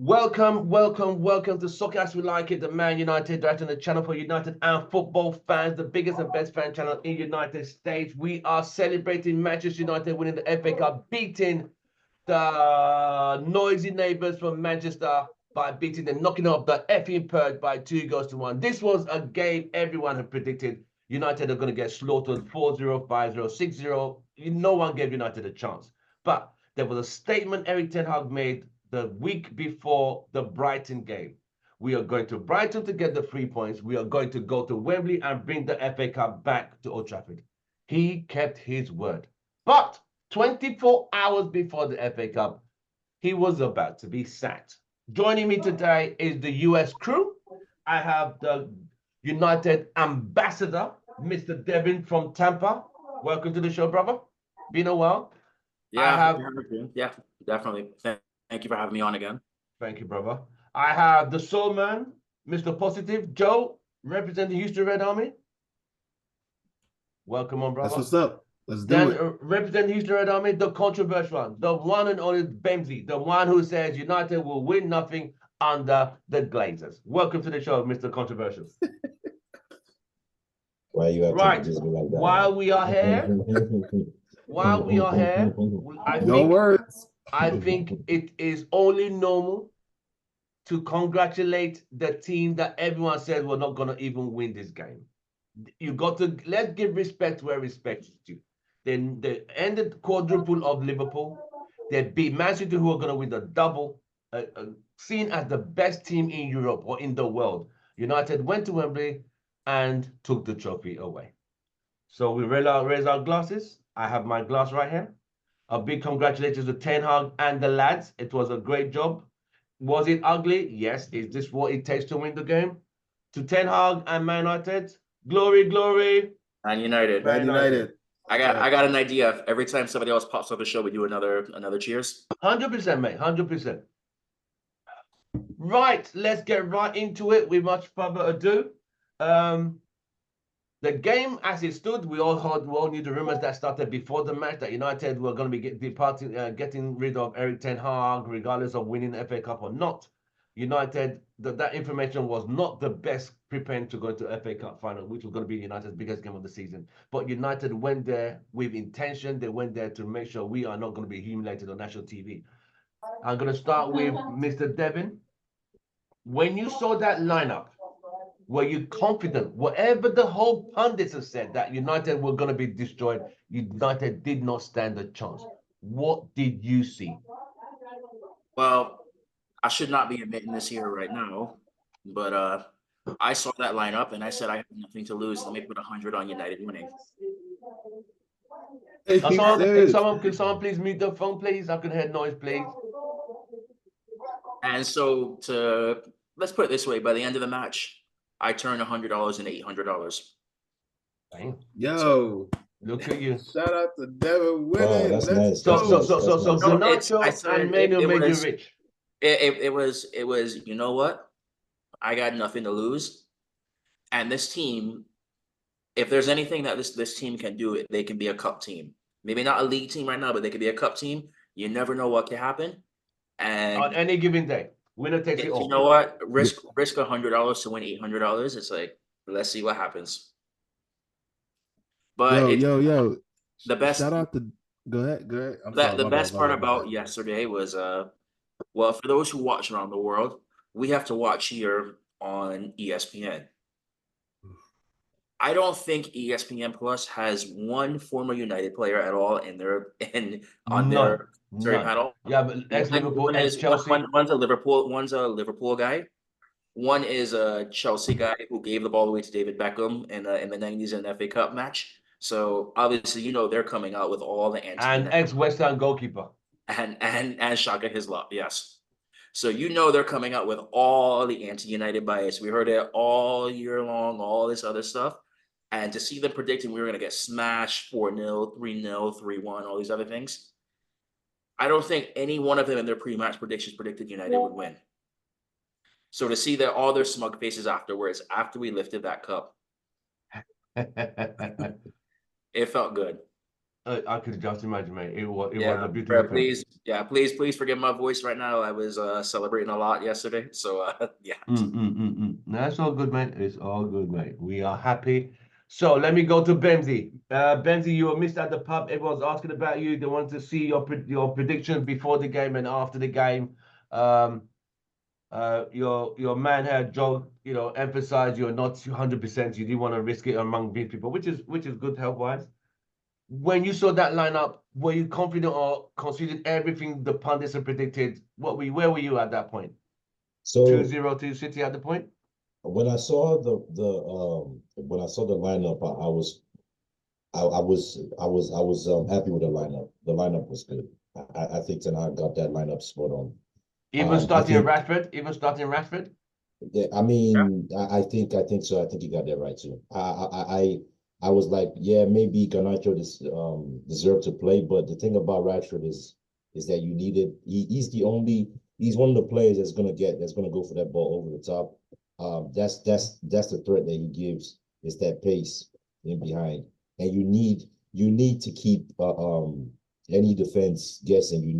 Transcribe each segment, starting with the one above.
Welcome to Soccer As We Like It, the Man United, right on the channel for United and football fans, the biggest and best fan channel in United States. We are celebrating Manchester United winning the FA Cup, beating the noisy neighbours from Manchester by beating them, knocking off the effing purge by 2-1. This was a game everyone had predicted. United are going to get slaughtered 4-0, 5-0, 6-0. No one gave United a chance. But there was a statement Eric Ten Hag made the week before the Brighton game. We are going to Brighton to get the 3 points. We are going to go to Wembley and bring the FA Cup back to Old Trafford. He kept his word. But 24 hours before the FA Cup, he was about to be sacked. Joining me today is the US crew. I have the United ambassador, Mr. Devin from Tampa. Welcome to the show, brother. Been a while. Yeah, definitely. Thank you for having me on again. Thank you, brother. I have the soul man, Mr. Positive, Joe, representing Houston Red Army. Welcome on, brother. That's what's up. Let's do it. Representing Houston Red Army, the controversial one, the one and only Bemsy, the one who says United will win nothing under the Glazers. Welcome to the show, Mr. Controversial. Why you have right. to like that? While we are here, I think it is only normal to congratulate the team that everyone says we're not going to even win this game. You got to, let's give respect where respect is due. Then they ended quadruple of Liverpool. They beat ManCity, who are going to win the double, seen as the best team in Europe or in the world. United went to Wembley and took the trophy away. So we raise our glasses. I have my glass right here. A big congratulations to Ten Hag and the lads. It was a great job. Was it ugly? Yes. Is this what it takes to win the game? To Ten Hag and Man United, glory, glory. Man United. Man United. I got an idea. Every time somebody else pops up the show, we do another cheers. 100%, mate. 100%. Right. Let's get right into it. With much further ado. The game, as it stood, we all knew the rumors that started before the match that United were going to be getting rid of Eric Ten Hag, regardless of winning the FA Cup or not. United, that information was not the best preparing to go into the FA Cup final, which was going to be United's biggest game of the season. But United went there with intention. They went there to make sure we are not going to be humiliated on national TV. I'm going to start with Mr. Devin. When you saw that lineup, were you confident, whatever the whole pundits have said, that United were going to be destroyed? United did not stand a chance. What did you see? Well, I should not be admitting this here right now, but I saw that lineup and I said I have nothing to lose. Let me put 100 on United winning. Can someone please mute the phone, please? I can hear noise, please. And so let's put it this way, by the end of the match, I turned $100 into $800. Damn. Yo, look at you! Shout out to Devin winning. That's nice. So Ganacho and Manu made you rich. It was. You know what? I got nothing to lose, and this team, if there's anything that this team can do, they can be a cup team. Maybe not a league team right now, but they could be a cup team. You never know what can happen, and on any given day. Winner takes it all. You know what? Risk $100 to win $800. It's like, let's see what happens. But yo, the best. Shout out to go ahead. The best part about yesterday was well, for those who watch around the world, we have to watch here on ESPN. I don't think ESPN Plus has one former United player at all on their panel. Yeah, but ex-Liverpool, ex-Chelsea. One's a Liverpool guy. One is a Chelsea guy who gave the ball away to David Beckham in the 90s in an FA Cup match. So obviously, they're coming out with all the and ex-West Ham goalkeeper. And Shaka Hislop, yes. So they're coming out with all the anti-United bias. We heard it all year long, all this other stuff. And to see them predicting we were going to get smashed 4-0, 3-0, 3-1, all these other things, I don't think any one of them in their pre-match predictions predicted United would win. So to see all their smug faces afterwards, after we lifted that cup, it felt good. I could just imagine, mate. It was Yeah, a beautiful Brad, thing. please forgive my voice right now. I was celebrating a lot yesterday, so yeah. That's all good, mate. It's all good, mate. We are happy. So let me go to Benzi. Benzi, you were missed at the pub. Everyone's asking about you. They want to see your prediction before the game and after the game. Um, your man had Joe, emphasized you're not 100%. You didn't want to risk it among these people, which is good health wise. When you saw that lineup, were you confident or considered everything the pundits had predicted? Where were you at that point? So 2-0 to City at the point? when I saw the lineup, I was happy with the lineup. The lineup was good. I think Ten Hag got that lineup spot on. Even I starting think Rashford? yeah, I mean, I think so. I think you got that right too. I was like, yeah, maybe Garnacho deserved to play, but the thing about Rashford is that you needed. He's one of the players that's gonna go for that ball over the top. That's the threat that he gives. Is that pace in behind, and you need to keep any defense guessing. You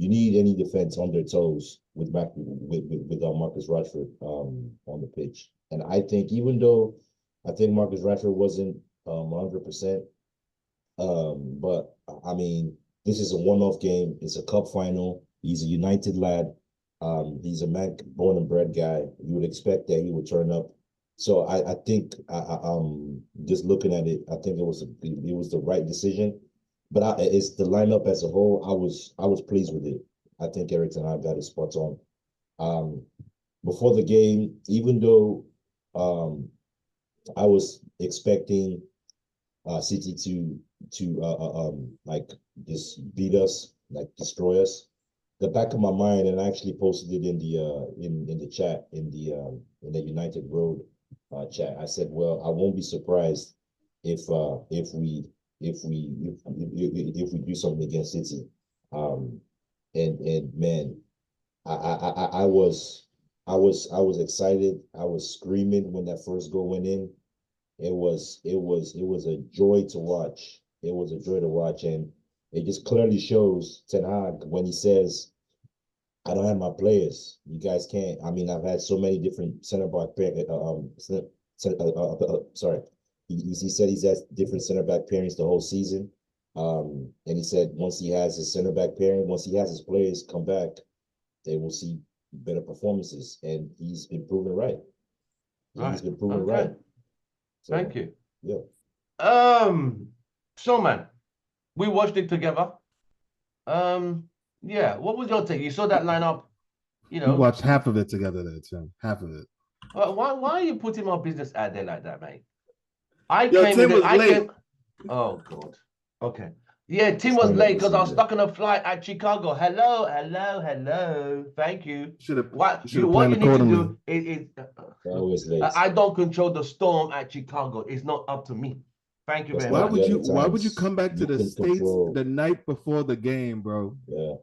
need any defense on their toes with Marcus Rashford on the pitch. And I think even though I think Marcus Rashford wasn't 100%, but I mean this is a one-off game. It's a cup final. He's a United lad. He's a man born and bred guy. You would expect that he would turn up. So I think just looking at it, I think it was the right decision. But it's the lineup as a whole. I was pleased with it. I think Eric and I got his spots on. Um, Before the game, even though I was expecting City to like just beat us, like destroy us. The back of my mind, and I actually posted it in the chat in the United Road chat. I said, well, I won't be surprised if we do something against City. Um, and man, I was excited. I was screaming when that first goal went in. It was a joy to watch. It was a joy to watch, and it just clearly shows Ten Hag when he says, "I don't have my players. You guys can't." I mean, I've had so many different center back. Sorry, he said he's had different center back pairings the whole season. And he said once he has his center back pairing, once he has his players come back, they will see better performances, and he's been proven right. Right. He's been proven Okay. right. So, Thank you. yeah. So man, we watched it together. Yeah, what was your take? You saw that lineup, We watched half of it together there, Tim. Half of it. Why are you putting my business out there like that, mate? I Yo, came Tim in. was late. Oh God. Okay. Yeah, Tim was late because I was stuck on a flight at Chicago. Hello. Thank you. What you need to do is Always late. I don't control the storm at Chicago. It's not up to me. Thank you very much. Why would you come back to the States the night before the game, bro? Yeah.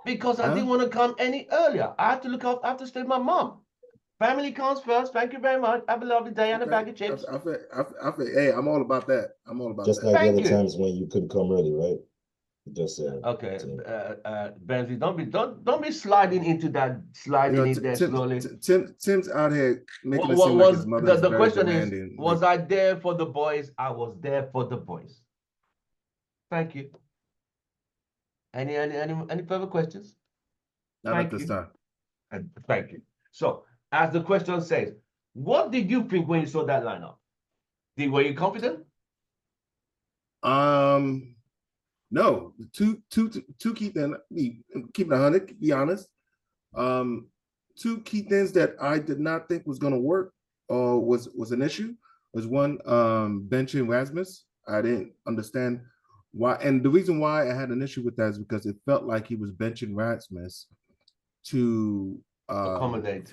Because I didn't want to come any earlier. I have to look up. I have to stay with my mom. Family comes first. Thank you very much. Have a lovely day and a bag of chips. Hey, I'm all about that. I'm all about just that. Like the other times when you couldn't come early, right? Just okay. Benzi, don't be sliding into that in there slowly. Tim's out here making it seem like his mother. The question demanding. Is, was I there for the boys? I was there for the boys. Thank you. Any further questions? Not at this time. Thank you. So, as the question says, what did you think when you saw that lineup? Were you confident? No. Two key things. Keep it 100. Be honest. Two key things that I did not think was going to work or was an issue was one, benching Rasmus. I didn't understand why, and the reason why I had an issue with that is because it felt like he was benching Rasmus to accommodate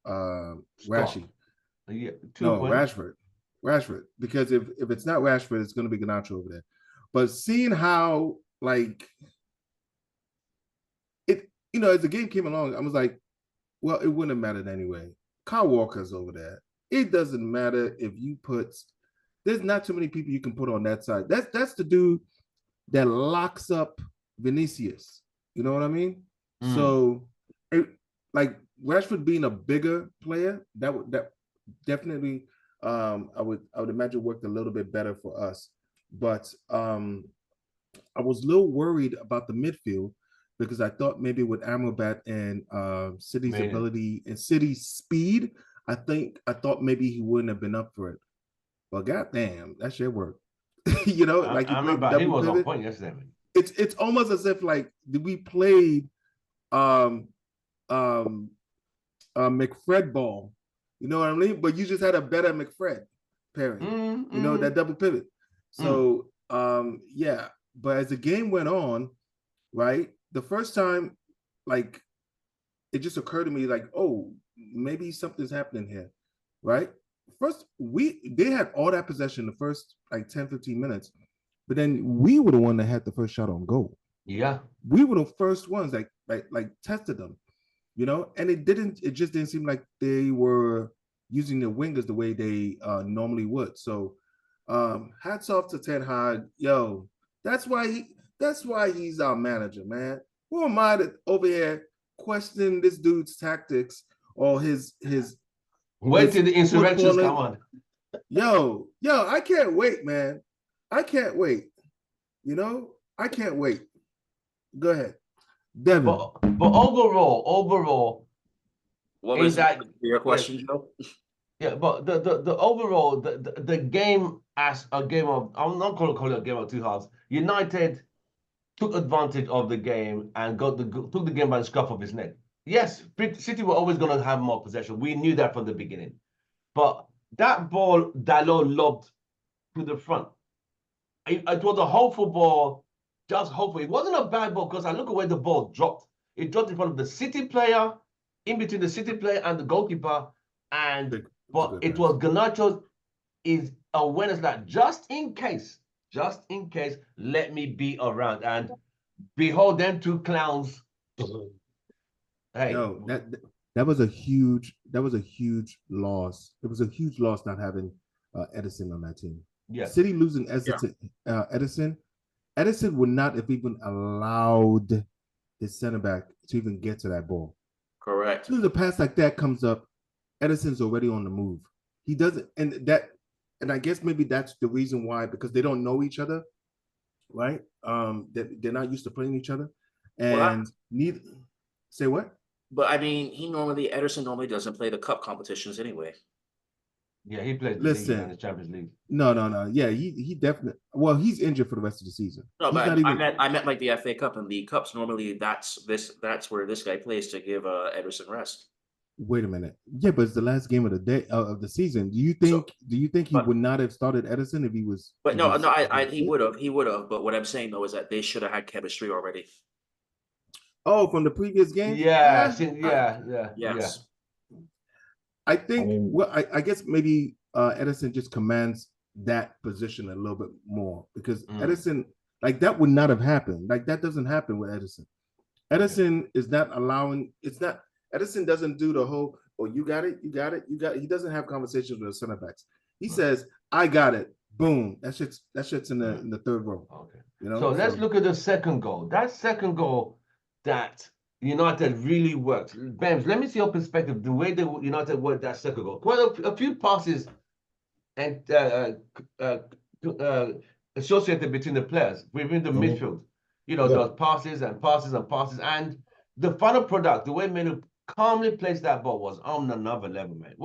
Rashi. Yeah, Rashford. Because if it's not Rashford, it's going to be Garnacho over there. But seeing how like it, as the game came along, I was like, well, it wouldn't have mattered anyway. Kyle Walker's over there. It doesn't matter if you put there's not too many people you can put on that side. That's the dude that locks up Vinicius. You know what I mean? So, like Rashford being a bigger player, that definitely I would imagine worked a little bit better for us. But I was a little worried about the midfield because I thought maybe with Amrabat and City's ability and City's speed, I thought maybe he wouldn't have been up for it. But goddamn, that shit worked. You know, like he played he double was on pivot. point yesterday. It's almost as if like we played McFred ball. You know what I mean? But you just had a better McFred pairing. You know, that double pivot. So yeah. But as the game went on, right, the first time, like, it just occurred to me, like, oh, maybe something's happening here, right? First, they had all that possession the first, like, 10, 15 minutes, but then we were the one that had the first shot on goal. Yeah. We were the first ones that, like tested them, you know? And it just didn't seem like they were using the wingers the way they normally would. So, hats off to Ten Hag. Yo, that's why he's our manager, man. Who am I to over here questioning this dude's tactics or his wait till the insurrections come on. Yo, I can't wait, man. I can't wait. You know, I can't wait. Go ahead, Devin. But overall, what was your question, Joe? Yeah, but the overall the game as a game of, I'm not going to call it a game of two halves. United took advantage of the game and took the game by the scruff of his neck. Yes, City were always going to have more possession. We knew that from the beginning. But that ball Dalot lobbed to the front, it was a hopeful ball, just hopeful. It wasn't a bad ball because I look at where the ball dropped. It dropped in front of the City player, in between the City player and the goalkeeper. But it was Garnacho's awareness that just in case, let me be around. And behold, them two clowns. Hey, yo, that was a huge loss. It was a huge loss not having Edison on that team. Yeah. City losing Edison. Edison would not have even allowed his center back to even get to that ball. Correct. As soon as a pass like that comes up, Edison's already on the move. He doesn't, and I guess maybe that's the reason why, because they don't know each other, right? They're not used to playing each other, and neither. Say what? But I mean, Edison normally doesn't play the cup competitions anyway. Yeah, he played the league and the Champions League. No. Yeah, he definitely. Well, he's injured for the rest of the season. No, but I meant like the FA Cup and League Cups. Normally, that's where this guy plays to give Ederson rest. Wait a minute. Yeah, but it's the last game of the day of the season. Do you think he would not have started Edison if he was? But he would have. But what I'm saying though is that they should have had chemistry already. Oh, from the previous game? Yeah. Yes. I think. I guess maybe Edison just commands that position a little bit more because Edison, like, that would not have happened. Like, that doesn't happen with Edison. Edison is not allowing. It's not. Edison doesn't do the whole, oh, you got it. He doesn't have conversations with the center backs. He says, I got it. Boom. That shit's in the third row. Okay. You know? So let's look at the second goal. That second goal that United really worked. Bams, let me see your perspective. The way that United worked that second goal. Quite a few passes and associated between the players within the midfield. You know, those passes and the final product, the way Menu calmly placed that ball was on another level, man.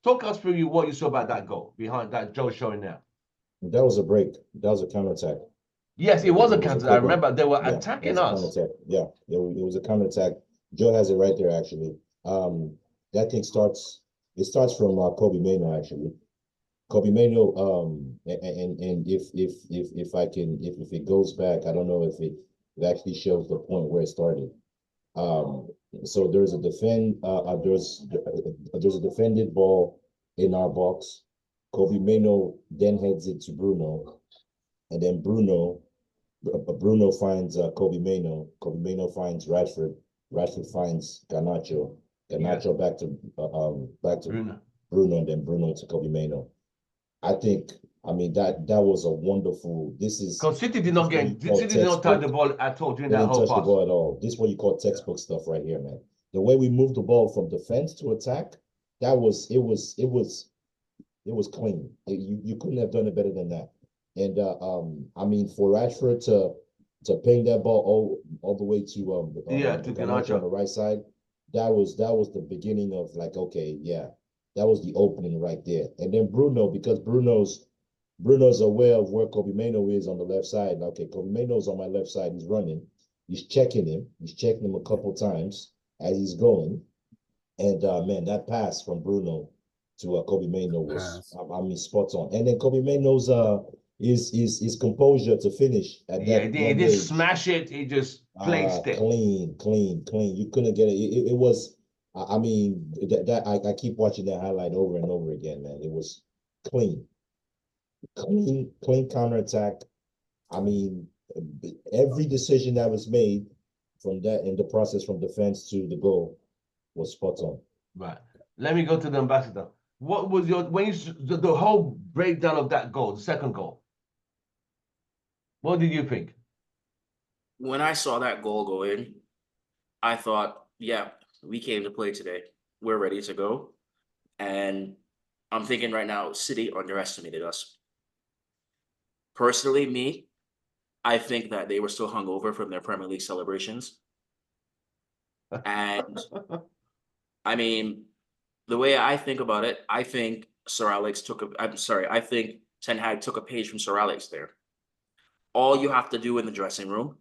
Talk us through what you saw about that goal behind that Joe's showing now. That was a break. That was a counterattack. Yes, it was a counter. I remember they were attacking us. Yeah, it was a counterattack. Joe has it right there, actually. That thing starts from Kobe Mainoo, actually. Kobe Mainoo, and if it goes back, I don't know if it actually shows the point where it started. So there's a defended ball in our box. Kobe Mainoo then heads it to Bruno, and then Bruno finds Kobe Mainoo. Kobe Mainoo finds Rashford. Rashford finds Garnacho. Garnacho back to Bruno, and then Bruno to Kobe Mainoo. I think I mean, that was a wonderful. This is Because City did not get, City did not touch the ball at all during they that didn't whole touch the pass. ball at all. This is what you call textbook stuff right here, man. The way we moved the ball from defense to attack, it was clean. You couldn't have done it better than that. And I mean, for Rashford to ping that ball all the way to to Garnacho on the right side, that was the beginning of like, okay, yeah, that was the opening right there. And then Bruno, because Bruno's aware of where Kobe Mainoo is on the left side. Okay, Kobe Mainoo's on my left side. He's running. He's checking him. He's checking him a couple times as he's going. And man, that pass from Bruno to Kobe Mainoo was, I mean, spot on. And then Kobe Mainoo's his composure to finish at that. He didn't smash it. He just placed it. Clean. You couldn't get it. It was. I mean, I keep watching that highlight over and over again, man. It was clean counterattack. I mean, every decision that was made from that in the process from defense to the goal was spot on. Right. Let me go to the ambassador. What was your the whole breakdown of that goal, the second goal? What did you think? When I saw that goal go in, I thought, yeah, we came to play today. We're ready to go. And I'm thinking right now, City underestimated us. Personally, me, I think that they were still hungover from their Premier League celebrations. And I mean, the way I think about it, I think I think Ten Hag took a page from Sir Alex there. All you have to do in the dressing room,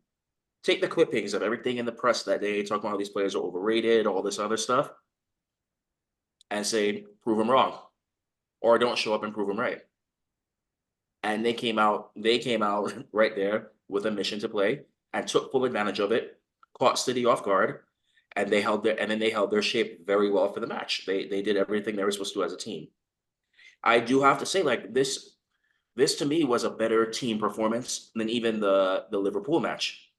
take the clippings of everything in the press that day, talking about how these players are overrated, all this other stuff, and say, prove them wrong. Or don't show up and prove them right. And they came out right there with a mission to play and took full advantage of it, caught City off guard, and they held their shape very well for the match. They did everything they were supposed to do as a team. I do have to say, like, this to me was a better team performance than even the Liverpool match,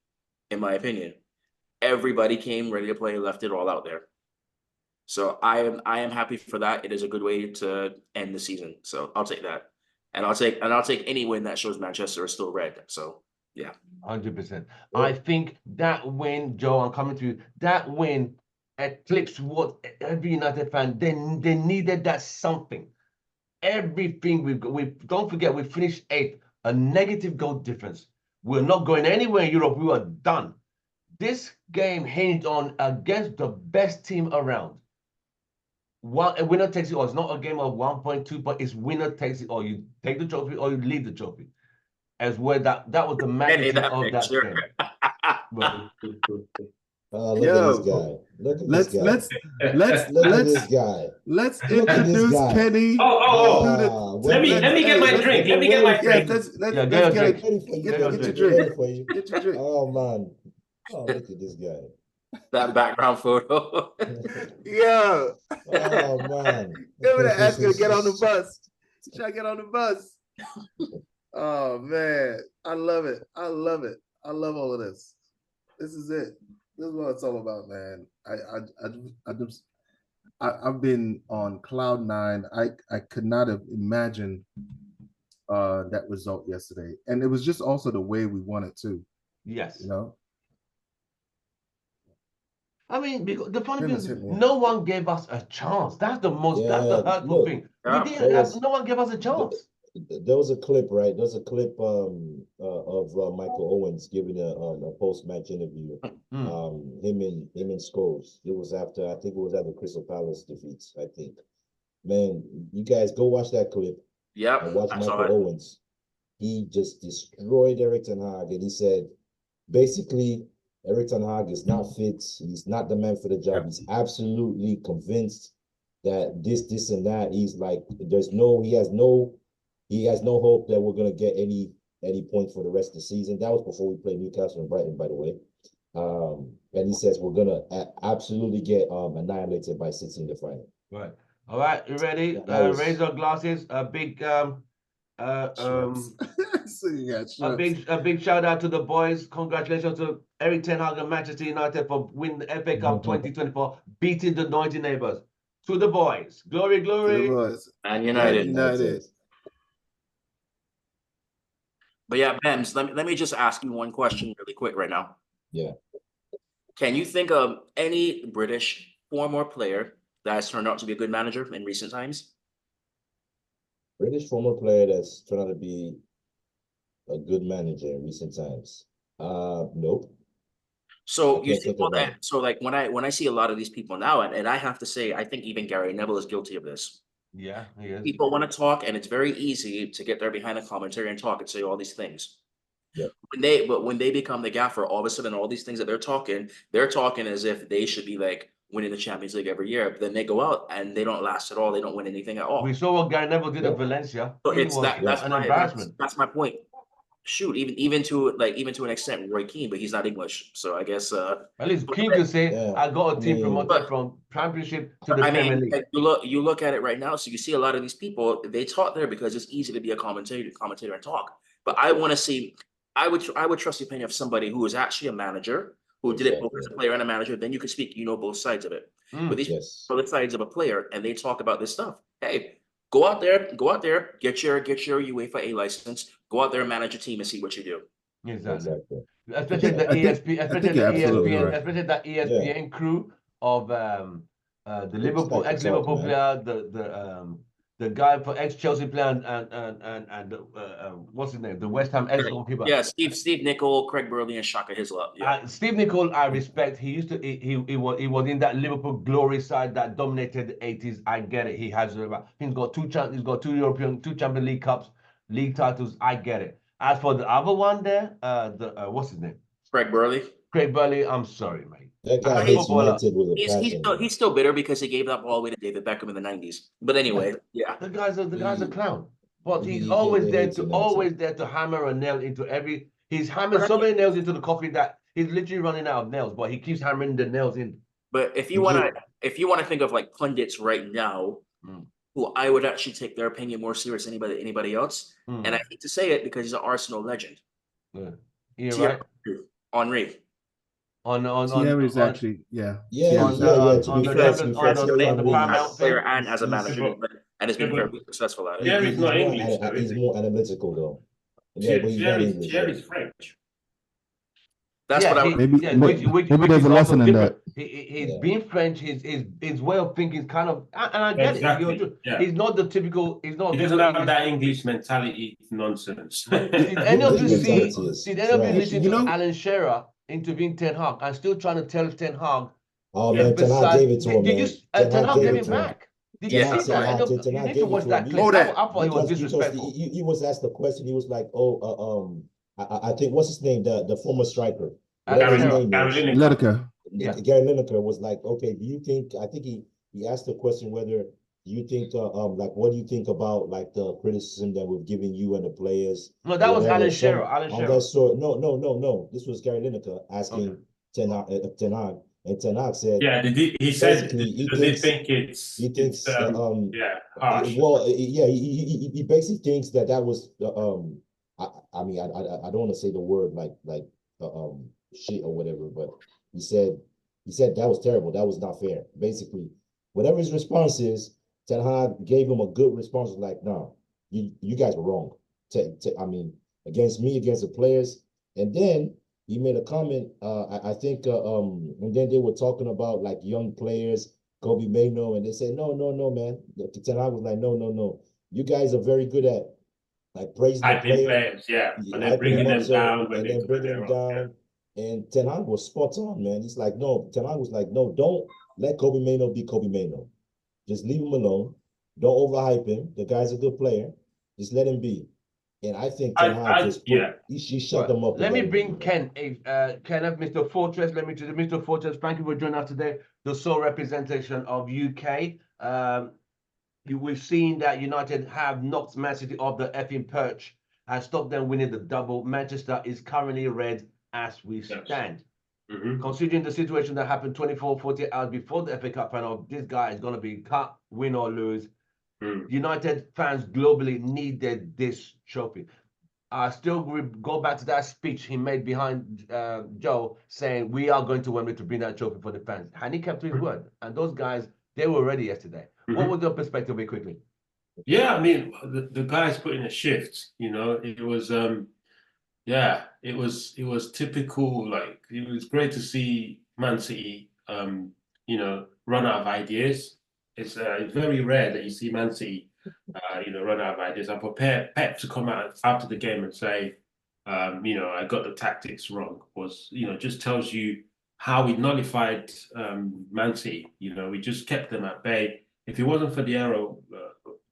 in my opinion. Everybody came ready to play, left it all out there. So I am happy for that. It is a good way to end the season. So I'll take that. And I'll take any win that shows Manchester is still red. So yeah. 100%. I think that win, Joe, I'm coming to you. That win eclipsed what every United fan, they needed that something. Everything we've got, don't forget, we finished 8th, a negative goal difference. We're not going anywhere in Europe. We were done. This game hinged on against the best team around. A winner takes it all. It's not a game of 1.2, but it's winner takes it all. You take the trophy or you leave the trophy. As well, that was the magnitude of that game. Look at this guy. Look at this guy. Let's introduce Kenny. Let me get my drink. Let me get my drink. Get your drink. Get your drink. Oh man. Oh, look at this guy. That background photo. Yeah. Oh man. They're gonna ask you to get on the bus. Try to get on the bus. Oh man, I love it. I love all of this. This is it. This is what it's all about, man. I've been on cloud 9. I could not have imagined that result yesterday, and it was just also the way we won it too. Yes. You know. I mean, because the funny thing is, no one gave us a chance. That's the hurtful thing. No one gave us a chance. There was a clip, right? There's a clip of Michael Owens giving a post-match interview. Him and Scholes. It was after, I think it was after Crystal Palace defeats, I think. Man, you guys go watch that clip. Yeah. And watch Michael Owens. He just destroyed Erik ten Hag, and he said, basically, Erik ten Hag is not fit. He's not the man for the job. He's absolutely convinced that this and that. He's like, he has no hope that we're gonna get any points for the rest of the season. That was before we played Newcastle and Brighton, by the way. And he says we're gonna absolutely get annihilated by City in the final. Right. All right. You ready? Raise your glasses. A big a big shout out to the boys. Congratulations to Erik ten Hag and Manchester United for winning the FA Cup 2024, beating the noisy neighbors. To the boys. Glory, glory. To the boys. And United. But yeah, Bems, let me just ask you one question really quick right now. Yeah. Can you think of any British former player that has turned out to be a good manager in recent times? British former player that's turned out to be a good manager in recent times. Nope. So I you can't see think all about that. it. So like when I see a lot of these people now, and I have to say, I think even Gary Neville is guilty of this. Yeah, he is. People want to talk, and it's very easy to get there behind a commentary and talk and say all these things. Yep. But when they become the gaffer, all of a sudden, all these things that they're talking as if they should be like winning the Champions League every year. But then they go out and they don't last at all. They don't win anything at all. We saw what Gary Neville did Yeah. at Valencia. So He it's was that an embarrassment. that's my point. Shoot, even to an extent, Roy Keane, but he's not English. So I guess At least Keane could say, Yeah, I got a team I mean- promoted from Championship to the I Premier mean, League. you look at it right now. So you see a lot of these people. They talk there because it's easy to be a commentator and talk. But I want to see. I would trust the opinion of somebody who is actually a manager who did it both as a player and a manager. Then you can speak. You know both sides of it. But these Yes. both sides of a player, and they talk about this stuff. Hey, go out there, get your UEFA A license. Go out there and manage a team and see what you do. Exactly. I Especially think- the I think- ESPN, I especially think the you're absolutely ESPN, right. especially the ESPN crew of the Liverpool like to ex-Liverpool talk, player, the guy for ex-Chelsea player and what's his name? The West Ham ex-goalkeeper. Yeah, Steve Nicol, Craig Burley, and Shaka Hislop. Yeah. Steve Nicol, I respect. He used to he was in that Liverpool glory side that dominated the 80s. I get it. He's got two Champions League cups, league titles. I get it. As for the other one there, what's his name? Craig Burley. Craig Burley. I'm sorry, mate. That guy He's- hates United with a passion. He's still bitter because he gave up all the way to David Beckham in the 90s. But anyway, yeah. The guy's a clown. But he's he always hates United. there to hammer a nail into every. He's hammered so many nails into the coffee that he's literally running out of nails. But he keeps hammering the nails in. But if you want to think of like pundits right now, who I would actually take their opinion more serious than anybody else, and I hate to say it because he's an Arsenal legend. Yeah, right. Henry. Thierry's actually, yeah. Yeah, Thierry's to be fair, on the Paramount player thing. and as a manager, and has been very successful at it. Yeah, he's not English, though, is He's he? more analytical though. Yeah, but he's not English. Thierry's French. That's what I would. Maybe there's a lesson in that. He's being French. His way of thinking is kind of, and I get it. Yeah. He's not the typical. He's not. He doesn't have that English mentality nonsense. Did any of you Mentality see? is Did any of you trash. listen You to know- Alan Shearer interviewing Ten Hag and still trying to tell Ten Hag? Oh man, Ten Hag gave it to him, man. Ten Hag gave it him to him. back. Did you see that? Ten You Hag need gave to it watch to that him. clip. Hold I that. thought he was Because disrespectful. he was asked the question. He was like, I think what's his name? The former striker. Whatever his name is. Lineker. Yeah. Gary Lineker was like, okay, do you think? I think he asked the question whether you think like what do you think about like the criticism that we've given you and the players? No, that was Whatever, Alan Shearer. some- Alan on Shearer. that sort. No. This was Gary Lineker asking Ten Hag, and Ten Hag said, Yeah, he said, Basically, he does thinks- he think it's he thinks harsh? well, yeah, he basically thinks that was I mean I don't want to say the word like shit or whatever, but he said that was terrible. That was not fair. Basically, whatever his response is, Ten Hag gave him a good response. Like, no, you guys were wrong. I mean, against me, against the players, and then he made a comment. I think, and then they were talking about like young players, Kobe Mano, and they said, no, man. Ten Hag was like, no. You guys are very good at like praising the Players, yeah, and then bringing them down, and then bringing them down. And Ten Hag was spot on, man. He's like, no. Ten Hag was like, no, don't let Kobe Mano be Kobe Mano. Just leave him alone. Don't overhype him. The guy's a good player. Just let him be. And I think Ten Hag he shut them up. Let me bring Ken, Kenneth, Mr. Fortress. Let me to Mr. Fortress. Thank you for joining us today. The sole representation of UK. We've seen that United have knocked ManCity off the effing perch and stopped them winning the double. Manchester is currently red as we stand. Considering the situation that happened 48 hours before the FA Cup final, this guy is going to be cut, win or lose. United fans globally needed this trophy. I still go back to that speech he made behind Joe saying, we are going to Wembley to bring that trophy for the fans. And he kept to his word. And those guys, they were ready yesterday. What was your perspective very quickly? Yeah, I mean, the guys put in a shift, you know, it was, Yeah, it was typical. Like it was great to see Man City, run out of ideas. It's very rare that you see Man City, run out of ideas. I prepared Pep to come out after the game and say, I got the tactics wrong. Was just tells you how we nullified Man City. We just kept them at bay. If it wasn't for the error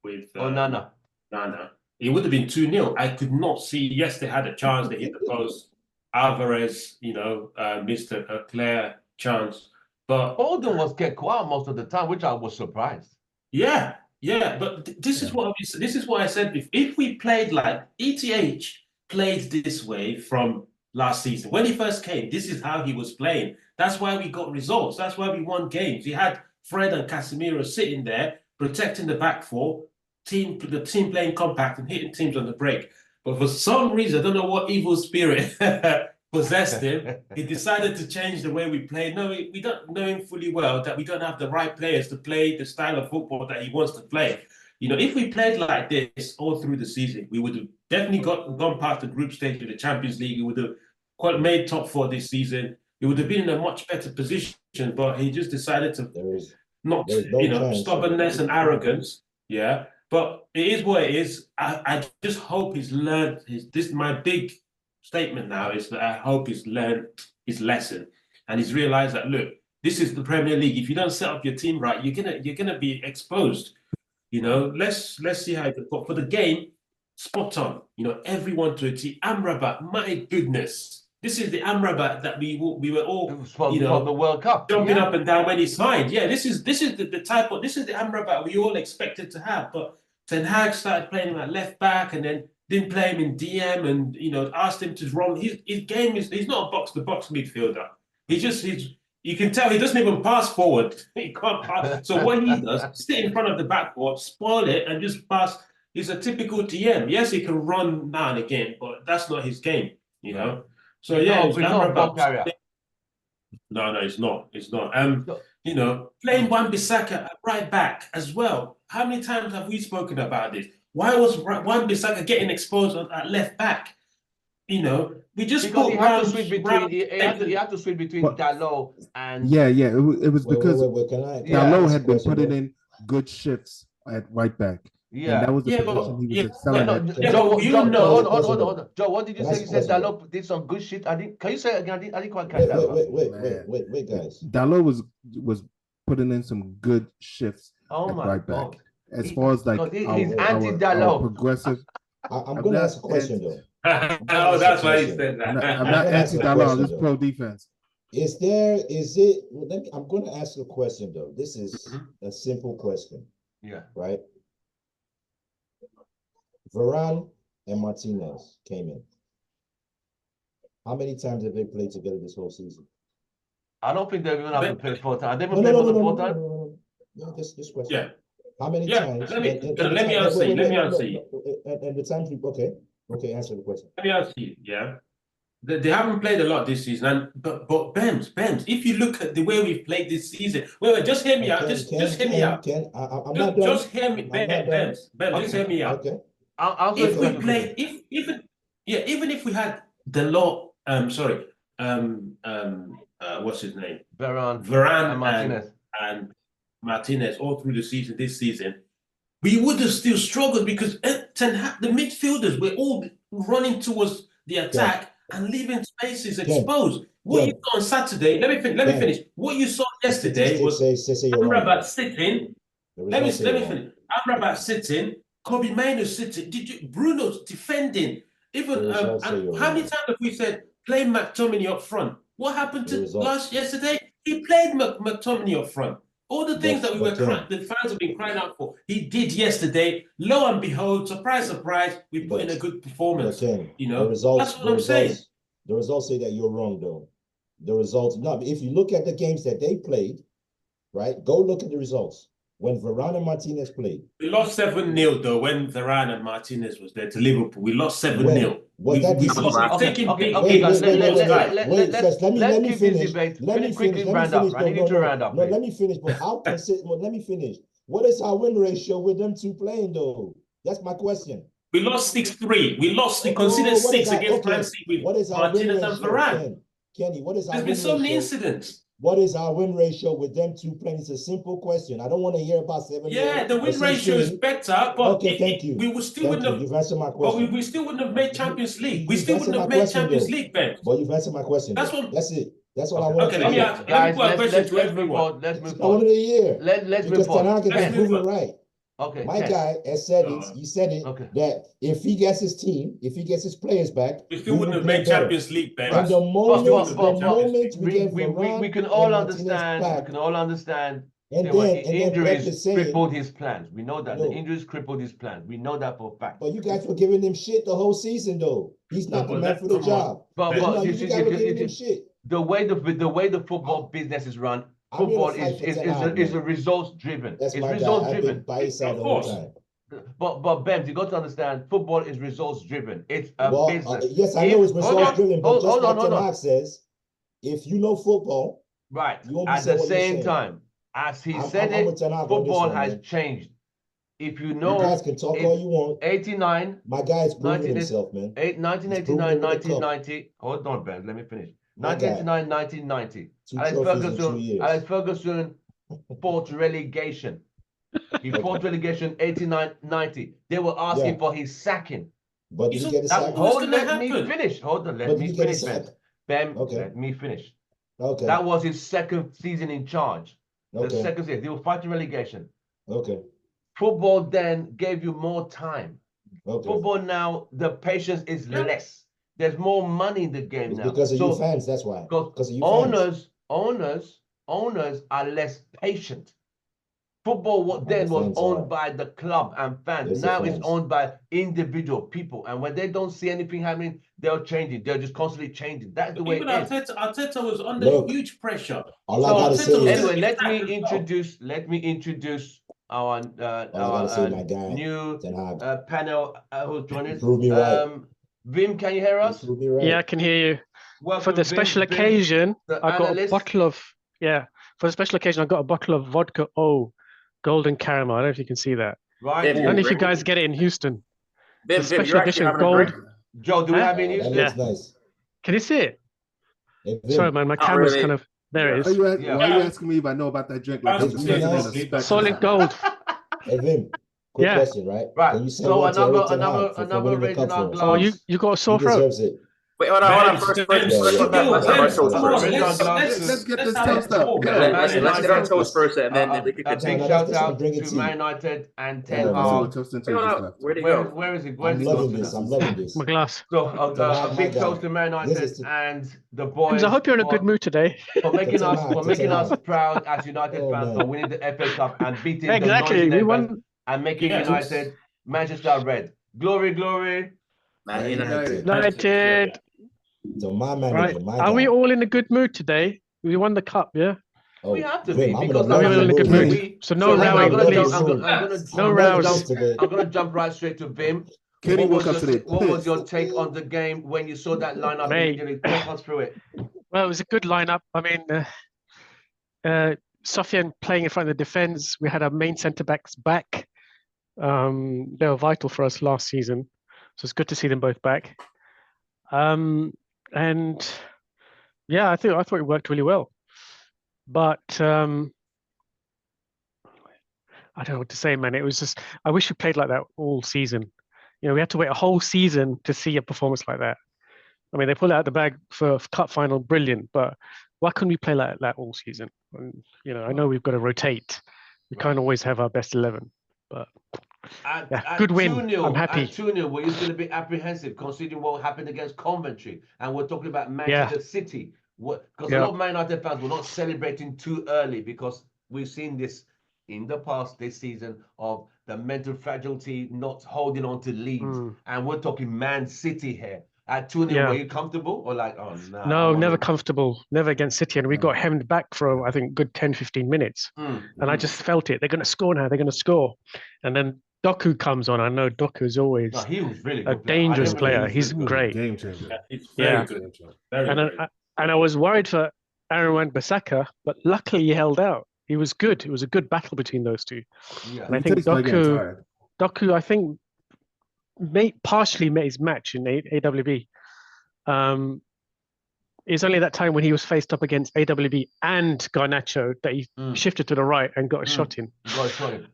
with Nana. Nana, it would have been 2-0. I could not see. Yes, they had a chance. They hit the post. Alvarez, missed a clear chance. But Holden was kept quiet most of the time, which I was surprised. yeah. But this is what I said. If we played like ETH played this way from last season when he first came, this is how he was playing. That's why we got results. That's why we won games. He had Fred and Casemiro sitting there protecting the back four. The team playing compact and hitting teams on the break. But for some reason, I don't know what evil spirit possessed him. He decided to change the way we play. No, we don't know him fully well that we don't have the right players to play the style of football that he wants to play. If we played like this all through the season, we would have definitely gone past the group stage of the Champions League. We would have made top 4 this season. We would have been in a much better position. But he just decided to stubbornness and arrogance. Yeah. But it is what it is. I just hope he's learned this. My big statement now is that I hope he's learned his lesson and he's realized that look, this is the Premier League. If you don't set up your team right, you're gonna be exposed. Let's see how it goes. But for the game, spot on. Everyone to a T. Amrabat, my goodness, this is the Amrabat that we were all the World Cup jumping up and down when he signed. Yeah, this is the Amrabat we all expected to have. But Ten Hag started playing him at left back and then didn't play him in DM and asked him to run. His game he's not a box to box midfielder. You can tell he doesn't even pass forward. He can't pass. So what he does, sit in front of the backboard, spoil it, and just pass. He's a typical DM. Yes, he can run now and again, but that's not his game. So yeah, no, it's not. It's not. Playing Wan-Bissaka at right back as well. How many times have we spoken about this? Why was Wan-Bissaka getting exposed at left back? We just because he had to switch between. He had to switch between Dalot and It was because Dalot had been putting in good shifts at right back. Yeah, and that was the position he was excelling at. Hold on. Joe, what did you say? You said Dalot did some good shit. Can you say it again? I didn't quite catch that. Wait, guys. Dalot was putting in some good shifts at right back. As far as like he's anti-Dalot, progressive. I'm going to ask a question though. Oh, that's why he said that. I'm not anti-Dalot. I'm just pro defense. I'm going to ask a question though. This is a simple question. Yeah. Right. Varane and Martinez came in. How many times have they played together this whole season? I don't think they're going to have to play 4 times. They never played more than 4 times. No, this question. Yeah. How many times? Let me answer you. And the times okay, answer the question. Let me answer you. Yeah. They haven't played a lot this season, but Bems, if you look at the way we've played this season, just hear me out. Just hear me out. I'm not done. Just hear me, Bems, just hear me out. Okay. If we play, even if we had Dalot, what's his name? Varane and Martinez all through the season, this season, we would have still struggled because the midfielders were all running towards the attack and leaving spaces exposed. What you saw on Saturday, let me finish. What you saw yesterday was Amrabat sitting. Let me finish. Amrabat sitting, Kobe Mainoo sitting, Bruno's defending. Even how many times have we said play McTominay up front? What happened to yesterday? He played McTominay up front. All the things that the fans have been crying out for, he did yesterday. Lo and behold, surprise, we put in a good performance. The results, that's what I'm saying. The results say that you're wrong, though. The results, if you look at the games that they played, right? Go look at the results. When Varane and Martinez played, we lost 7-0 though. When Varane and Martinez was there to Liverpool, we lost 7-0. Let me finish. But how consistent? Let me finish. What is our win ratio with them two playing though? That's my question. We lost 6-3. We Oh, conceded what 6 is our- against okay, Man City with What is our win Martinez and ratio, Varane. Kenny, what is our There's win been so many ratio? incidents. What is our win ratio with them two playing? It's a simple question. I don't want to hear about 7. Yeah, the win ratio is better, but Okay, thank you. we still Thank wouldn't you. have. You've answered my But question. we still wouldn't have made Champions League. We You've still answered wouldn't have my made question, Champions though. League, Ben. But you've answered my question. That's though. what. That's it. That's all I Okay. wanted Okay, to let me hear. ask. Let me Guys, put a question let's to move everyone. on. Let's move I wanted on. to hear. Let's Because move on. Ten Hag Let's is move proven on. right. Okay, My Ken. guy has said it. He said it Okay. that if he gets his team, if he gets his players back, We still wouldn't will have play made better. Champions League, Ben. And the moment, we get we Varane can and all Martinez understand. back, We can all understand. and There were then Pep injuries is saying, crippled his plans. We know that the No. injuries crippled his plans. We know that for a fact. but you guys were giving him shit the whole season, though. He's not the man for the job. But You guys were giving him shit. the way the football business is run, I'm gonna football fight for is Ten Hag, a man. results driven. That's It's my guy. results I've been driven. by his side Of the whole course. time. But Ben, you got to understand, football is results driven. It's a Well, business. yes, I know it's results driven, but just like Ten hold on. Hag says, if you know football, Right. you won't be At saying the what you're same saying. time, as he I'm said with Ten Hag on this football one, has man. changed. If you You know, guys can talk all you want. 89, My guy's proven 19, himself, man. 1989, He's proven it with the cup. 1990. Hold on, Ben. Let me finish. My guy. 1989, 1990. 2 trophies in 2 years. Alex Ferguson fought relegation. He fought relegation 89, 90. They were asking for his sacking. But did he get a sack? Let me finish. Hold on, let me finish, Ben. Ben, Okay. let me finish. Okay. That was his second season in charge. The Okay. second season, they were fighting relegation. Okay. Football then gave you more time. Okay. Football now, the patience is less. There's more money in the game It's now. because of you fans, that's why. Because of you fans. owners are less patient. Football then was owned by the club and fans. Now it's owned by individual people. And when they don't see anything happening, they'll change it. They're just constantly changing. That's the way it is. Arteta was under huge pressure. All I gotta say is, anyway, let me introduce our new panel who's joining us. Prove me right. Vim, can you hear us? Prove me right. Yeah, I can hear you. Welcome, For the Vim. special Vim, occasion, the I got analyst. a bottle of For the special occasion, I got a bottle of vodka golden caramel. I don't know if you can see that. Right. I don't know if you guys get it in Houston. Vim, The special you're actually edition having gold. a drink? Joe, do we have any? That looks nice. Can you see it? Hey, Sorry, man, my camera's really. kind of there. It Why is. are you asking me if I know about that drink? Like I'm the president of Spectrum. Solid gold. Hey, Vim, quick question, right? Right. Can you send So one to Eric Ten another Hag for winning the raising cup our for us? glass. Oh, you got a He sore throat. deserves it. Wait, hold on. First, let's get this toast up. Let's get our toast first, and then we can A continue. big shout out to Man United and Ten Where'd Hag. Where'd he go? Where is it? I'm loving this. I'm loving this. My glass. So a big toast to Man United and the boys. I hope you're in a good mood today. For making us proud as United fans for winning the FA Cup and beating Exactly. the We won. and making United Manchester red. Glory, glory. Man United. United. So my manager, Right. my Are guy. we all in a good mood today? We won the cup, yeah? Oh, We have to Vim, be I'm because Are we all in a good mood? we- So no I'm rowing, gonna please. No rows. I'm gonna jump right straight to Vim. Kenny woke up today. What was your take on the game when you saw that lineup Mate. immediately? Talk us through it. Well, it was a good lineup. I mean, Sofian playing in front of the defense. We had our main centre backs back. They were vital for us last season, so it's good to see them both back. And yeah, I thought it worked really well. But I don't know what to say, man. It was just I wish we played like that all season. You know, we had to wait a whole season to see a performance like that. I mean, they pulled it out the bag for cup final, brilliant. But why couldn't we play like that all season? And, you know, I know we've got to rotate. We can't always have our best 11, but yeah, good win. 2-0, I'm happy. At 2-0, were you still a bit apprehensive considering what happened against Coventry? And we're talking about Manchester City. Because a lot of Man United fans were not celebrating too early because we've seen this in the past this season of the mental fragility, not holding on to leads. And we're talking Man City here. At 2-0, were you comfortable or like, oh, no? No, never comfortable. Never against City. And we got hemmed back for, I think, good 10, 15 minutes. And I just felt it. They're going to score now. They're going to score. And then Doku comes on. I know Doku is always he was really a good dangerous player. He's great. Game changer. It's very good. Very good. And I was worried for Aaron Wan-Bissaka, but luckily he held out. He was good. It was a good battle between those two. Yeah. And I think Doku, I think partially met his match in AWB. It's only that time when he was faced up against AWB and Garnacho that he shifted to the right and got a shot in. Got a shot in.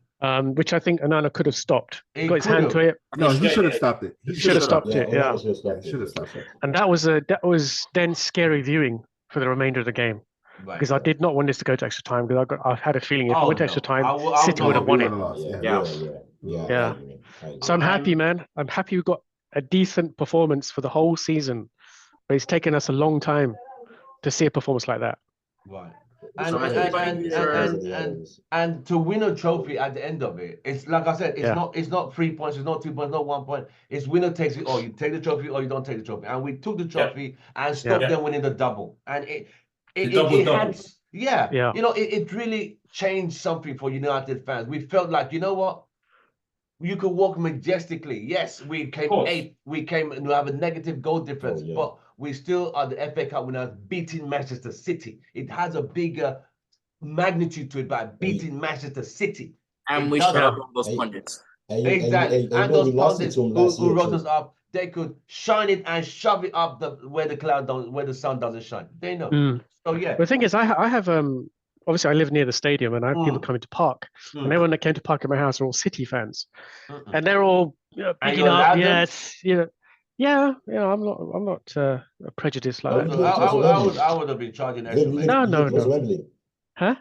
Which I think Onana could have stopped. He Got his hand to it. No, he should have stopped it. He should have stopped it. Yeah. Should have stopped it. And that was then scary viewing for the remainder of the game. Right. Because I did not want this to go to extra time because I had a feeling if it went to extra time, I City would have won it. Yeah. So I'm happy, man. I'm happy we got a decent performance for the whole season. But it's taken us a long time to see a performance like that. Right. So And to win a trophy at the end of it, it's like I said, it's not 3 points, it's not 2 points, not 1 point. It's winner takes it all. You take the trophy or you don't take the trophy. And we took the trophy and stopped them winning the double. And it had, you know, it really changed something for United fans. We felt like, you know what? You could walk majestically. Yes, we came eighth. We have a negative goal difference, but we still are the FA Cup winners, beating Manchester City. It has a bigger magnitude to it by beating Manchester City. And we shut up all those pundits. Exactly. And those pundits who wrote us up, they could shine it and shove it up where the sun doesn't shine. They know. So yeah. The thing is, I have obviously I live near the stadium and I have people coming to park, and everyone that came to park at my house are all City fans, and they're all picking up. Yes, I'm not prejudiced like that. I would have been charging extra. No. Wembley. Huh?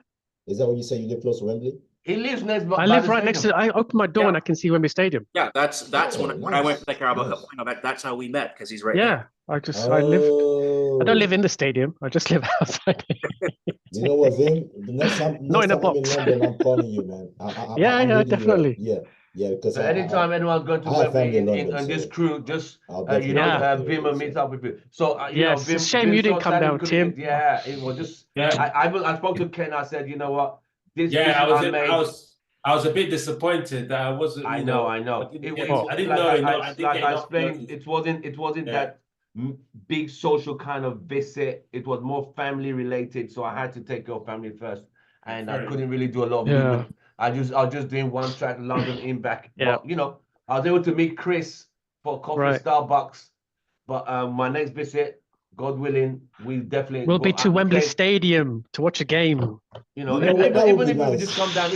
Is that what you say? You live close to Wembley? He lives next. I live right next to. I open my door and I can see Wembley Stadium. Yeah, that's when I went to the Carabao Cup. That's how we met because he's right. Yeah, I don't live in the stadium. I just live outside. You know what, Vin? The next time Not in a box. I'm in London, I'm calling you, man. Yeah, definitely. Because anytime anyone's going to Wembley in this crew, just Vim will meet up with you. So it's a shame you didn't come down, Tim. Yeah, it was just. I spoke to Ken. I said, you know what? I was a bit disappointed that I wasn't. I know. I didn't know. I explained, it wasn't that big social kind of visit. It was more family related, so I had to take your family first, and I couldn't really do a lot of movement. I was just doing one track, London in back. But, you know, I was able to meet Chris for coffee at Starbucks. But my next visit, God willing, we'll be to Wembley Stadium to watch a game. You know, even if we just come down,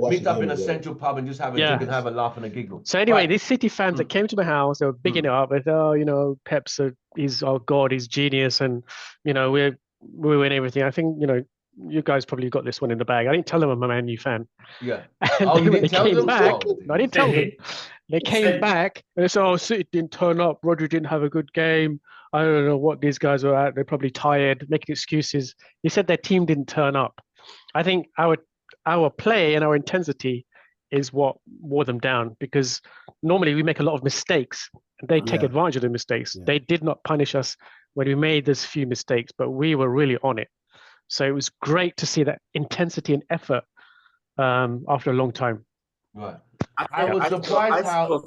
meet up in a central pub and just have a drink and have a laugh and a giggle. So anyway, these City fans that came to my house, they were bigging it up with, Pep's he's our God, he's genius, and we win everything. I think you guys probably got this one in the bag. I didn't tell them I'm a Man U fan. Yeah. And you didn't tell them? I didn't tell them. They came back and they said, City didn't turn up. Rodri didn't have a good game. I don't know what these guys were at. They're probably tired, making excuses. He said their team didn't turn up. I think our play and our intensity is what wore them down, because normally we make a lot of mistakes and they take advantage of the mistakes. Yeah. They did not punish us when we made those few mistakes, but we were really on it. So it was great to see that intensity and effort after a long time. Right. I was surprised how.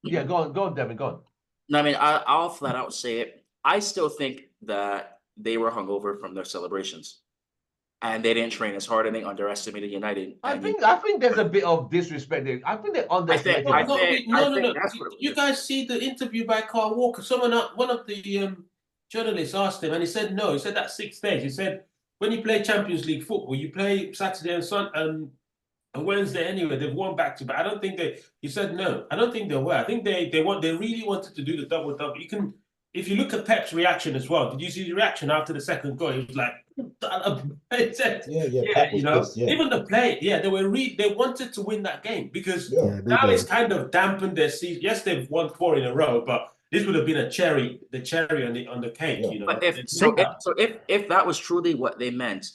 Yeah, go on, Devin, go on. No, I mean, I'll flat out say it. I still think that they were hungover from their celebrations, and they didn't train as hard, and they underestimated United. I think there's a bit of disrespect there. I think they underestimated. No. You guys see the interview by Carl Walker? One of the journalists asked him, and he said no. He said that's 6 days. He said when you play Champions League football, you play Saturday and Wednesday anyway. They've won back to back. I don't think he said no. I don't think they were. I think they really wanted to do the double. You can, if you look at Pep's reaction as well. Did you see the reaction after the second goal? He was like, even the play, they wanted to win that game, because now it's kind of dampened their season. Yes, they've won 4 in a row, but this would have been the cherry on the cake. But if that was truly what they meant,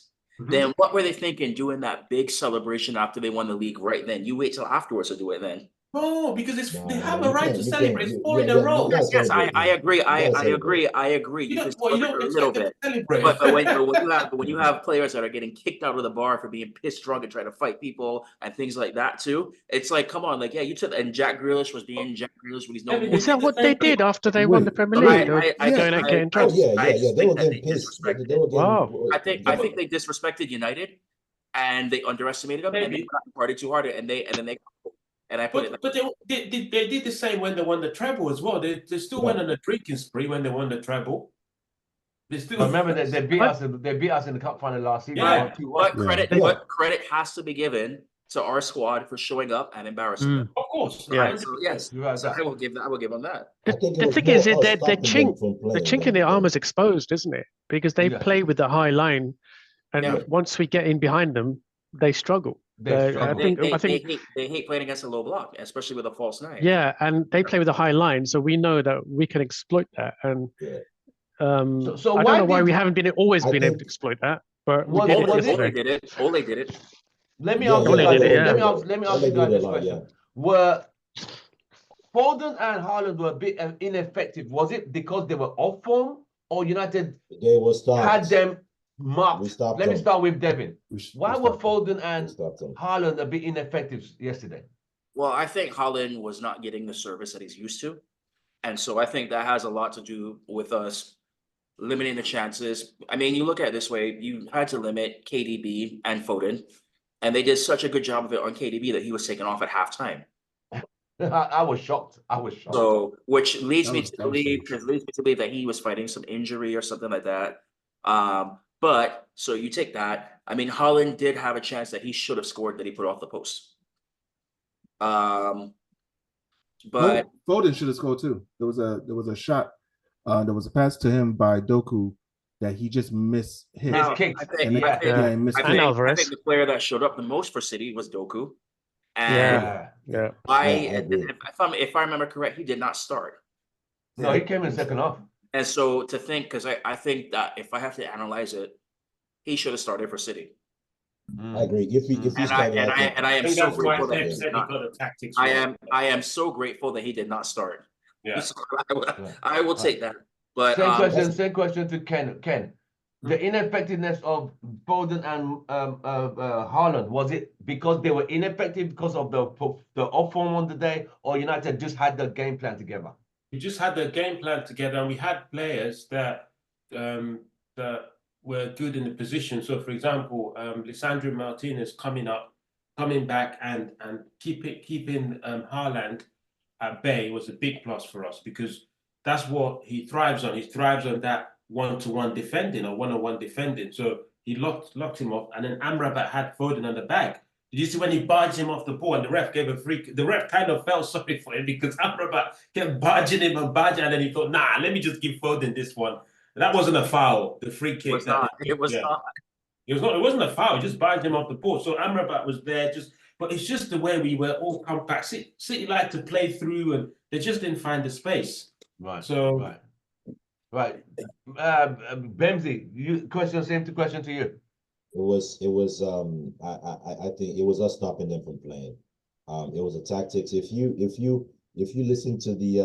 then what were they thinking doing that big celebration after they won the league right then? You wait till afterwards to do it then. No, because they have a right to celebrate 4 in a row. Yes, I agree. I agree. You can celebrate a little bit. But when you have players that are getting kicked out of the bar for being pissed drunk and trying to fight people and things like that too, it's like, come on, you took, and Jack Grealish was being Jack Grealish when he's no. Is that what they did after they won the Premier League? Getting drunk. They were getting pissed. Wow. I think they disrespected United, and they underestimated them, and they partied too hard, and then they. And I put it. But they did the same when they won the treble as well. They still went on a drinking spree when they won the treble. They still. Remember that they beat us. They beat us in the cup final last season. Yeah. But credit has to be given to our squad for showing up and embarrassing them. Of course. Yeah. So, yes. So I will give them that. The thing is, the chink in the armor is exposed, isn't it? Because they play with the high line, and once we get in behind them, they struggle. I think they hate playing against a low block, especially with a false nine. Yeah, and they play with a high line, so we know that we can exploit that. And so I don't know why we haven't always been able to exploit that, but we did it. Ole did it. Let me ask you guys. Let me ask you guys this question: were Foden and Haaland were a bit ineffective? Was it because they were off form, or United had them marked? Let me start with Devin. Why were Foden and Haaland a bit ineffective yesterday? Well, I think Haaland was not getting the service that he's used to. And so I think that has a lot to do with us limiting the chances. I mean, you look at it this way, you had to limit KDB and Foden, and they did such a good job of it on KDB that he was taken off at halftime. I was shocked. So, which leads me to believe that he was fighting some injury or something like that. But so you take that. I mean, Haaland did have a chance that he should have scored that he put off the post. But Foden should have scored too. There was a shot. There was a pass to him by Doku that he just missed. I think the player that showed up the most for City was Doku. And if I remember correct, he did not start. No, he came in second half. And so to think, because I think that if I have to analyze it, he should have started for City. I agree. I am so grateful that he did not. I am so grateful that he did not start. Yeah. So I will take that. But same question to Ken. Ken, the ineffectiveness of Foden and Haaland, was it because they were ineffective because of the off form on the day, or United just had the game plan together? We just had the game plan together, and we had players that were good in the position. So, for example, Lisandro Martinez coming back and keeping Haaland at bay was a big plus for us, because that's what he thrives on. He thrives on that one-to-one defending or one-on-one defending. So he locked him off, and then Amrabat had Foden on the bag. Did you see when he barged him off the ball and the ref gave a free? The ref kind of felt sorry for him because Amrabat kept barging him, and then he thought, nah, let me just give Foden this one. And that wasn't a foul. The free kick. It wasn't a foul. He just barged him off the ball. So Amrabat was there. But it's just the way we were all compact. City like to play through, and they just didn't find the space. Right. So right. Bemsy, same question to you. It was I think it was us stopping them from playing. It was a tactics. If you listen to the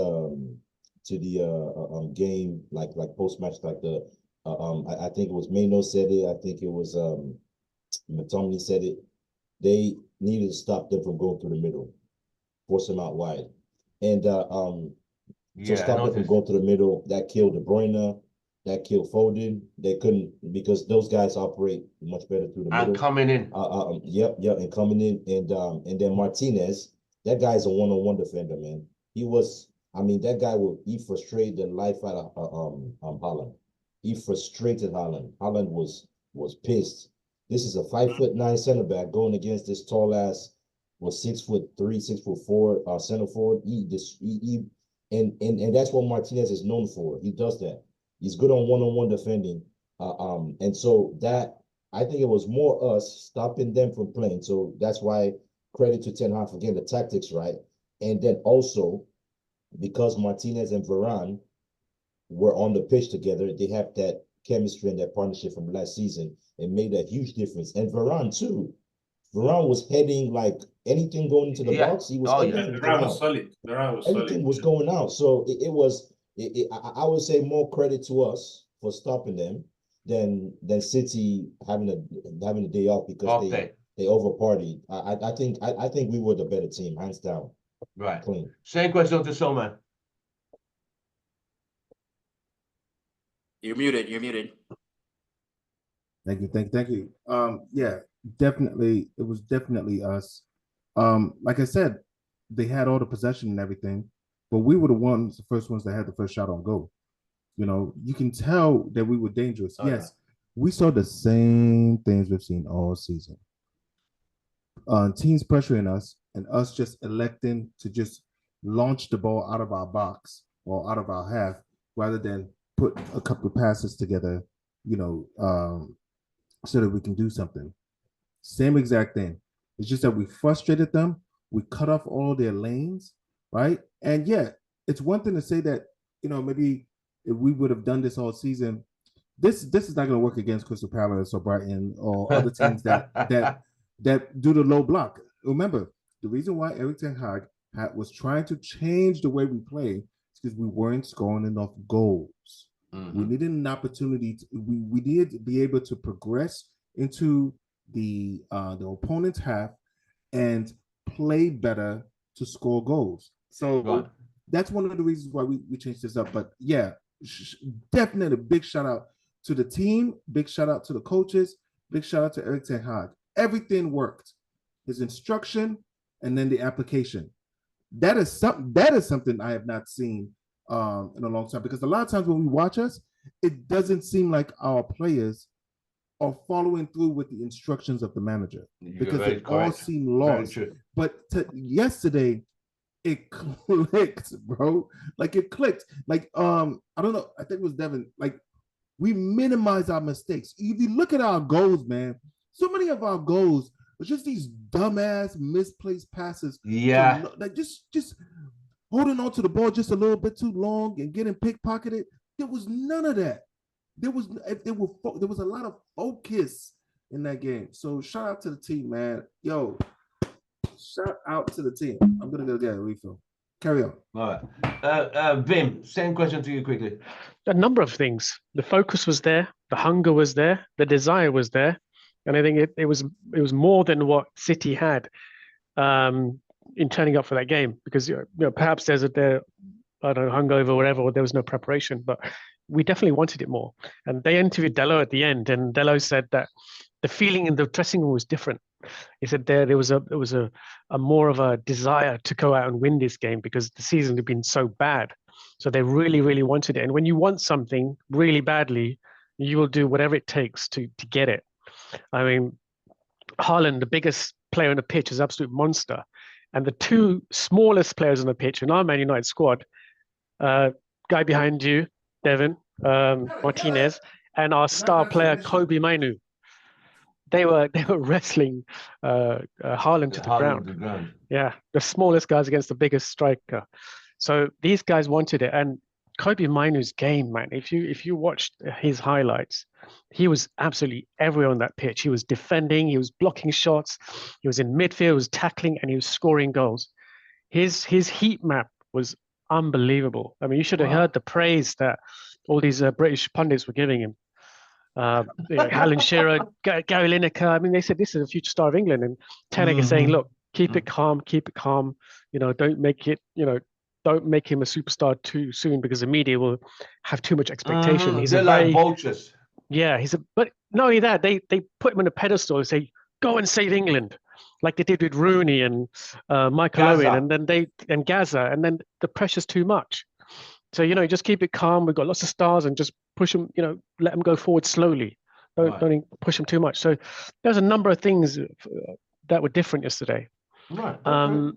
game like post match, like I think it was Mano said it. I think it was McTominay said it. They needed to stop them from going through the middle, force them out wide, and to stop them from going through the middle. That killed De Bruyne. That killed Foden. They couldn't, because those guys operate much better through the middle. And coming in. And coming in, and then Martinez, that guy's a one-on-one defender, man. That guy he frustrated the life out of Haaland. He frustrated Haaland. Haaland was pissed. This is a 5'9" center back going against this tall ass, 6'3", 6'4" center forward. And that's what Martinez is known for. He does that. He's good on one-on-one defending. And so that, I think it was more us stopping them from playing. So that's why credit to Ten Hag for getting the tactics right. And then also, because Martinez and Varane were on the pitch together, they have that chemistry and that partnership from last season. It made a huge difference. And Varane too. Varane was heading like anything going into the box. He was Varane was solid. Everything was going out. So it was I would say more credit to us for stopping them than City having a day off because they over partied. I think we were the better team, hands down. Right. Clean. Same question to Soman. You're muted. Thank you. Yeah, definitely. It was definitely us. Like I said, they had all the possession and everything, but we were the first ones that had the first shot on goal. You know, you can tell that we were dangerous. Oh, yes, we saw the same things we've seen all season. Teams pressuring us and us just electing to just launch the ball out of our box or out of our half rather than put a couple of passes together, you know, so that we can do something. Same exact thing. It's just that we frustrated them. We cut off all their lanes, right? And yeah, it's one thing to say that, you know, maybe if we would have done this all season, this is not going to work against Crystal Palace or Brighton or other teams that do the low block. Remember, the reason why Erik ten Hag was trying to change the way we play is because we weren't scoring enough goals. We needed an opportunity. We needed to be able to progress into the opponent's half and play better to score goals. So that's one of the reasons why we changed this up. But yeah, definitely a big shout out to the team, big shout out to the coaches, big shout out to Erik ten Hag. Everything worked. His instruction and then the application. That is something I have not seen in a long time, because a lot of times when we watch us, it doesn't seem like our players are following through with the instructions of the manager, because they all seem lost. But yesterday, it clicked, bro. Like it clicked. Like I don't know. I think it was Devin. Like we minimize our mistakes. If you look at our goals, man, so many of our goals was just these dumbass misplaced passes. Yeah. Like just holding on to the ball just a little bit too long and getting pickpocketed. There was none of that. There was a lot of focus in that game. So shout out to the team, man. Yo, shout out to the team. I'm gonna go get a refill. Carry on. All right. Vim, same question to you quickly. A number of things. The focus was there, the hunger was there, the desire was there, and I think it was more than what City had in turning up for that game, because perhaps there's I don't know, hungover or whatever, or there was no preparation, but we definitely wanted it more. And they interviewed Dello at the end, and Dello said that the feeling in the dressing room was different. He said there was a more of a desire to go out and win this game because the season had been so bad. So they really, really wanted it. And when you want something really badly, you will do whatever it takes to get it. I mean, Haaland, the biggest player on the pitch, is an absolute monster. And the two smallest players on the pitch in our Man United squad, guy behind you, Devin, Martinez, and our star player, Kobe Mainu. They were wrestling Haaland to the ground. Yeah, the smallest guys against the biggest striker. So these guys wanted it. And Kobe Mainu's game, man, if you watched his highlights, he was absolutely everywhere on that pitch. He was defending, he was blocking shots, he was in midfield, he was tackling, and he was scoring goals. His heat map was unbelievable. I mean, you should have heard the praise that all these British pundits were giving him. Alan Shearer, Gary Lineker. I mean, they said this is a future star of England, and Ten Hag is saying, look, keep it calm. Don't make him a superstar too soon, because the media will have too much expectation. They're like vultures. Yeah, but not only that, they put him on a pedestal and say, go and save England, like they did with Rooney and Michael Owen, and then Gaza, and then the pressure's too much. So just keep it calm. We've got lots of stars, and just push them. Let them go forward slowly. Don't push them too much. So there's a number of things that were different yesterday. Right. Okay.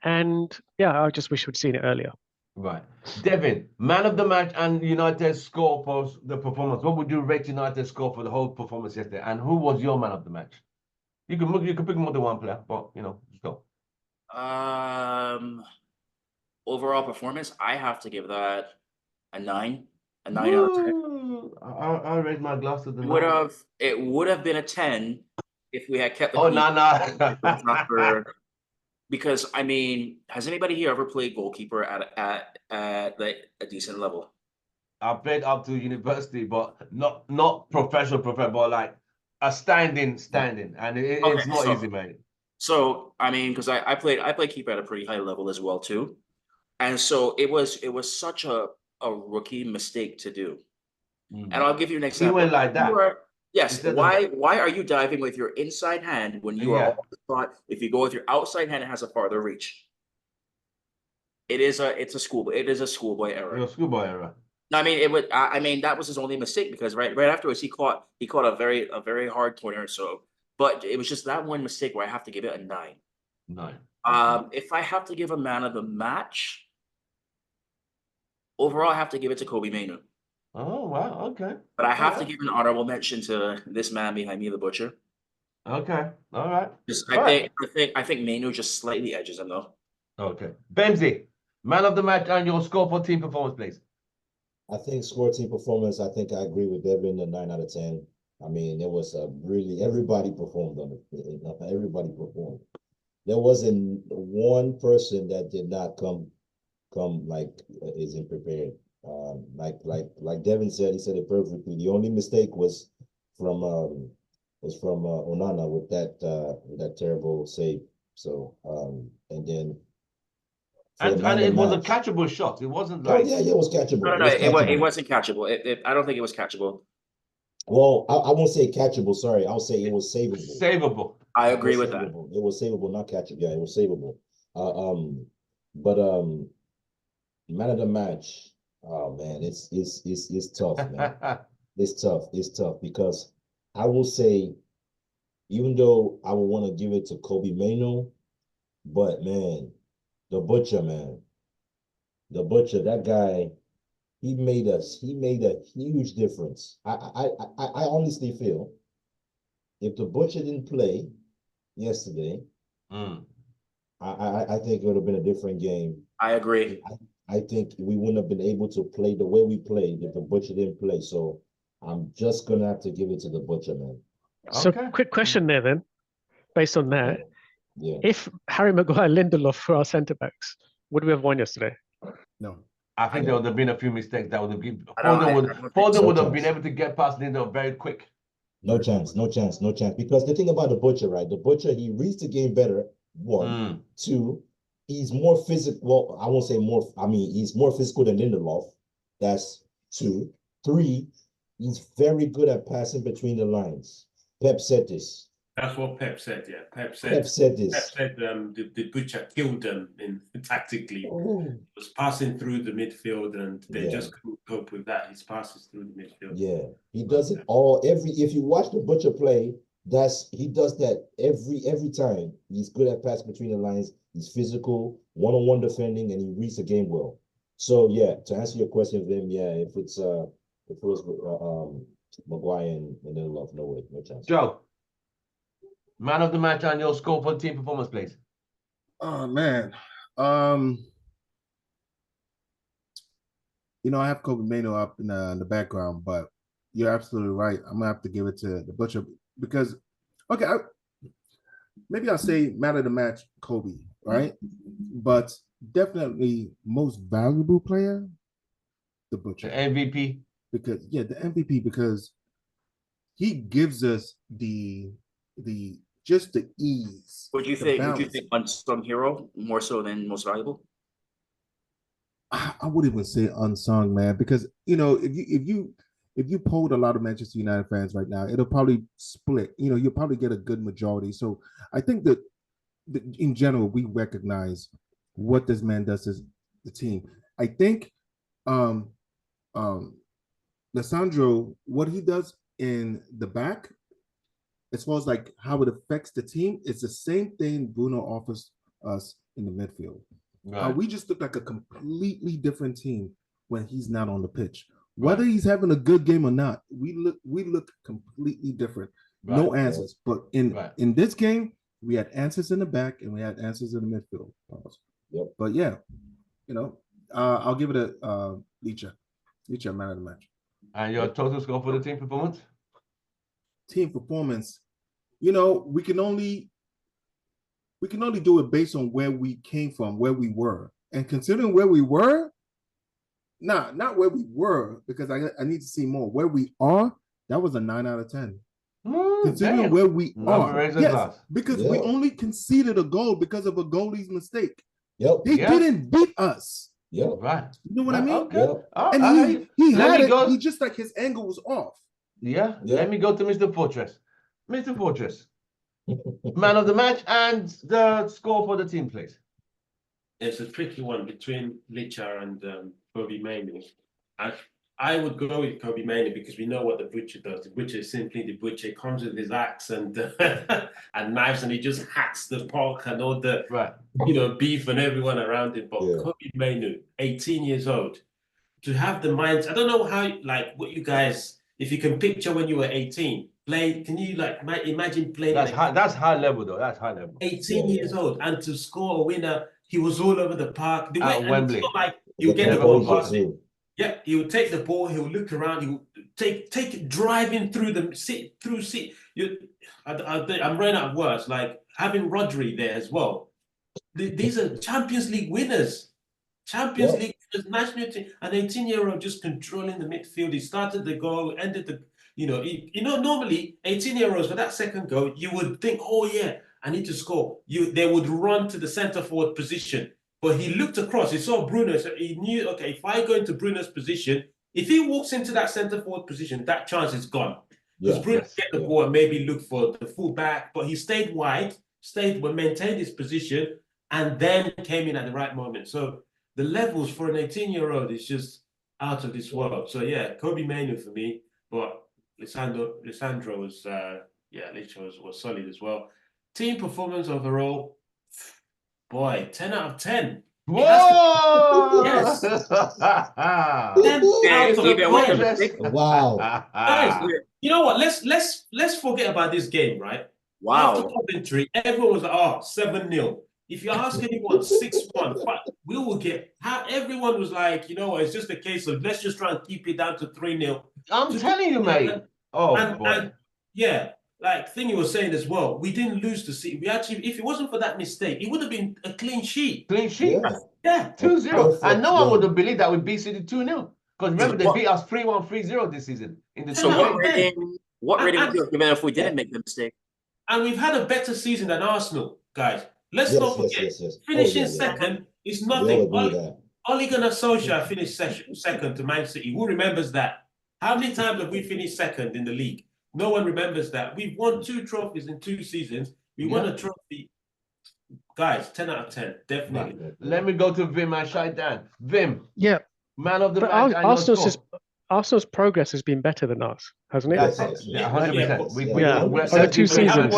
And yeah, I just wish we'd seen it earlier. Right. Devin, man of the match and United's score for the performance. What would you rate United's score for the whole performance yesterday? And who was your man of the match? You can pick more than one player, but just go. Overall performance, I have to give that a 9. A 9 out of 10. I'll raise my glass to the 9. It would have been a 10 if we had kept the no. Because I mean, has anybody here ever played goalkeeper at like a decent level? I played up to university, but not professional, but like a standing, and it's not easy, mate. So I mean, because I played keeper at a pretty high level as well too, and so it was such a rookie mistake to do. And I'll give you an example. He went like that. Yes. Why are you diving with your inside hand when you are off the spot? If you go with your outside hand, it has a farther reach. It's a schoolboy error. Your schoolboy error. No, I mean it would. I mean that was his only mistake because right afterwards he caught a very hard corner. So, but it was just that one mistake where I have to give it a 9. No. If I have to give a man of the match, overall I have to give it to Kobe Mainu. Oh wow. Okay. But I have to Alright. give an honorable mention to this man behind me, the butcher. Okay. All right. Just Right. I think Mainu just slightly edges him though. Okay. Bemsy, man of the match and your score for team performance, please. I think score team performance, I think I agree with Devin, a 9 out of 10. I mean, it was a really, everybody performed on it. Everybody performed. There wasn't one person that did not come like isn't prepared. Like Devin said, he said it perfectly. The only mistake was from Onana with that terrible save. So and then for the And man of the it was a match. catchable shot. It wasn't Oh like yeah, it was catchable. No, It was catchable. it wasn't catchable. I don't think it was catchable. Well, I won't say catchable. Sorry, I'll say it was savable. savable. I It agree was with that. savable. It was savable, not catchable. Yeah, it was savable. But man of the match. Oh man, it's tough, man. It's tough. It's tough because I will say, even though I would want to give it to Kobe Maino, but man, the butcher, man, the butcher, that guy, he made a huge difference. I honestly feel if the butcher didn't play yesterday, Mm. I think it would have been a different game. I agree. I think we wouldn't have been able to play the way we played if the butcher didn't play. So I'm just gonna have to give it to the butcher, man. So, Okay. quick question there then, based on that. Yeah. If Harry Maguire, Lindelof were our centre backs, would we have won yesterday? No. I think there would have been a few mistakes that would have given I don't Foden so. would have been able to get past Lindelof very quick. No chance, no chance, no chance. Because the thing about the butcher, right? The butcher, he reads the game better. One, two, he's more physical. Well, I won't say more. I mean, he's more physical than Lindelof. That's 2. 3, he's very good at passing between the lines. Pep said this. That's what Pep said. Yeah, Pep said this. Pep said the butcher killed them in tactically. Oh. It was passing through the midfield, and they Yeah. just couldn't cope with that. His passes through the midfield. Yeah, he does it all. If you watch the butcher play, he does that every time. He's good at pass between the lines. He's physical, one-on-one defending, and he reads the game well. So yeah, to answer your question, Vim, yeah, if it was Maguire and Lindelof, no way, no chance. Joe, man of the match and your score for team performance, please. Oh man. You know, I have Kobe Maino up in the background, but you're absolutely right. I'm gonna have to give it to the butcher because, okay, maybe I'll say man of the match, Kobe, right? But definitely most valuable player, the butcher. The MVP. Because the MVP, because he gives us the just the ease. Would you think unsung hero more so than most valuable? I wouldn't even say unsung, man, because you know, if you polled a lot of Manchester United fans right now, it'll probably split. You know, you'll probably get a good majority. So I think that in general, we recognize what this man does to the team. I think Lissandro, what he does in the back, as far as like how it affects the team, it's the same thing Bruno offers us in the midfield. Right. We just look like a completely different team when he's not on the pitch. Whether he's having a good game or not, we look completely different. Right. No answers. But in this game, we had answers in the back and we had answers in the midfield. Yep. But yeah, you know, I'll give it a Licha, man of the match. And your total score for the team performance? Team performance, you know, we can only do it based on where we came from, where we were. And considering where we were, not where we were, because I need to see more. Where we are, that was a 9 out of 10. Considering where we are. Yes, because we only conceded a goal because of a goalie's mistake. Yep. They didn't beat us. Yep. Right. You know what I mean? Okay. Yep. And he had it. He just like his angle was off. Yeah. Let me go to Mr. Fortress. Mr. Fortress. Man of the match and the score for the team, please. It's a tricky one between Licha and Kobe Mainoo. I would go with Kobe Mainoo because we know what the butcher does. The butcher is simply the butcher. He comes with his axe and and knives, and he just hacks the pork and all the beef and everyone around him. But Kobe Mainoo, 18 years old, to have the minds. I don't know how, like, what you guys, if you can picture when you were 18, play. Can you like imagine playing? That's high. That's high level, though. That's high level. 18 years old, and to score a winner, he was all over the park. At Wembley. It's not like you get the ball past it. Yeah, he would take the ball. He would look around. He would take it, driving through the seat. I'm running out of words. Like having Rodri there as well. These are Champions League winners. Champions League winners, national team. An 18-year-old just controlling the midfield. He started the goal, ended the. Normally 18-year-olds for that second goal, you would think, oh yeah, I need to score. They would run to the centre forward position. But he looked across, he saw Bruno, so he knew, okay, if I go into Bruno's position, if he walks into that centre forward position, that chance is gone. Because Bruno get the ball and maybe look for the full back, but he stayed wide, maintained his position, and then came in at the right moment. So the levels for an 18-year-old is just out of this world. So yeah, Kobe Mainoo for me, but Lisandro was was solid as well. Team performance overall, boy, 10 out of 10. Whoa! Yes. 10 Yeah, out of 10. Wow. Guys, you know what? Let's forget about this game, right? Wow. After Coventry, everyone was like, oh, 7-0. If you ask anyone 6-1, we will get how everyone was like, you know what, it's just a case of let's just try and keep it down to 3-0. I'm telling you, mate. And yeah, like Thingy was saying as well, we didn't lose to City. We actually, if it wasn't for that mistake, it would have been a clean sheet. Clean sheet? Yeah. 2-0. And no one would have believed that we beat City 2-0. Because remember, they beat us 3-1, 3-0 this season. So what rating would you give if we didn't make the mistake? And we've had a better season than Arsenal, guys. Let's not forget. Finishing second is nothing. Ole Gunnar Solskjaer finished second to ManCity. Who remembers that? How many times have we finished second in the league? No one remembers that. We've won 2 trophies in 2 seasons. We won a trophy. Guys, 10 out of 10. Definitely. Right. Let me go to Vim and Shai Dan. Vim. Yeah. Man of the match. Arsenal's progress has been better than us, hasn't it? That's it. Yeah, 100%. Over 2 seasons.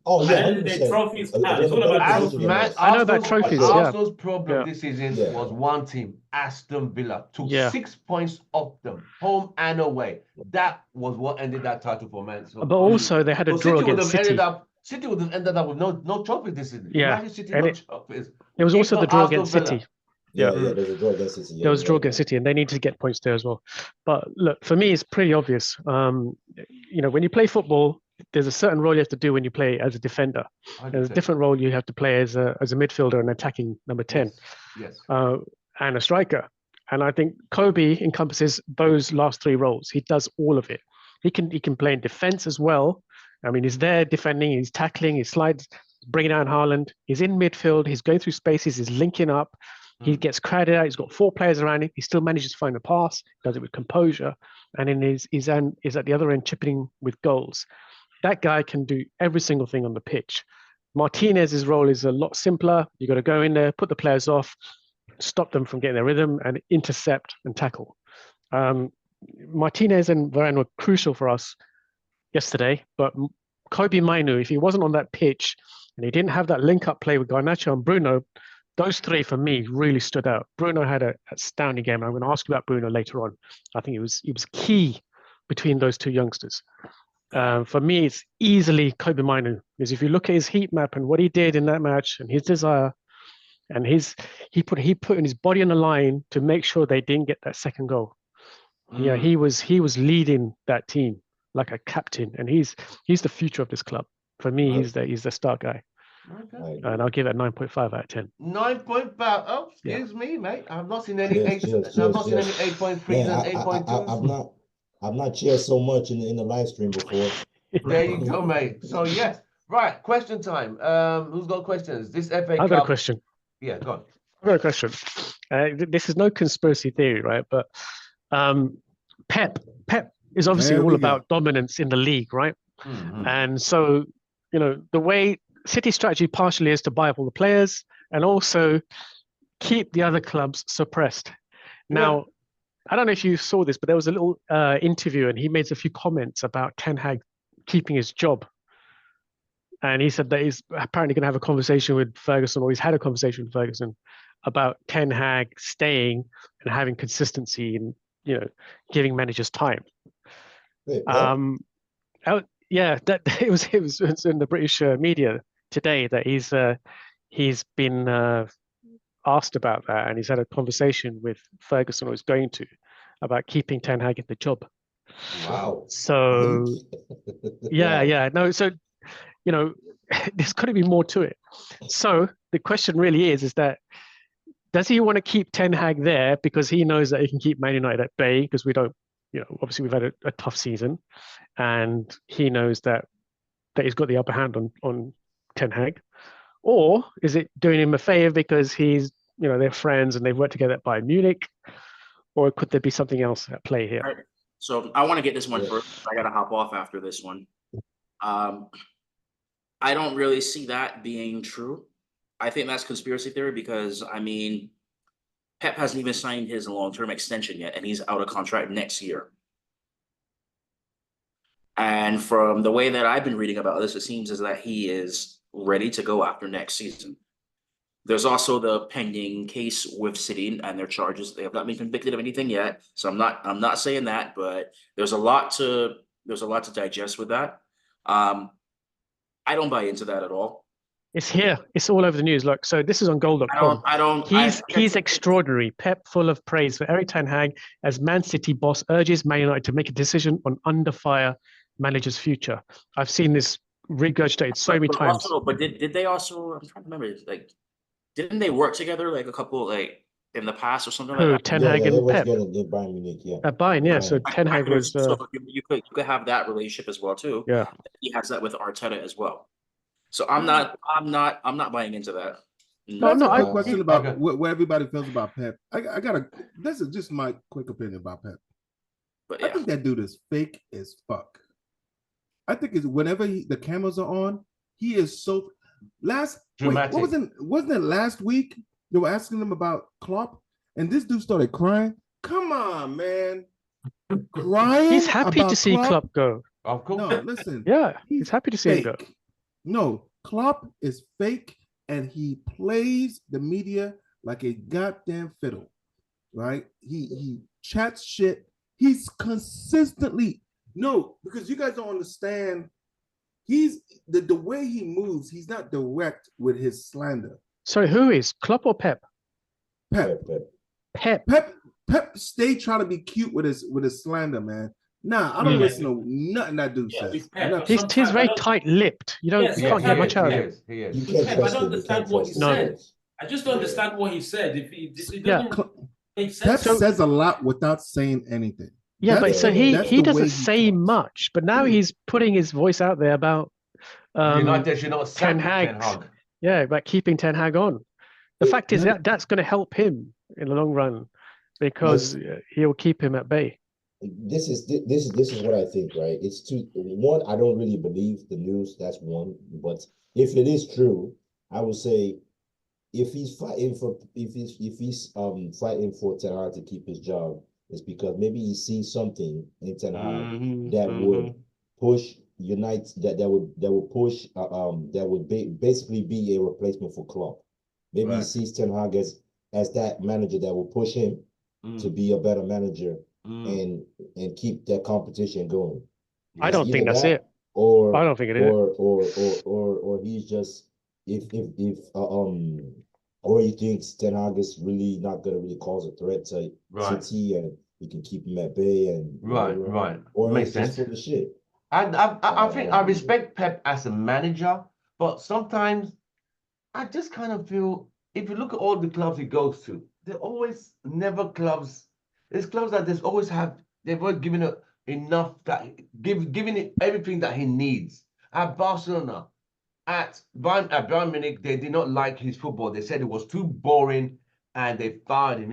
Oh, yeah. Trophies. It's all about trophies. I know about trophies. Arsenal's problem this season was one team, Aston Villa, took 6 points off them, home and away. That was what ended that title for Man. So, but also they had a draw against City. City would have ended up with no trophies this season. Yeah, City, trophies. There was also the draw against City. Yeah, there was a draw against City. There was a draw against City, and they need to get points there as well. But look, for me, it's pretty obvious. When you play football, there's a certain role you have to do when you play as a defender. 100%. There's a different role you have to play as a midfielder and attacking number 10. Yes. And a striker. And I think Kobe encompasses those last 3 roles. He does all of it. He can play in defense as well. I mean, he's there defending, he's tackling, he slides, bringing down Haaland. He's in midfield, he's going through spaces, he's linking up. He gets crowded out. He's got 4 players around him. He still manages to find a pass. Does it with composure, and is at the other end chipping with goals. That guy can do every single thing on the pitch. Martinez's role is a lot simpler. You got to go in there, put the players off, stop them from getting their rhythm, and intercept and tackle. Martinez and Varane were crucial for us yesterday, but Kobe Mainoo, if he wasn't on that pitch and he didn't have that link-up play with Garnacho and Bruno, those 3 for me really stood out. Bruno had an astounding game. I'm going to ask you about Bruno later on. I think it was key between those 2 youngsters. For me, it's easily Kobe Mainoo, because if you look at his heat map and what he did in that match and his desire, and he put in his body on the line to make sure they didn't get that second goal. Yeah, he was leading that team like a captain, and he's the future of this club. For me, he's the star guy. Okay. And I'll give it 9.5 out of 10. 9.5. Oh, excuse me, mate. I've not seen any 8. I've not seen any 8.3s and 8.2s. I've not cheered so much in the live stream before. There you go, mate. So yes, right. Question time. Who's got questions? This FA Cup. I've got a question. Yeah, go on. I've got a question. This is no conspiracy theory, right? But Pep is obviously all about dominance in the league, right? Mm-hmm. And so, the way City's strategy partially is to buy up all the players, and also keep the other clubs suppressed. Now, I don't know if you saw this, but there was a little interview and he made a few comments about Ten Hag keeping his job. And he said that he's apparently going to have a conversation with Ferguson, or he's had a conversation with Ferguson about Ten Hag staying and having consistency and, you know, giving managers time. Wait, what? Yeah, that it was in the British media today that he's been asked about that, and he's had a conversation with Ferguson, or is going to, about keeping Ten Hag in the job. Wow. So Wow. yeah, no, so you know, there's got to be more to it. So the question really is that does he want to keep Ten Hag there because he knows that he can keep Man United at bay, because we don't, you know, obviously we've had a tough season, and he knows that he's got the upper hand on Ten Hag, or is it doing him a favor because he's, you know, they're friends and they've worked together at Bayern Munich, or could there be something else at play here? Right. So I want to get this one Yeah. first. I got to hop off after this one. I don't really see that being true. I think that's conspiracy theory because, I mean, Pep hasn't even signed his long-term extension yet, and he's out of contract next year. And from the way that I've been reading about this, it seems as that he is ready to go after next season. There's also the pending case with City and their charges. They have not been convicted of anything yet, so I'm not saying that, but there's a lot to digest with that. I don't buy into that at all. It's here. It's all over the news. Look, so this is on goal.com. He's extraordinary. Pep full of praise for Erik Ten Hag as Man City boss urges Man United to make a decision on under fire manager's future. I've seen this regurgitated so many times. Also, but did they also? I'm trying to remember. Like, didn't they work together like a couple in the past or something like that? Ten Hag and Pep. In Bayern Munich, yeah. At Bayern, yeah. So Ten Hag was. So you could have that relationship as well too. Yeah. He has that with Arteta as well. So I'm not buying into that. No, I'm not. A question about what everybody feels about Pep. I gotta. This is just my quick opinion about Pep. But yeah. I think that dude is fake as fuck. I think it's whenever the cameras are on, he is so dramatic. Wait, wasn't it last week they were asking him about Klopp, and this dude started crying? Come on, man, crying. He's happy to see Klopp go. Of course. No, listen. Yeah, he's happy to see him go. No, Klopp is fake, and he plays the media like a goddamn fiddle, right? He chats shit. He's consistently because you guys don't understand. He's the way he moves. He's not direct with his slander. Sorry, who is Klopp or Pep? Pep. Pep stay trying to be cute with his slander, man. Nah, I don't listen to nothing that dude says. He's very tight-lipped. You can't get much out of him. He is. I don't understand what he said. I just don't understand what he said. If he doesn't make sense. Pep says a lot without saying anything. Yeah, but so he doesn't say much, but now he's putting his voice out there about Ten Hag. Yeah, about keeping Ten Hag on. The fact is that's going to help him in the long run because he'll keep him at bay. This is what I think, right? It's one, I don't really believe the news, that's one. But if it is true, I would say if he's fighting for fighting for Ten Hag to keep his job, it's because maybe he sees something in Ten Hag that would push United, that would push that would basically be a replacement for Klopp. Maybe he sees Ten Hag as that manager that will push him to be a better manager and keep that competition going. I don't think that's it. Or I don't think it is. Or he's just or he thinks Ten Hag is really not gonna really cause a threat to City and he can keep him at bay and right. Or makes sense. For the shit. And I think I respect Pep as a manager, but sometimes I just kind of feel if you look at all the clubs he goes to, they're always never clubs. There's clubs that they've always given it enough giving it everything that he needs. At Barcelona, at Bayern Munich, they did not like his football. They said it was too boring, and they fired him.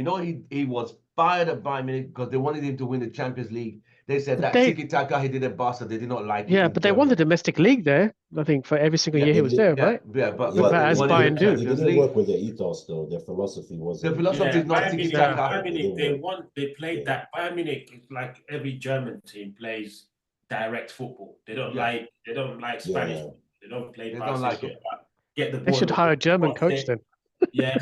He was fired at Bayern Munich because they wanted him to win the Champions League. They said But that they- tiki taka he did a bastard. They did not like it. Yeah, in but they won the Germany. domestic league there. I think for every single Yeah, year he they was did- there, Yeah, right? yeah, but But as won it Bayern in the do. He Champions didn't League. work with their ethos though. Their philosophy The wasn't. philosophy is not Bayern tiki Munich, taka. Bayern Munich, It didn't work. they played Yeah. that. Bayern Munich is like every German team plays direct football. They don't Yeah. like Spanish. Yeah. They don't play They pass don't this like shit. it. Get the ball. They should hire a German coach then. Yeah,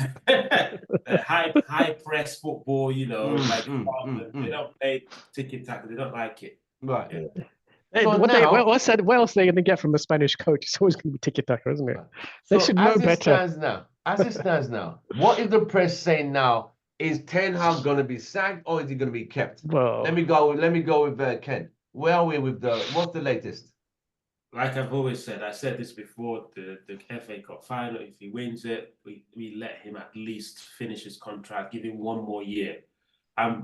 high press football. You know, they don't play tiki taka. They don't like it. Right. Yeah. Hey, So what now- else are they going to get from a Spanish coach? It's always going to be tiki taka, isn't it? They So should know better. as it stands now, what is the press saying now? Is Ten Hag going to be sacked or is he going to be kept? Well, Let me go with Ken. Where are we with what's the latest? Like I've always said, I said this before, the FA Cup final, if he wins it, we let him at least finish his contract, give him one more year. I'm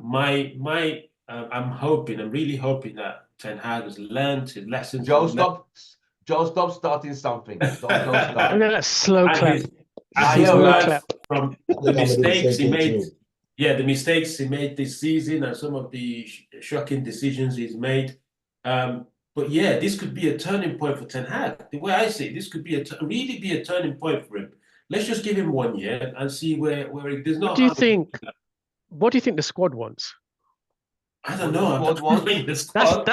really hoping that Ten Hag has learned his lessons. Joe, stop starting something. Don't look start. at that slow clap. He's Slow learned clap. from I the think I'm gonna do the mistakes same he thing made. too. Yeah, the mistakes he made this season and some of the shocking decisions he's made. But yeah, this could be a turning point for Ten Hag. The way I see it, this could be really be a turning point for him. Let's just give him 1 year and see where there's no. What do you think? What do you think the squad wants? I don't know. I'm Squad not wants- playing the squad.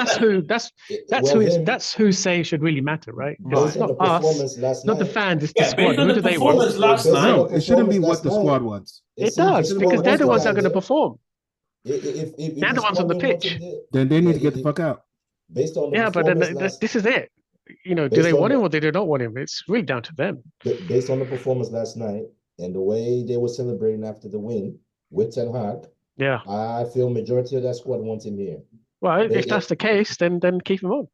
That's who say should really matter, right? Right. It's not us, not the fans. It's the Yeah, squad. based on Who the do they want? performance last Based on night. No, it shouldn't be performance what the last squad night, wants. It does shouldn't because be they're what the ones that are squad going to is. perform. If They're the ones on the squad didn't want pitch. him there, Then they need to yeah, get the fuck out. based on the Yeah, but then performance last, this is it. You know, do Based they on want the- him or do they not want him? It's really down to them. based on the performance last night and the way they were celebrating after the win with Ten Hag, Yeah. I feel majority of that squad wants him here. Well, They- if that's the case, then keep him on.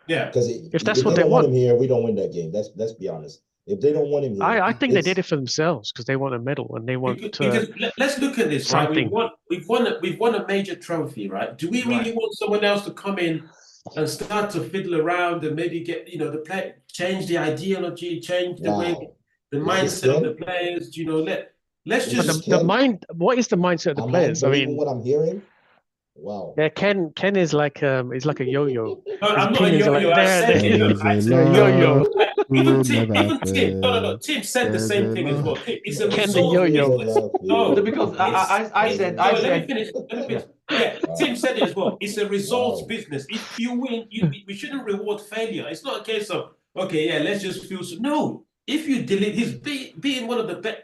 Yeah. Because If that's if what they they don't want want. him here, we don't win that game. Let's be honest. If they don't want him here, I think they it's- did it for themselves because they want a medal and they want Because let's look at this, right? something. We've won a major trophy, right? Do we really Right. want someone else to come in and start to fiddle around and maybe get the play, change the ideology, change the way Wow. the Is this mindset of Ken? the players? Let's Is But just this the mind, what is the mindset of the Am I players? I believing mean, what I'm hearing? Wow. yeah, Ken is like a yo-yo. No, His I'm not a opinions are yo-yo. like I there, said there. it. I said There's a Yo-yo. love Even Tim, never no. Tim said the There's same a thing as love. well. It's a Ken the result yo-yo. business. No, Because I said let me finish. Yeah, Tim said it as well. It's a results Wow. business. If you win, we shouldn't reward failure. It's not a case of okay, yeah, let's just feel so. No, if you delete, he's being one of the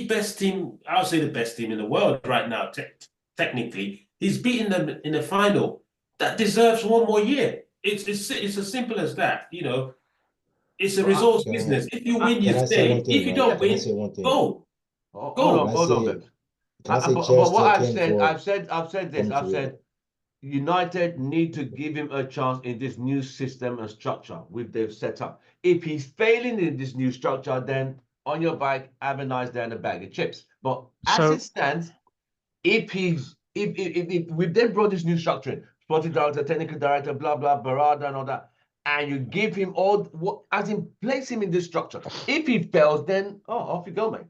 best team. I'll say the best team in the world right now. Technically, he's beaten them in the final. That deserves 1 more year. It's as simple as that. It's a results Can I- business. If you win, you Can I say stay. one thing? If you right? don't Can I win, say one thing? go. Hold Go. on, Can I hold on, say- Bibbs. Can I say But cheers what to I've Ken said, for I've said this. coming I've to said United need to give him a chance in this new system and structure they've set up. If he's failing in this new structure, then on your bike, have a nice day and a bag of chips. But as So- it stands, if we've then brought this new structure in, sporting director, technical director, blah blah, Barada and all that, and you give him place him in this structure. If he fails, then off you go, mate.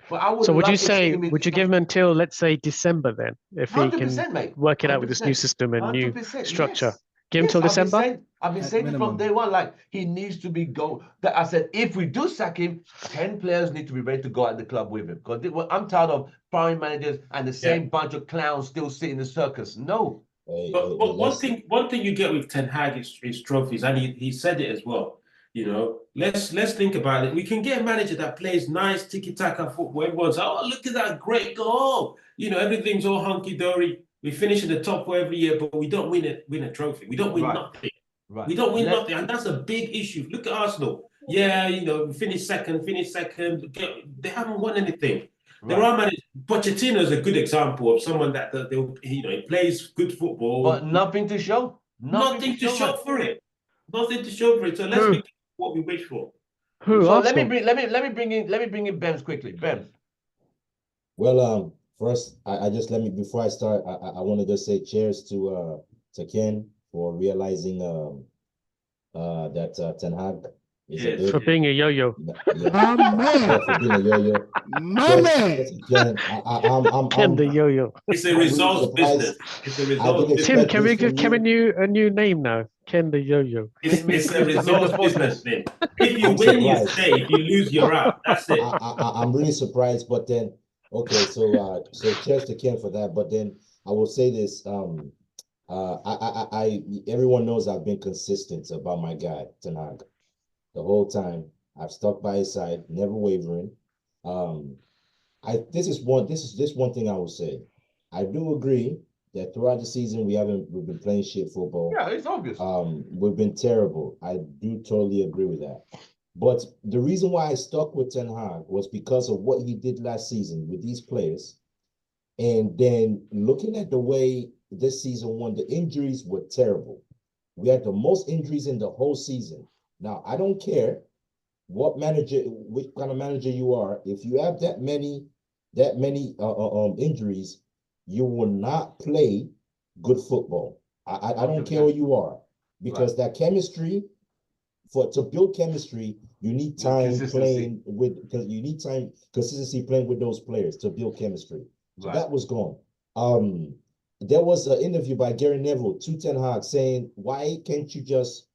But I would. So would like you to see say, him in would this you give him until, let's say, December then, if he can 100%, mate. work it out with this new 100%. system and new 100%, structure? yes. Give him till December? I've been At saying it from minimum. day one. Like he needs to be That I said, if we do sack him, 10 players need to be ready to go at the club with him. Because I'm tired of prime managers and the same bunch of clowns still sitting in the circus. No. But one thing you get with Ten Hag is trophies, and he said it as well. Let's think about it. We can get a manager that plays nice tiki-taka football. Everyone's look at that great goal. Everything's all hunky-dory. We finish in the top four every year, but we don't win a trophy. We don't win nothing. Right. We don't win nothing, and that's a big issue. Look at Arsenal. Yeah, we finished second. They haven't won anything. There are managers. Pochettino is a good example of someone that he plays good football, But nothing to show. nothing to show for it. Nothing to show for it. So let's be what we wish for. Who? So let Arsenal? me bring in Bems quickly. Bems. Well, first, I just before I start, I want to just say cheers to Ken for realizing that Ten Hag He's Cheers. a good. for being a yo-yo. Yeah, My man, yeah, for being a yo-yo. my man. Again, Ken the yo-yo. It's a I'm really results surprised. business. It's a I results didn't business. Tim, expect can we this give from Kevin you. a new name now? Ken the yo-yo. It's a results Mr. business Focus. thing. If you I'm win, you surprised. stay. If you lose, you're out. That's it. I'm really surprised, but then okay, so cheers to Ken for that. But then I will say this: everyone knows I've been consistent about my guy Ten Hag the whole time. I've stuck by his side, never wavering. Um, this is one thing I will say. I do agree that throughout the season we've been playing shit football. Yeah, it's obvious. We've been terrible. I do totally agree with that. But the reason why I stuck with Ten Hag was because of what he did last season with these players. And then looking at the way this season won, the injuries were terrible. We had the most injuries in the whole season. Now, I don't care which kind of manager you are. If you have that many injuries, you will not play good football. I don't care where you are, because that chemistry, to build chemistry, you need time playing with, because you need time consistency playing with those players to build chemistry. So that was gone. There was an interview by Gary Neville to Ten Hag saying, why can't you just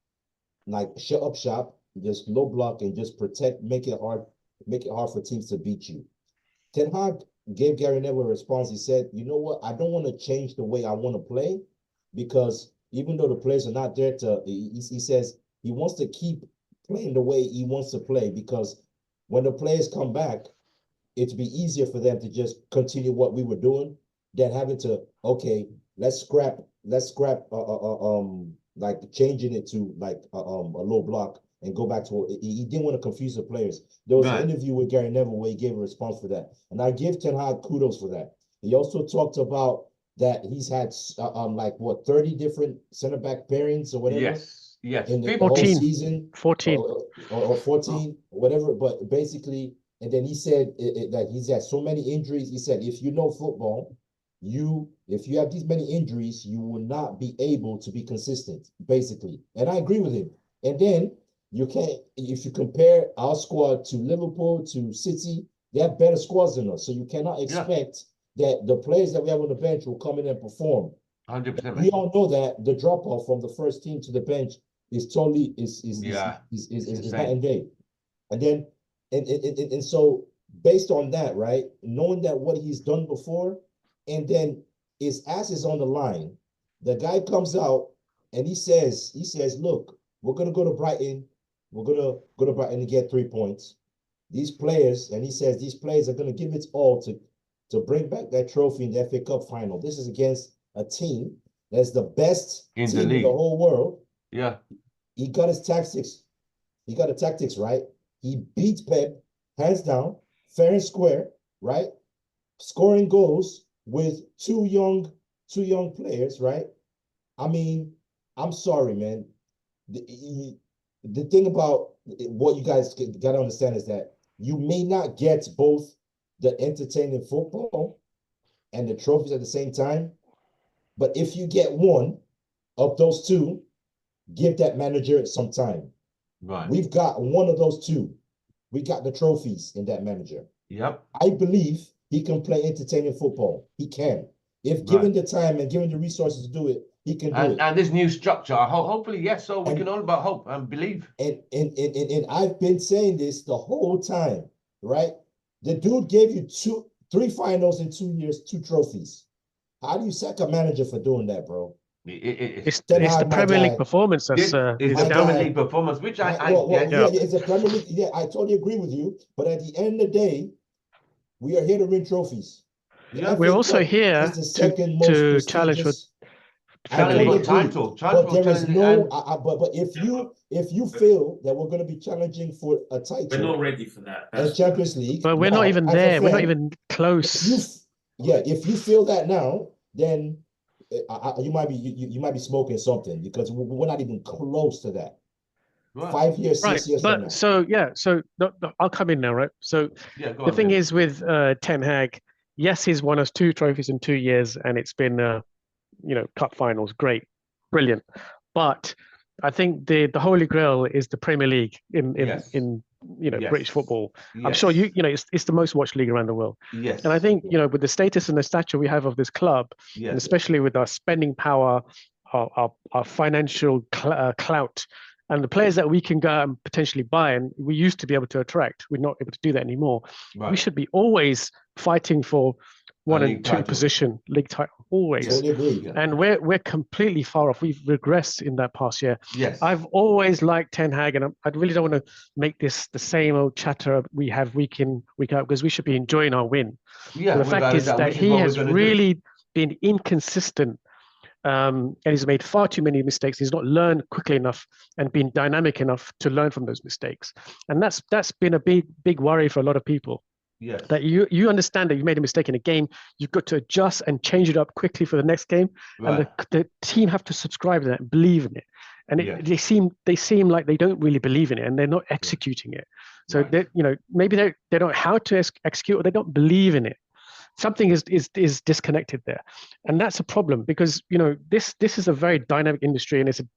like shut up shop, just low block and just protect, make it hard for teams to beat you. Ten Hag gave Gary Neville a response. He said, you know what, I don't want to change the way I want to play, because even though the players are not there he says he wants to keep playing the way he wants to play, because when the players come back, it'd be easier for them to just continue what we were doing than having to, okay, let's scrap like changing it to like a low block and go back to he didn't want to confuse the players. There was an interview with Gary Neville where he gave a response for that, and I give Ten Hag kudos for that. He also talked about that he's had like what 30 different center back pairings or whatever. Yes. In the whole season, 14 or 14, whatever. But basically, and then he said that he's had so many injuries. He said, if you know football, if you have these many injuries, you will not be able to be consistent, basically. And I agree with him. And then you can't, if you compare our squad to Liverpool, to City, they have better squads than us. So you cannot expect that the players that we have on the bench will come in and perform. 100%. We all know that the drop off from the first team to the bench is totally is night and day. And then and so based on that, right, knowing that what he's done before, and then his ass is on the line, the guy comes out and he says, look, we're gonna go to Brighton, we're gonna go to Brighton and get 3 points. These players, and he says these players are gonna give it all to bring back that trophy in the FA Cup final. This is against a team that's the best team in the whole world. Yeah. He got his tactics. He got the tactics right. He beats Pep hands down, fair and square, right? Scoring goals with two young players, right? I mean, I'm sorry, man. The thing about what you guys got to understand is that you may not get both the entertaining football and the trophies at the same time, but if you get one of those two, give that manager some time. Right. We've got one of those two. We got the trophies in that manager. Yep. I believe he can play entertaining football. He can. If given the time and given the resources to do it, he can do it. And this new structure, hopefully, yes, so we can all but hope and believe. And I've been saying this the whole time, right? The dude gave you 3 finals in 2 years, 2 trophies. How do you sack a manager for doing that, bro? It's the Premier League performance that's it's the Premier League performance, which I get. It's a Premier League. Yeah, I totally agree with you. But at the end of the day, we are here to win trophies. We're also here to challenge for title. But there is no. But if you feel that we're going to be challenging for a title, we're not ready for that. And Champions League. But we're not even there. We're not even close. If you feel that now, then you might be smoking something, because we're not even close to that. Right. 5 years, 6 years from now. So I'll come in now, right? So the thing is with Ten Hag, yes, he's won us 2 trophies in 2 years, and it's been cup finals, great, brilliant. But I think the Holy Grail is the Premier League in Yes. British Yes. football. I'm sure Yes. it's the most watched league around the world. Yes. And I think with the status and the stature we have of this club, and Yes. especially with our spending power, our financial clout, and the players that we can go out and potentially buy, and we used to be able to attract, we're not able to do that anymore. Right. We should be always fighting for one and two position league title, always. Totally agree. And we're completely far off. We've regressed in that past year. Yes. I've always liked Ten Hag, and I really don't want to make this the same old chatter we have week in, week out, because we should be enjoying our win. Yeah. But the fact is that he has really been inconsistent, and he's made far too many mistakes. He's not learned quickly enough and been dynamic enough to learn from those mistakes. And that's been a big worry for a lot of people. Yes. That you understand that you made a mistake in a game, you've got to adjust and change it up quickly for the next game, Right. and the team have to subscribe to that and believe in it. And they seem like they don't really believe in it, and they're not executing it. So Right. they maybe they don't know how to execute, or they don't believe in it. Something is disconnected there, and that's a problem, because this is a very dynamic industry, and it's a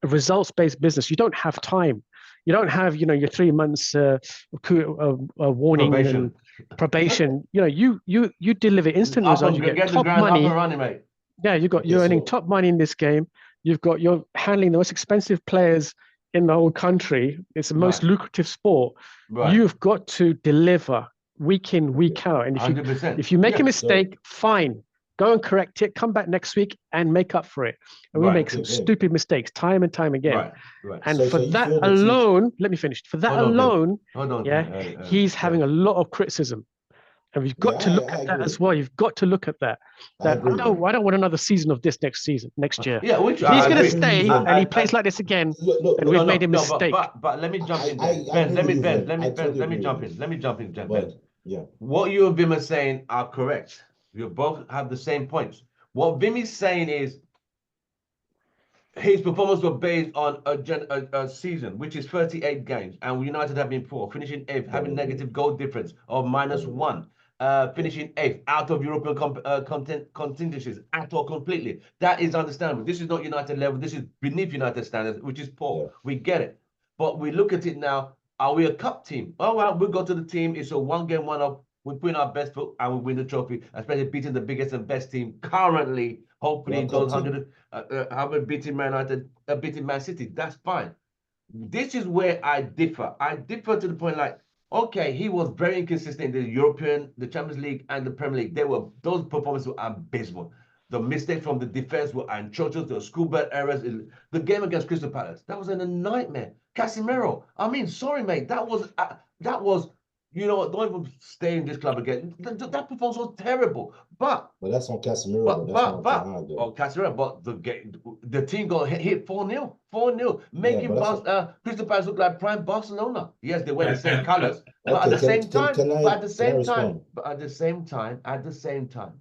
results-based business. You don't have time. You don't have your 3 months warning Probation. and probation. You deliver instant results. You get top the ground money. up and running, mate. Yeah, you're earning top money in this game. You're handling the most expensive players in the whole country. It's the most lucrative sport. Right. You've got to deliver week in, week out. And 100%. if you make a mistake, fine. Go and correct it. Come back next week and make up for it. And we make some stupid mistakes time and time again. Right. And for that alone, let me finish. For that alone, he's having a lot of criticism. And we've got to look at that as well. You've got to look at that. I don't want another season of this next year. Yeah, which he's going to stay and he plays like this again, and we've made a mistake. But let me jump in there. Let me jump in, Ben. Yeah. What you and Vim are saying are correct. You both have the same points. What Vim is saying is his performance was based on a season, which is 38 games, and United have been poor, finishing 8th, having negative goal difference of -1. Finishing 8th out of European contingencies at all completely. That is understandable. This is not United level. This is beneath United standards, which is poor. We get it. But we look at it now. Are we a cup team? Oh, well, we go to the team. It's a one-game, one-off. We put in our best foot and we win the trophy, especially beating the biggest and best team currently. Hopefully, in those 100, having beating Man United, beating Man City. That's fine. This is where I differ. I differ to the point like, okay, he was very inconsistent in the European, the Champions League, and the Premier League. Those performances were abysmal. The mistakes from the defense were atrocious. The schoolbird errors. The game against Crystal Palace, that was a nightmare. Casemiro, I mean, sorry, mate, that was don't even stay in this club again. That performance was terrible. But that's on Casemiro. Casemiro. But the team got hit 4-0. 4-0, making Crystal Palace look like prime Barcelona. Yes, they wear the same colors, but at the same time,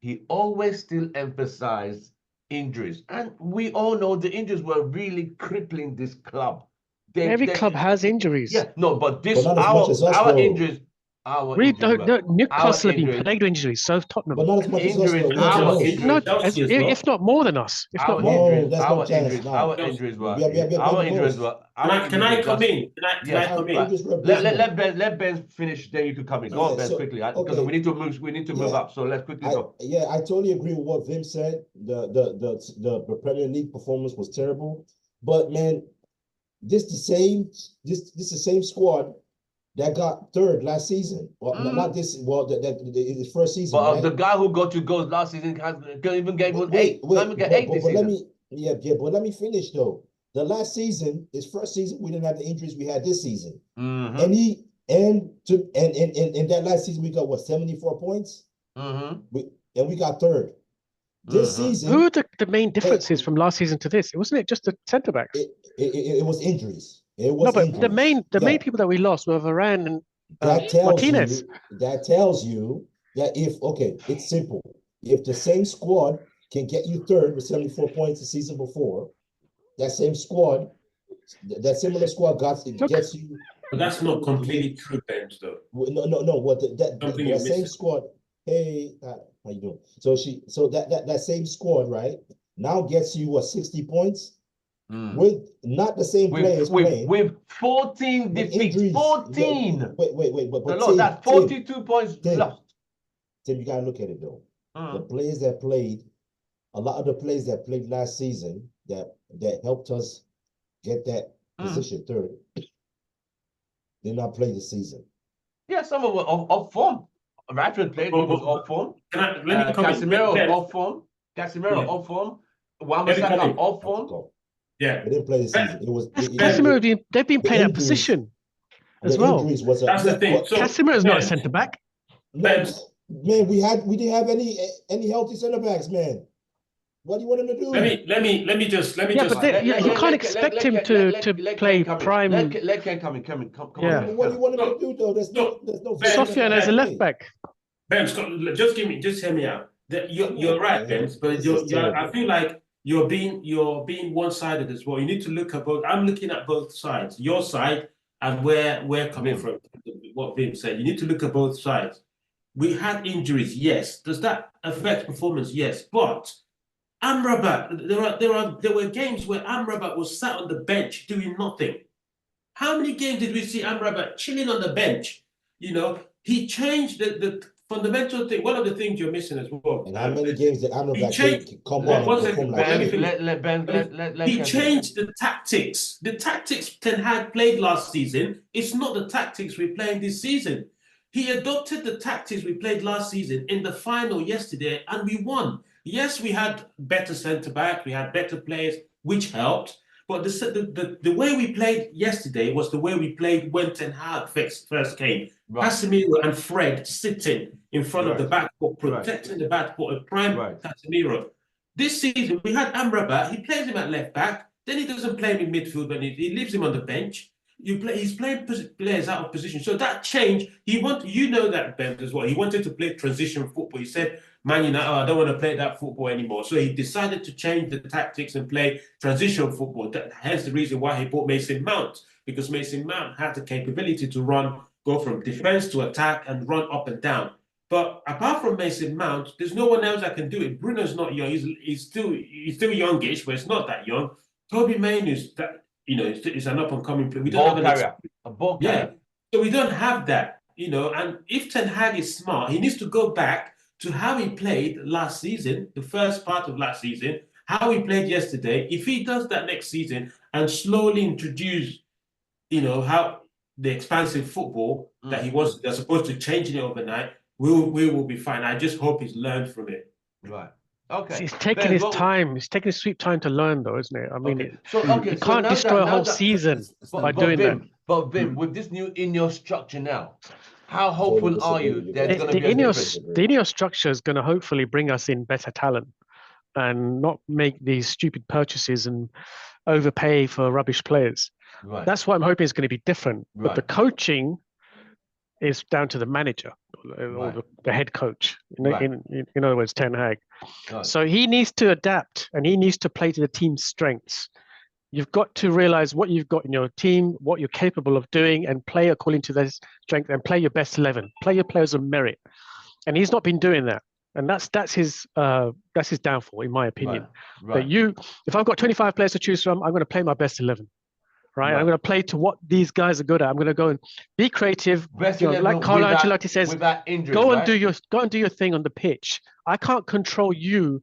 he always still emphasized injuries, and we all know the injuries were really crippling this club. Every club has injuries. Yeah, no, but our injuries. Newcastle have been plagued with injuries. So have Tottenham. But not as much injuries, if not more than us. If not more. Our injuries were. Can I come in? Can I come in? Let Ben finish. Then you can come in. Go on, Ben, quickly, because we need to move. We need to move up. So let's quickly go. Yeah, I totally agree with what Vim said. The Premier League performance was terrible, but man, this the same squad that got third last season. Well, not this. Well, the first season. But the guy who got 2 goals last season even gave us 8. But let me finish though. The last season, his first season, we didn't have the injuries we had this season. And in that last season we got what, 74 points. We got third. This season, who are the main differences from last season to this? Wasn't it just the centre backs? It was injuries. The main people that we lost were Varane and Martinez. That tells you that it's simple. If the same squad can get you third with 74 points the season before, that same squad, that similar squad gets you. But that's not completely true, Ben, though. No. What that same squad? Hey, how you doing? So that same squad, right? now gets you 60 points Mm. with not the same players playing. With 14 defeats. Injuries. 14. Wait, but Lord, that's 42 points lost. Tim, you gotta look at it though. The players that played, a lot of the players that played last season that helped us get that position third, did not play this season. Yeah, some of them were off form. Rashford played, he was off form. Let me comment. Casemiro off form. Casemiro off form. Wan-Bissaka off form. Yeah, they didn't play this season. It was Casemiro. They've been playing that position as well. That's the thing. So, Casemiro is not a centre back. Man, we didn't have any healthy centre backs, man. What do you want him to do? Let me just. But you can't expect him to play prime. Let Ken come in. Yeah. What do you want him to do though? There's no. Sofian as a left back. Ben, just hear me out. You're right, Ben. But I feel like you're being one-sided as well. You need to look at both. I'm looking at both sides. Your side and where we're coming from. What Vim said. You need to look at both sides. We had injuries, yes. Does that affect performance? Yes, but Amrabat, there were games where Amrabat was sat on the bench doing nothing. How many games did we see Amrabat chilling on the bench? He changed the fundamental thing. One of the things you're missing as well. And how many games did Amrabat come on and perform like He changed the tactics. The tactics Ten Hag played last season, it's not the tactics we're playing this season. He adopted the tactics we played last season in the final yesterday, and we won. Yes, we had better centre-back, we had better players, which helped. But the way we played yesterday was the way we played when Ten Hag first came. Right. Casemiro and Fred sitting in front of the back foot, protecting the back foot, of prime Casemiro. This season, we had Amrabat, he plays him at left back, then he doesn't play him in midfield, but he leaves him on the bench. He's playing players out of position. So that change, that, Ben, as well. He wanted to play transition football. He said, Man United, I don't want to play that football anymore. So he decided to change the tactics and play transition football. Hence the reason why he bought Mason Mount, because Mason Mount had the capability to go from defense to attack and run up and down. But apart from Mason Mount, there's no one else that can do it. Bruno's not young. He's still youngish, but it's not that young. Toby Mainoo's it's an up-and-coming player. We don't have a ball carrier. So we don't have that, and if Ten Hag is smart, he needs to go back to how he played last season, the first part of last season, how he played yesterday. If he does that next season and slowly introduce, how the expansive football that he wants, they're supposed to change it overnight, we will be fine. I just hope he's learned from it. Right. Okay. He's taking his time. He's taking his sweet time to learn, though, isn't it? I mean, you can't destroy a whole season by doing that. But Vim, with this new Ineos structure now, how hopeful are you there's going to be a difference? The Ineos structure is going to hopefully bring us in better talent and not make these stupid purchases and overpay for rubbish players. Right. That's what I'm hoping is going to be different. Right. But the coaching is down to the manager or the head coach. In other words, Ten Hag. Right. So he needs to adapt and he needs to play to the team's strengths. You've got to realize what you've got in your team, what you're capable of doing, and play according to their strength and play your best 11. Play your players of merit. And he's not been doing that. And that's his downfall, in my opinion. Right. That if I've got 25 players to choose from, I'm going to play my best 11. Right? I'm going to play to what these guys are good at. I'm going to go and be creative. Like Carlo Ancelotti says, go and do your thing on the pitch. I can't control you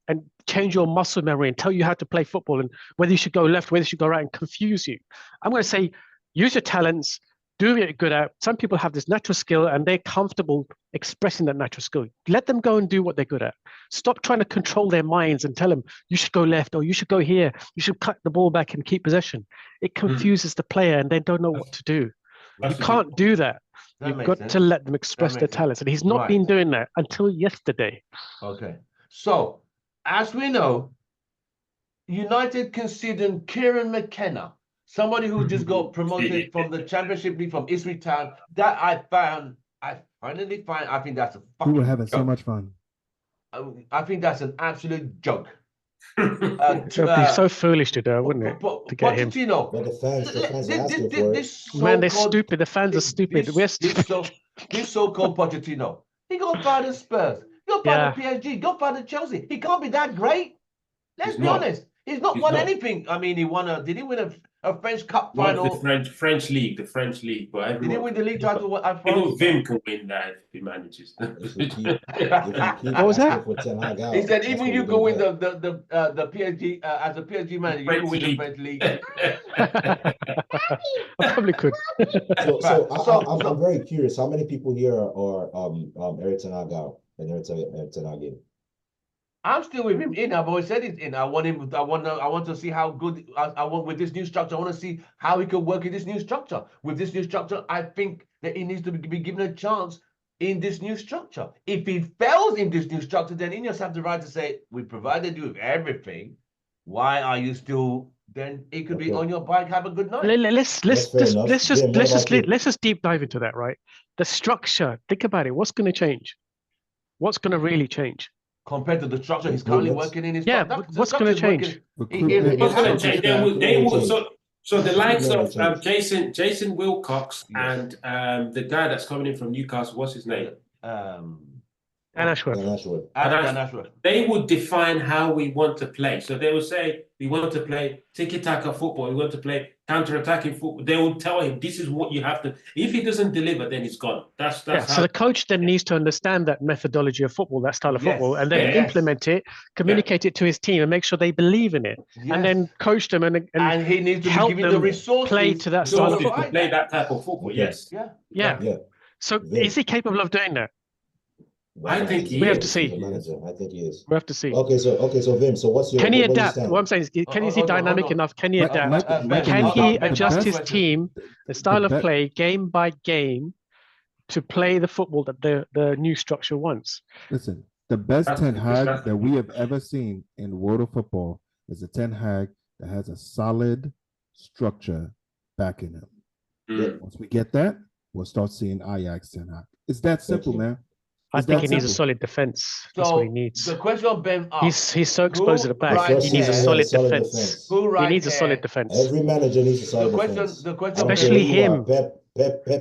and change your muscle memory and tell you how to play football and whether you should go left, whether you should go right, and confuse you. I'm going to say, use your talents, do what you're good at. Some people have this natural skill and they're comfortable expressing that natural skill. Let them go and do what they're good at. Stop trying to control their minds and tell them you should go left or you should go here. You should cut the ball back and keep possession. It confuses the player and they don't know what to do. You can't do that. You've got to let them express their talents. And he's not been doing that until yesterday. Okay. So, as we know, United considered Kieran McKenna, somebody who just got promoted from the Championship League from Ipswich Town. That I finally find, I think that's a fucking We were having joke. so much fun. I think that's an absolute joke. It would be so foolish to do, wouldn't it? To get him. But the fans are asking for it. Man, they're stupid. The fans are stupid. We're stupid. This so-called Pochettino, he got by the Spurs, he got by the PSG, got by the Chelsea. He can't be that great. Let's He's be not. honest. He's not He's won not. anything. I mean, he won a. Did he win a French Cup Won final? the French league, But Did he everyone, win the league title at even France? Vim can win that if he manages. If we keep What was asking that? for Ten Hag out, He said that's even what you we're can win gonna get. the PSG as a PSG manager. You can win the French league. I probably could. I'm very curious. How many people here are Eric Ten Hag out and Eric Ten Hag in? I'm still with him in. I've always said he's in. I want him. I want to see how good. I want with this new structure. I want to see how he can work in this new structure. With this new structure, I think that he needs to be given a chance in this new structure. If he fails in this new structure, then Ineos have the right to say, "We provided you with everything. Why are you still?" Then it could be on your bike. Have a good night. Let's just deep dive into that, right? The structure. Think about it. What's going to change? What's going to really change? Compared to the structure he's currently working in his what's going to change? What's going to change? They will. So the likes of Jason Wilcox and the guy that's coming in from Newcastle. What's his name? Dan Ashworth. They would define how we want to play. So they will say we want to play tiki-taka football. We want to play counter-attacking football. They will tell him this is what you have to. If he doesn't deliver, then he's gone. That's how. So the coach then needs to understand that methodology of football, that style of football, and then implement it, communicate it to his team, and make sure they believe in it, and then coach them and he needs to help be given them the resources play to that style of football. Play that type of football. Yes. Yeah. So is he capable of doing that? I think we have to see. I think he is. We have to see. Okay, so Vim, so what's your? Can he adapt? What I'm saying is, is he dynamic enough? Can he adapt? Can he adjust his team, the style of play, game by game, to play the football that the new structure wants? Listen, the best Ten Hag that we have ever seen in world of football is a Ten Hag that has a solid structure backing him. Once we get that, we'll start seeing Ajax Ten Hag. It's that simple, man. I think he needs a solid defense. That's what he needs. The question Ben asked, he's so exposed at the back. He needs a solid defense. He needs a solid defense. Every manager needs a solid defense. The question, especially him. Pep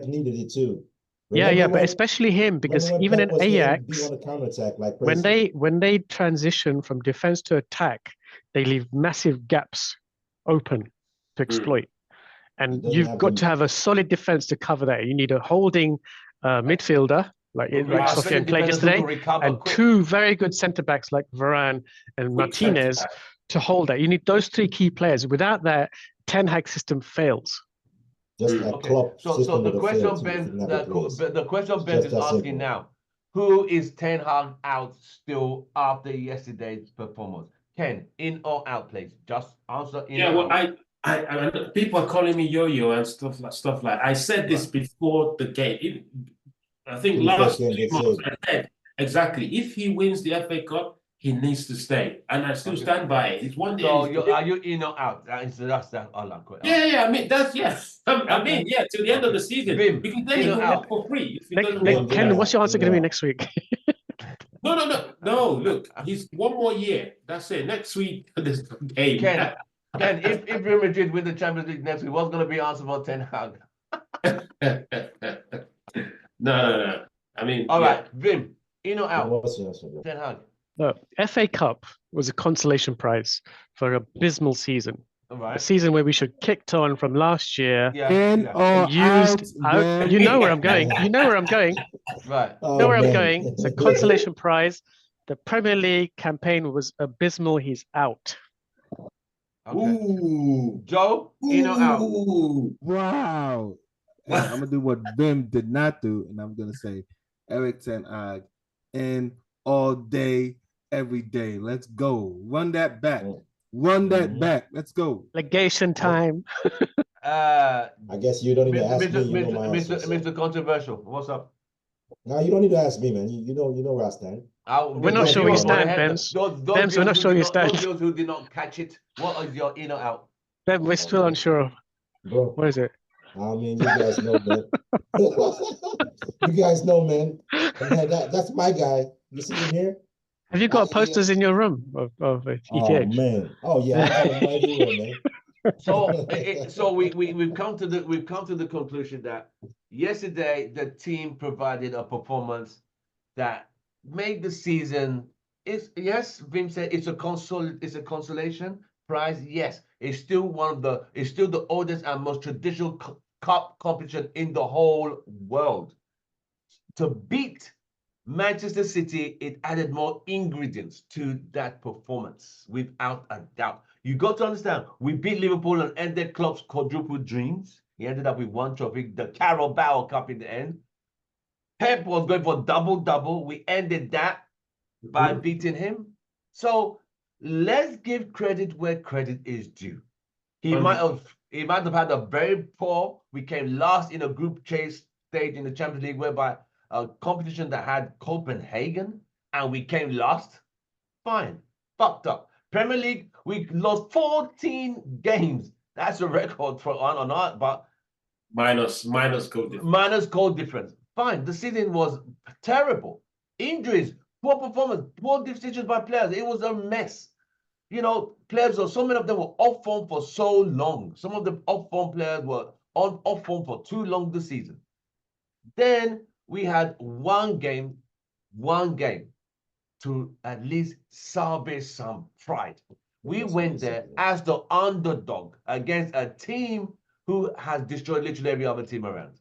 needed it too. But especially him, because even in Ajax, when they transition from defense to attack, they leave massive gaps open to exploit. And you've got to have a solid defense to cover that. You need a holding midfielder, like Sofiane played yesterday, and two very good centre backs like Varane and Martinez to hold that. You need those three key players. Without that, Ten Hag system fails. Just a club. So the question Ben is asking now: who is Ten Hag out still after yesterday's performance? Ken, in or out, please? Just answer in. Yeah, well, I people are calling me yo-yo and stuff like. I said this before the game. I think last 2 months I said exactly. If he wins the FA Cup, he needs to stay, and I still stand by it. It's one day. So are you in or out? That's all I'm questioning. Yeah. I mean, that's yes. I mean, till the end of the season, because then you go for free. Ken, what's your answer going to be next week? No. Look, he's one more year. That's it. Next week, this game. Ken, if Real Madrid win the Champions League next week, what's going to be answer for Ten Hag? No. I mean, all right, Vim, in or out? Ten Hag. No, FA Cup was a consolation prize for an abysmal season. All right. A season where we should kicked on from last year. Used out. You know where I'm going. Right. You know where I'm going. It's a consolation prize. The Premier League campaign was abysmal. He's out. Okay. Ooh, Joe, in or out? Wow. I'm gonna do what Vim did not do, and I'm gonna say Eric Ten Hag in all day, every day. Let's go. Run that back. Back. Let's go. Legation time. I guess you don't even ask me. Mr. Controversial, what's up? No, you don't need to ask me, man. You know where I stand. We're not sure where you stand, Bems. Bems, we're not sure where you stand. Those who did not catch it, what is your in or out? Bems, we're still unsure. Bro, what is it? I mean, you guys know, man. You guys know, man. That's my guy. You see him here? Have you got posters in your room of ETH? Oh man! Oh yeah, I got them right here, man. So we've come to the conclusion that yesterday the team provided a performance that made the season It's yes, Vim said it's a consolation prize. Yes, it's still the oldest and most traditional cup competition in the whole world. To beat Manchester City, it added more ingredients to that performance, without a doubt. You got to understand, we beat Liverpool and ended Klopp's quadruple dreams. He ended up with one trophy, the Carabao Cup in the end. Pep was going for double-double. We ended that by beating him. So let's give credit where credit is due. He might have had a very poor. We came last in a group chase stage in the Champions League, whereby a competition that had Copenhagen and we came last. Fine, fucked up. Premier League, we lost 14 games. That's a record for on art, but minus goal difference. Minus goal difference. Fine. The season was terrible. Injuries, poor performance, poor decisions by players. It was a mess. You know, players, so many of them were off form for so long. Some of the off form players were off form for too long this season. Then we had one game to at least salvage some pride. We went there as the underdog against a team who has destroyed literally every other team around.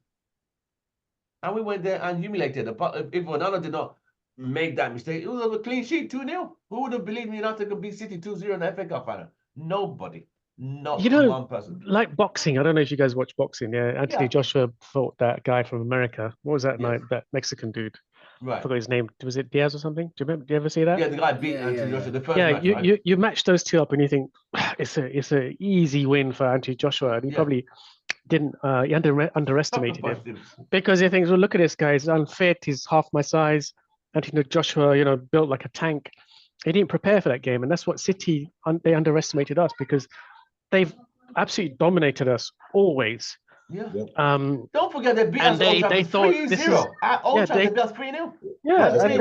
And we went there and humiliated them. But if Ronaldo did not make that mistake, it was a clean sheet, 2-0. Who would have believed United could beat City 2-0 in the FA Cup final? Nobody. Not one person. Like boxing, I don't know if you guys watch boxing. Yeah, Anthony Joshua fought that guy from America. What was that night? That Mexican dude. Right. I forgot his name. Was it Diaz or something? Do you remember? Do you ever see that? Yeah, the guy beat Anthony Joshua the first match, right? you match those two up and you think it's a easy win for Anthony Joshua, and he probably didn't. He underestimated him because he thinks, well, look at this guy. He's unfit. He's half my size. Anthony Joshua, you know, built like a tank. He didn't prepare for that game, and that's what City they underestimated us because they've absolutely dominated us always. Yeah. Don't forget they beat us. They thought 3-0 at Old Trafford. They beat us 3-0. Yeah, they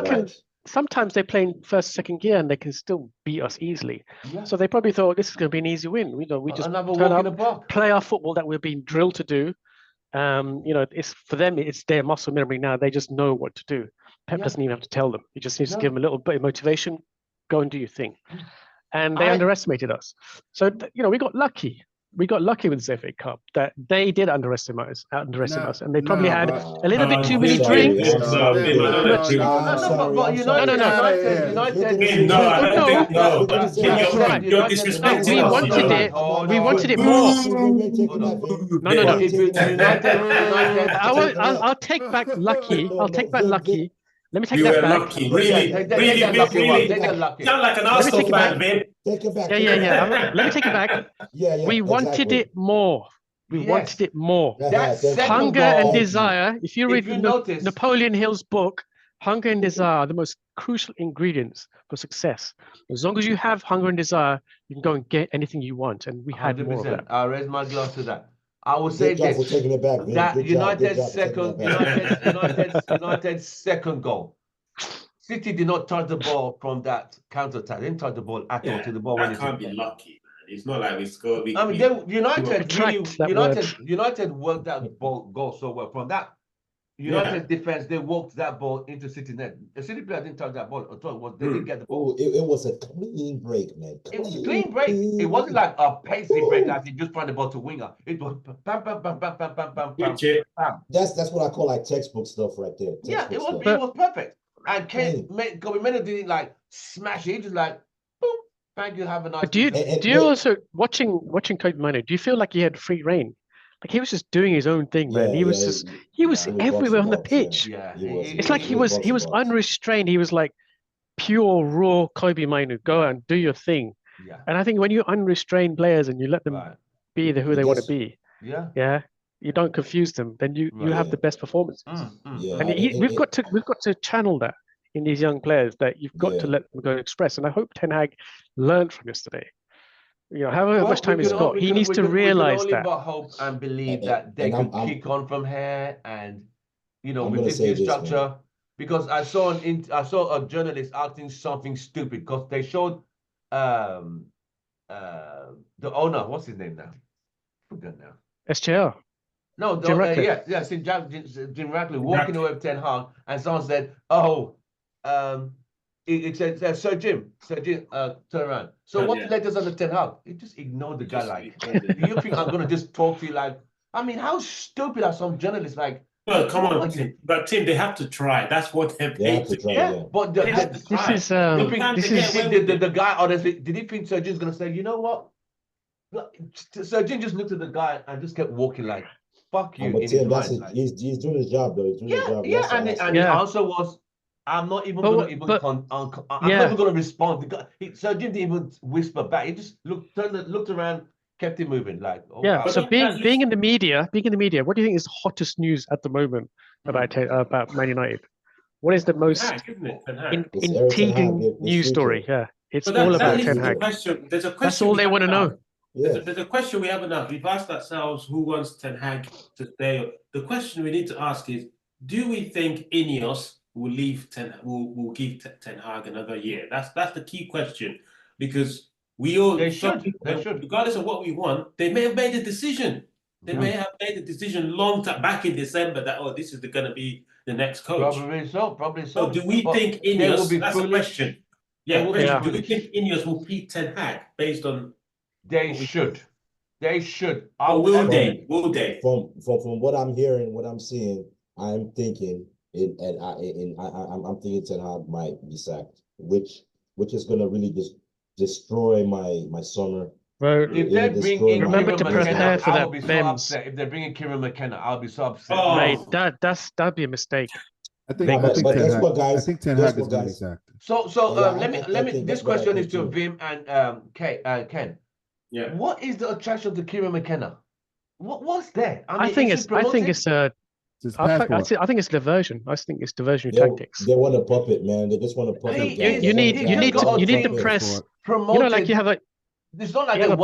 can. Sometimes they play in first, second gear, and they can still beat us easily. Yeah. So they probably thought this is going to be an easy win. We just turn up, play our football that we're being drilled to do. You know, it's for them. It's their muscle memory now. They just know what to do. Pep doesn't even have to tell them. He just needs to give them a little bit of motivation. Go and do your thing. And they underestimated us. So you know, we got lucky. We got lucky with this FA Cup that they did underestimate us, and they probably had a little bit too many drinks. You're disrespecting. We wanted it more. No. I'll take back lucky. Let me take that back. Lucky. Really. Sound like an Arsenal fan, man. Take it back. Yeah. Let me take it back. We wanted it more. We wanted it more. Hunger and desire. If you read Napoleon Hill's book, hunger and desire are the most crucial ingredients for success. As long as you have hunger and desire, you can go and get anything you want. And we had 100%. More of that. I'll raise my glass to that. I will say this: that United's second goal. City did not touch the ball from that counter attack. They didn't touch the ball at all to the ball. That can't be lucky, man. It's not like we scored. United worked that goal so well. From that United defense, they walked that ball into City net. The City player didn't touch that ball at all. They didn't get the ball. It was a clean break, man. It was a clean break. It wasn't like a pacey break like you just find the ball to winger. It was bam. That's what I call like textbook stuff right there. It was perfect. And Kobe Meno didn't like smash it. He just like, boom, thank you, have a nice. Do you also watching Kobe Meno? Do you feel like he had free reign? Like he was just doing his own thing, man. He was everywhere on the pitch. It's like he was unrestrained. He was like pure raw Kobe Meno. Go and do your thing. Yeah. And I think when you unrestrain players and you let them be who they want to be, you don't confuse them. Then you have the best performance. And we've got to channel that in these young players. That you've got to let them go and express. And I hope Ten Hag learned from yesterday. You know, however much time he's got, he needs to realize that. We can only but hope and believe that they could kick on from here, and you know, with this new structure. Because I saw a journalist asking something stupid because they showed the owner. What's his name now? Forget now. SJR. No, Jim Ratcliffe walking away with Ten Hag, and someone said, It says, Sir Jim, turn around. So what Yeah. led us on the Ten Hag? He just ignored the guy. Just Like, ignored it. do you think I'm gonna just talk to you? Like, I mean, how stupid are some journalists? Like, Well, come what on, are you- Tim. But Tim, they have to try. That's what they're They have paid to to try, do. yeah, but They have to This try. is Sometimes this they is get away with the it. guy honestly, did he think Sir Jim's gonna say, you know what? Sir Jim just looked at the guy and just kept walking like, fuck you But in his Tim, that's mind. it. Like, He's doing his job though. He's doing his yeah, job. He yeah, has to and ask. the Yeah. answer was, I'm not even But gonna what- even but- I'm not yeah. even gonna respond. The guy, Sir Jim didn't even whisper back. He just looked around, kept it moving. Like, oh, Yeah. wow. So sometimes being in the media, what do you think is the hottest news at the moment about Man United? What is the most Ten Hag, isn't it? Ten Hag. It's Eric Ten Hag, intriguing his news story? future. Yeah, it's But all that about leads Ten to the Hag. question. There's a question. That's all we they want to haven't know. asked. Yeah. There's a question we haven't asked. We've asked ourselves who wants Ten Hag to stay. The question we need to ask is: do we think Ineos will leave will give Ten Hag another year? That's the key question, because we all They should. regardless of what we want, they may have made a decision. They may have made a decision long time back in December that this is going to be the next coach. Probably so. So do we But think they will Ineos? be That's a foolish. question. They Yeah, will question. be Do we foolish. think Ineos will keep Ten Hag based on? They What we- should. They should. Or will I'm- they? Will they? From what I'm hearing, what I'm seeing, I'm thinking I'm thinking Ten Hag might be sacked, which is gonna really just destroy my summer. Well, If they It'll bring destroy in my- Remember to Kieran business. McKenna, prepare for I that will be so Bems. upset. If they're bringing Kieran McKenna, I'll be so upset. Oh. mate, that'd be a mistake. I think, No, I but think Ten guess Hag, what, guys? I think Ten Guess Hag is what, going to be guys? sacked. So Yeah, let I me. think This that's what I question is think to too. Vim and Ken. Yeah. What is the attraction to Kieran McKenna? What's there? I mean, think is it's he promoted? It's his I passport. think it's diversion. I think it's diversionary They, tactics. they want a puppet, man. They just want a puppet. He guy. is- They You want a need guy- you need got to a you need to team press. Promoted. You know, like you have a It's not like you they have a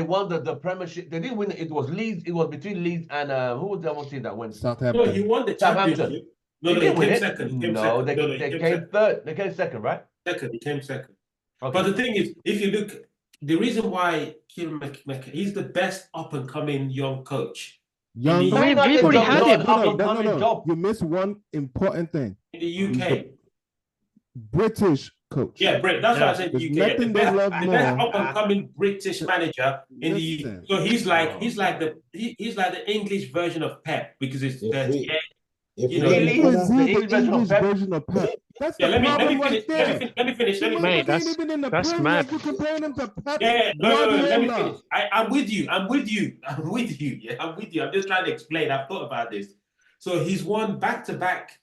won blood- the Premiership. They didn't win. It was Leeds. It was between Leeds and who was the other team that went? No, Southampton. he won the Southampton. championship. No, They he didn't win came it. second. He came No, second. they No, he came second. third. They came second, right? Second. He came second. Okay. But the thing is, if you look, the reason why Kieran McKenna, he's the best up and coming young coach Young. in the, We- we've already had him. Job. You missed one important thing. in the UK. British coach. Yeah, Brett. That's what I Yeah. said. There's UK. Yeah, nothing the they best, love the best more. up and coming British manager in the UK. Listen. So he's like the English version of Pep, because it's If we- If You we know, let he Who McKenna- is the he? English The version of English Pep? version of Pep. That's Yeah, the let me problem finish. right there. Let me finish. The Mate, man that's- ain't even in the that's Premier. mad. You're comparing him to Pep. Yeah, no, let me Guardiola. finish. I'm with you. I'm with you. Yeah, I'm with you. I'm just trying to explain. I've thought about this. So he's won back-to-back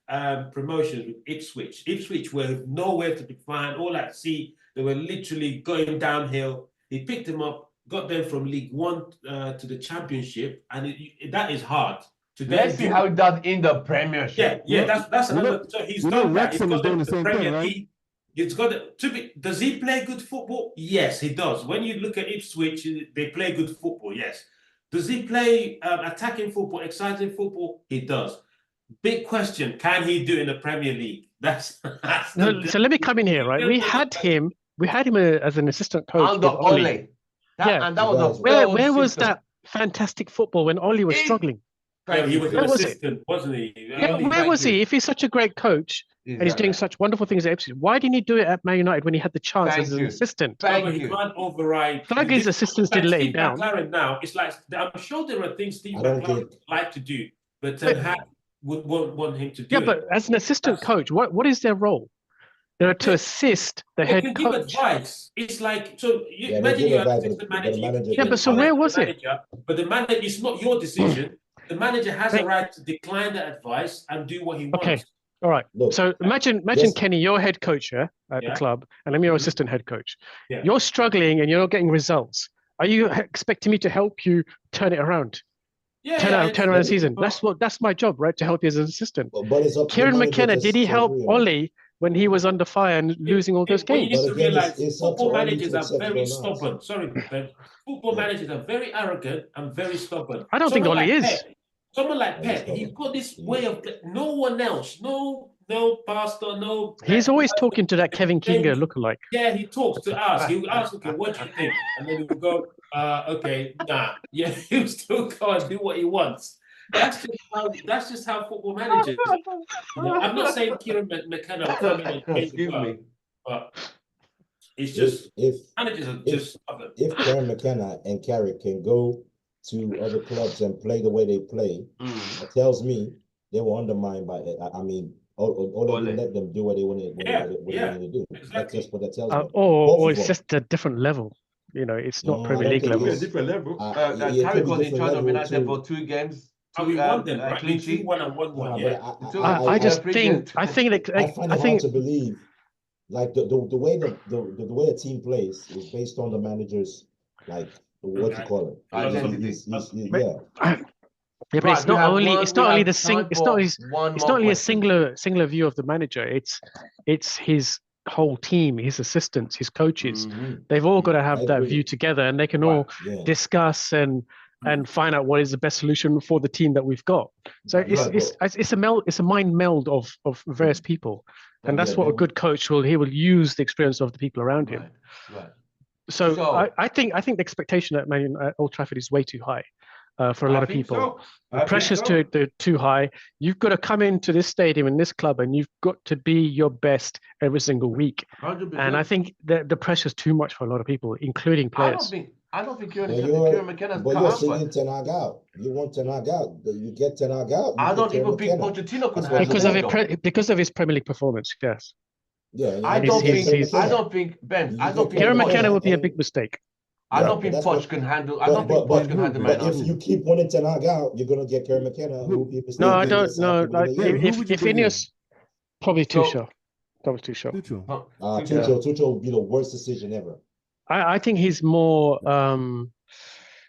promotions with Ipswich. Ipswich were nowhere to be found. All at sea. They were literally going downhill. He picked them up, got them from League One to the Championship, and that is hard. To then Let's see do- how he does in the Premiership. Yeah, that's You know- another. So he's you know done that. Wrexham He's is got doing the same thing, Premier right? League. He's got does he play good football? Yes, he does. When you look at Ipswich, they play good football. Yes. Does he play attacking football, exciting football? He does. Big question: can he do it in the Premier League? That's No, so let me come in here, right? We had him as an assistant coach Under with Oli. Ole. Yeah. And that was a Where failed was system. that fantastic football when Oli was He- struggling? Yeah, he was an Where was it? assistant, wasn't he? Yeah, Only- where was he? If he's such a great coach and he's doing such wonderful things at Ipswich, why didn't he do it at Man United when he had the chance Thank as an you. assistant? No, Thank but he you. can't override. Flaggy's assistants didn't let him Steve down. McLaren now, it's like I'm sure there are things Steve I don't McLaren think- would like to do, but Ten Hag would want him to do. Yeah, it. but as an assistant coach, what is their role? They're to assist the They head can give coach. advice. It's like, so you Yeah, they imagine give you're an advice, assistant but the manager. manager Yeah, but so where was it? Manager, but the manager, it's not your decision. The manager has a Right. right to decline the advice and do what he wants. Okay. All right. Look, So imagine yes. Kenny, you're head coach at the Yeah. club, and I'm your Mhm. assistant head coach. Yeah. You're struggling and you're not getting results. Are you expecting me to help you turn it around? Yeah, Turn around the yeah, season. but- That's my job, right? To help you as an assistant. but it's up to the Kieran manager McKenna, to- did he to help agree on it. Oli when he was under fire and losing all those What you games? need But to again, realize, it's up to football Oli to managers are accept it very or not. stubborn. Sorry, Ben. Football Yeah. managers are very arrogant and very stubborn. I don't think Someone Oli like is. Pep, someone like Yeah, he's Pep, he's stubborn. got this He way of no one else, no pastor, no. He's always talking to that Kevin Kinga lookalike. Yeah, he talks to us. He will ask, okay, what do you think? And then he will go, okay, nah. Yeah, he'll still go and do what he wants. That's just how football managers. I'm not saying Kieran McKenna will come in and change the Excuse world. me. But it's just if managers are if just stubborn. if Karen McKenna and Carrick can go to other clubs and play the way they play, it tells me they were undermined by it. I mean, all they Ole. let them do what they wanted, what Yeah, they yeah, wanted to do. That's exactly. just what that tells me. Or Both of it's them. just a different level. You know, it's not No, I Premier don't League think Could be a level. it's- different level. yeah, it could Carrick be was in different charge of level United too. for 2 games. And we won them, right? clean We sheet. 2-1 and 1-1, Nah, yeah. but I just free think games. I think that I find I it hard think to believe, like the way the way a team plays is based on the manager's, like, what you call it. Identity. Yeah. yeah, but Right, it's we not have only one- it's we not only have the sing time it's not for his one it's more not only a question. singular view of the manager. It's his whole team, his assistants, his coaches. Mhm. They've all got to I have that agree. view together, and they can all Yeah. discuss and find out what is the best solution for the team that we've got. So Yeah, it's a mind meld of various people, and that's Yeah, what a but- good coach will. He will use the experience of the people around him. Right. So, So- I think the expectation at Old Trafford is way too high for a lot of people. The pressure's too high. You've got to come into this stadium in this club, and you've got to be your best every single week. 100%. And I think the pressure's too much for a lot of people, including players. I don't think But Kieran McKenna's you're cut out for singing it. Ten Hag out. You want Ten Hag out. You get Ten Hag out. I get don't Kieran even think McKenna. Pochettino can That's what handle Because of that, it, though. because of his Premier League performance, yes. Yeah, I you don't get think. Kieran I McKenna. don't think Ben. You I get don't think. Kieran McKenna, McKenna would be a and- big mistake. I don't but think that's Poch what- can handle. I don't think but Poch can handle But Man if you keep wanting Ten Hag out, you're gonna get Kieran McKenna. Who will be a mistake. No, I then don't. No, like, who if would you if bring in? Ineos, probably So- Tuchel. Probably Tuchel. Tuchel. Tuchel would be the worst decision ever. I think he's more.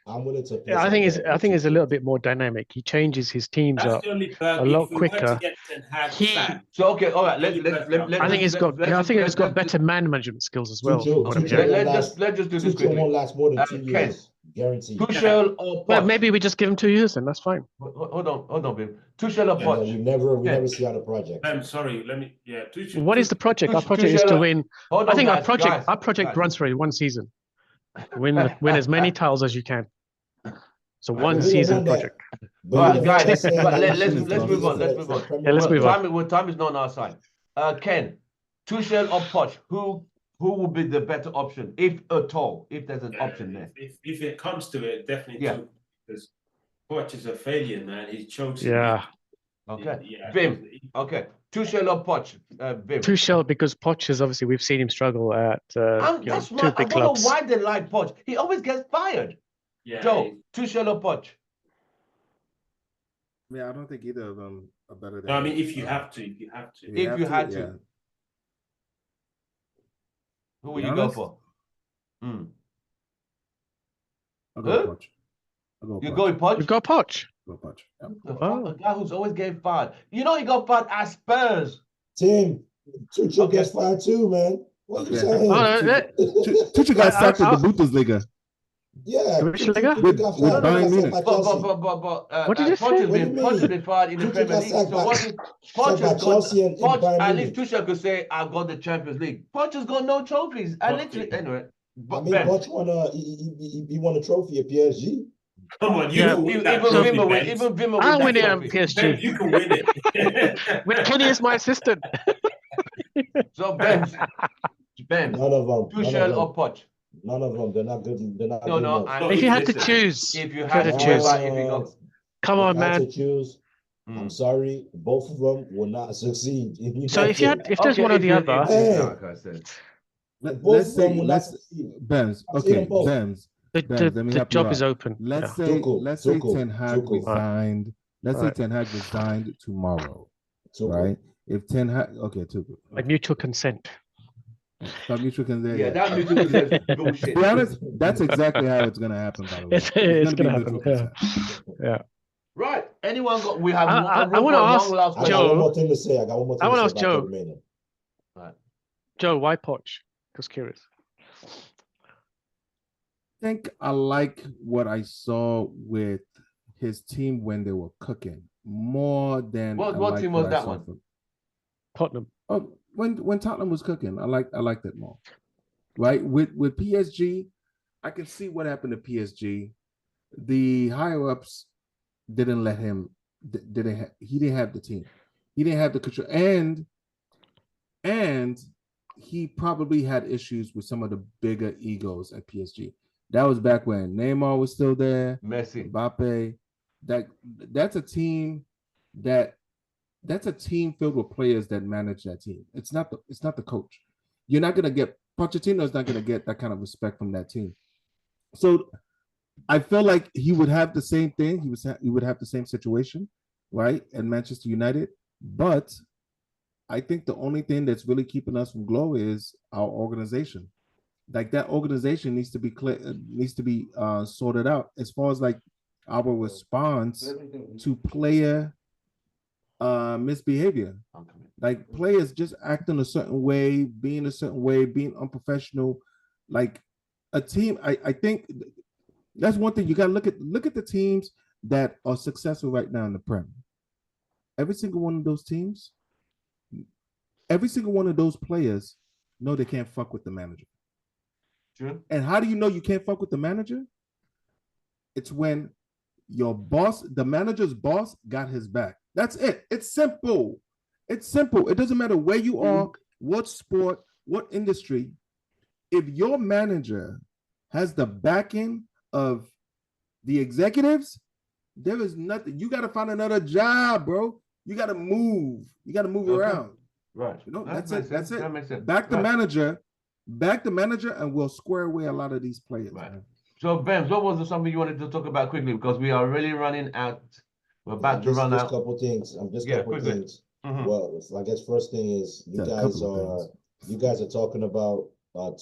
I'm willing to. I think he's a little bit more dynamic. He changes his teams That's up. the only a lot if we were quicker. to get Ten Hag He- sacked, So okay, all right. I think he's got better man management skills as well. from what I'm hearing. Let's just do this Tuchel won't quickly. last more than 2 Ken. years, guaranteed. Tuchel or Well, Poch? maybe we just give him 2 years, and that's fine. Hold on, Bill. Tuchel or Yeah, Poch? We never Yeah. see out a project. I'm sorry, let me. Yeah, Tuchel. What is the project? Our project is to Tuchel- win. Hold I on, think guys, our project guys. runs for 1 season. Win as many titles as you can. So We one don't season want that. project. But All right, you're guys. saying But that let's you move on. should Let's for move on. Premier Yeah, let's League. move on. Time is not on our side. Ken, Tuchel or Poch? Who will be the better option, if at all, if there's an option there? If it comes to it, definitely Yeah. Tuchel, because Poch is a failure, man. He's chosen. Yeah, Okay. Yeah. Vim. Okay. Tuchel or Poch? Vim. Tuchel, because Poch is obviously we've seen him struggle at That's two why I big don't clubs. know why they like Poch. He always gets fired. Yeah. Joe, Tuchel or Poch? Yeah, I don't think either of them are better than. No, I mean, if you have to, If If you had to. yeah. Who will Be you go honest? for? Hmm. I'll go Huh? Poch. I'll go You Poch. go with Poch? We've got Poch. Go Poch. Yep. The fuck? Oh. A guy who's always getting fired. You know he got fired at Spurs. Tim, Tuchel Okay. gets fired too, man. What you Okay. saying? Tuchel got sacked at I- the Bundesliga. Yeah, Which Tuchel Liga? got With fired. Bayern He got Munich. sacked by Chelsea. What did you say? Poch has What do been, you Poch has mean? been fired in the Tuchel Premier got League. sacked So by- what if Poch sacked by has got Chelsea and Poch, Bayern at least Munich. Tuchel could say, I got the Champions League. Poch has got no trophies. I Poch literally did. anyway. I But mean, Ben, Poch won he won a trophy at PSG. Come on, you Yeah. can win even that Vimmer trophy, win, Ben. even Vimmer I'll win win that it trophy. Ben, PSG you can win it. with Kenny as my assistant. So Ben, None of them. Tuchel or Poch? None of them. They're not good. They're not No, good no. enough. I- No, If you had to listen, choose, If you if had you to had to choose, choose, if you go, come If on, I had man. to choose, I'm sorry, both of them will not succeed. So if there's Okay, one or if the you- other, Hey. like I said. both Let's of them say will not let's succeed. Benz. I've seen Okay, them both. Benz. the, Ben, the, let me the help you job is out. open. Let's Yeah. say Tuchel, let's say Tuchel, Ten Hag Tuchel. resigned. Let's say Alright. Ten Hag resigned tomorrow, Tuchel. right? If Ten Hag, okay, Tuchel. By mutual consent. Stop mutual consent. Yeah, that mutual consent is bullshit. To be honest, that's exactly how it's gonna happen. By the way, It's gonna gonna be happen. mutual Yeah. consent. Right. Anyone got? We have. I room wanna for one ask last I got Joe. one more thing to say. I got one more thing I to wanna say ask about Joe. Kobe Manu. Joe, why Poch? Just curious. I think I like what I saw with his team when they were cooking more than What I liked team was I that saw one? from- Tottenham. Oh, when Tottenham was cooking, I liked it more. Right with PSG, I can see what happened to PSG. The higher ups didn't let him. He didn't have the team. He didn't have the control, and he probably had issues with some of the bigger egos at PSG. That was back when Neymar was still there, Messi. Mbappe. That's a team that's a team filled with players that manage that team. It's not the coach. You're not gonna get Pochettino's not gonna get that kind of respect from that team. So I feel like he would have the same thing. He would have the same situation, right, at Manchester United. But I think the only thing that's really keeping us from glow is our organization. Like that organization needs to be sorted out as far as like our response to player misbehavior. Like players just acting a certain way, being unprofessional. Like a team, I think that's one thing you gotta look at the teams that are successful right now in the Prem. Every single one of those teams, every single one of those players know they can't fuck with the manager. True. And how do you know you can't fuck with the manager? It's when your boss, the manager's boss, got his back. That's it. It's simple. It's simple. It doesn't matter where you are, what sport, what industry. If your manager has the backing of the executives, there is nothing. You got to find another job, bro. You got to move. You got to move around. Right. You know, that's it. That's it. That makes sense. Back the manager, and we'll square away a lot of these players. Right. So, Ben, what was something you wanted to talk about quickly? Because we are really running out. We're about to run out. Just a couple things. Quickly. Things. Well, I guess first thing is you guys are talking about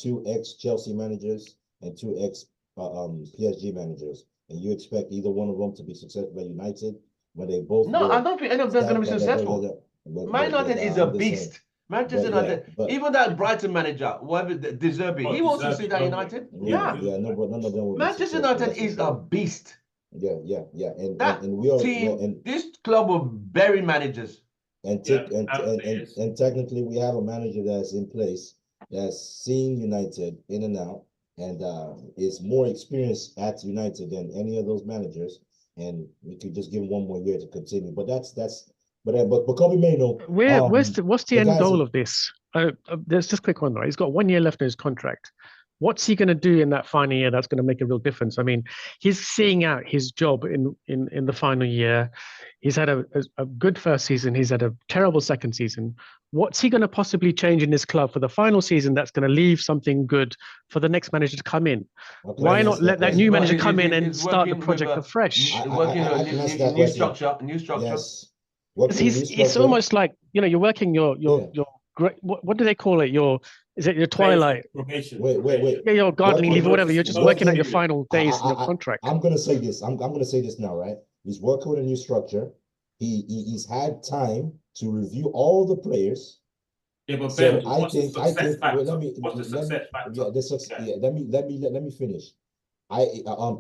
2 ex-Chelsea managers and 2 ex-PSG managers, and you expect either one of them to be successful at United when they both. No, I don't think any of them are going to be successful. Man United is a beast. Manchester United, even that Brighton manager, whatever De Zerbi, he wants to see that United. Yeah, no, but none of them will. Manchester United is a beast. Yeah, and That and we are team, and this club will bury managers. and technically we have a manager that's in place that's seen United in and out and is more experienced at United than any of those managers, and we could just give him 1 more year to continue. But but Kobe Mano, what's the end goal of this? There's just a quick one, right? He's got 1 year left in his contract. What's he going to do in that final year that's going to make a real difference? I mean, he's seeing out his job in the final year. He's had a good first season. He's had a terrible second season. What's he going to possibly change in this club for the final season that's going to leave something good for the next manager to come in? Okay. Why not let that new manager come in and start the project afresh? Working on a new structure. Yes. It's almost like, you're working your what do they call it? Your twilight? Probation. Wait. Yeah, your gardening leave or whatever. You're just working out your final days in your contract. I'm gonna say this. I'm gonna say this now, right? He's working with a new structure. He's had time to review all the players. Yeah, but So Ben, I think let me finish.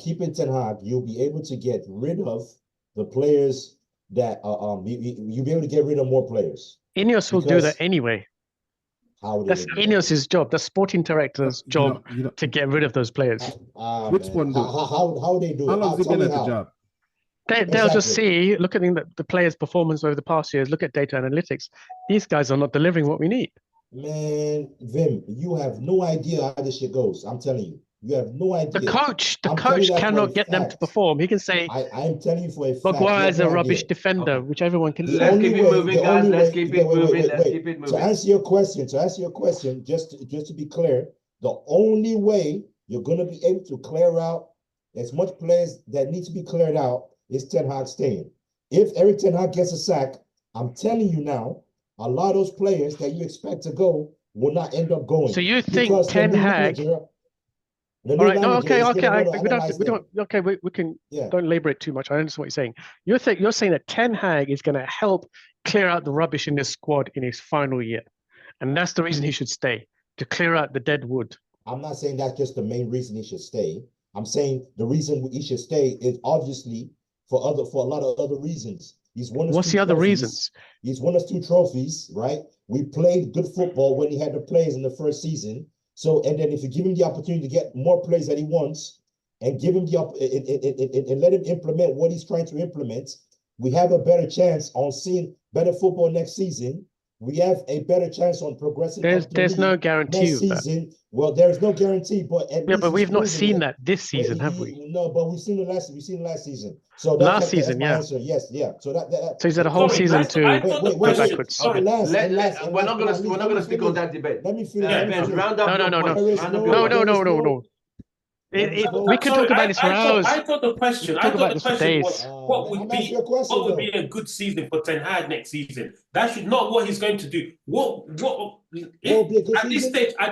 Keeping Ten Hag, you'll be able to get rid of the players that you'll be able to get rid of more players. Ineos will do that anyway. That's Ineos' job. That's sporting director's job to get rid of those players. Which one? How they do it? How long has he been at the job? They'll just see, look at the players' performance over the past years, look at data analytics. These guys are not delivering what we need. Man, Vim, you have no idea how this shit goes. I'm telling you. You have no idea. The coach cannot get them to perform. He can say, I'm telling you for a fact. Maguire is a rubbish defender, which everyone can say. Let's keep it moving, guys. Let's keep it moving. Let's keep it moving. To answer your question, just to be clear, the only way you're going to be able to clear out as much players that need to be cleared out is Ten Hag staying. If Eric Ten Hag gets a sack, I'm telling you now, a lot of those players that you expect to go will not end up going. So you think Ten Hag? All right. No. Okay. We can. Yeah. Don't labor it too much. I understand what you're saying. You're saying that Ten Hag is going to help clear out the rubbish in this squad in his final year, and that's the reason he should stay, to clear out the dead wood. I'm not saying that's just the main reason he should stay. I'm saying the reason he should stay is obviously for a lot of other reasons. He's won us What's the other reasons? He's won us 2 trophies, right? We played good football when he had the players in the first season. So, and then if you give him the opportunity to get more players that he wants and give him and let him implement what he's trying to implement, we have a better chance on seeing better football next season we have a better chance on progressing. There's no guarantee of that. season. Well, there's no guarantee, but at Yeah, least but he's we've not proven seen it. that this season, have we? No, but we've seen it last season. So that's my answer. Yes, yeah. So So he's had a whole season to go backwards. Okay, and we're not gonna stick on that debate. Let me finish. Yeah, Ben, round up your points. There is Round up no- your points. No. We can talk about this for hours. I thought the question. We I can talk thought about the this for question was days. what would be a good season for Ten Hag next season. That should not what he's going to do. At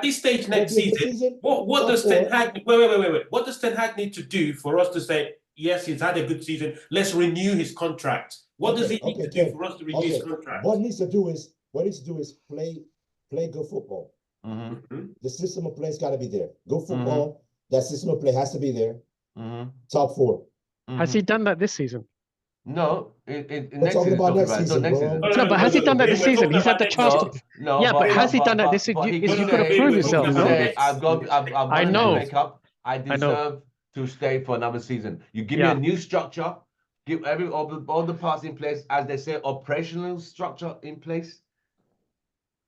this stage next season, what does Ten Hag wait. What does Ten Hag need to do for us to say yes, he's had a good season, let's renew his contract? What does he need to do for us to renew his contract? What he needs to do is play good football. Mm-hmm. The system of play has got to be there. Good football. That system of play has to be there. Top 4. Has he done that this season? No, We're talking about next season, bro. No, but has he done that this season? He's had the chance to. No, Yeah, but has he done that this season? You've got to prove yourself. I've got I know. I deserve to stay for another season. You give me a new structure, give all the parts in place, as they say, operational structure in place.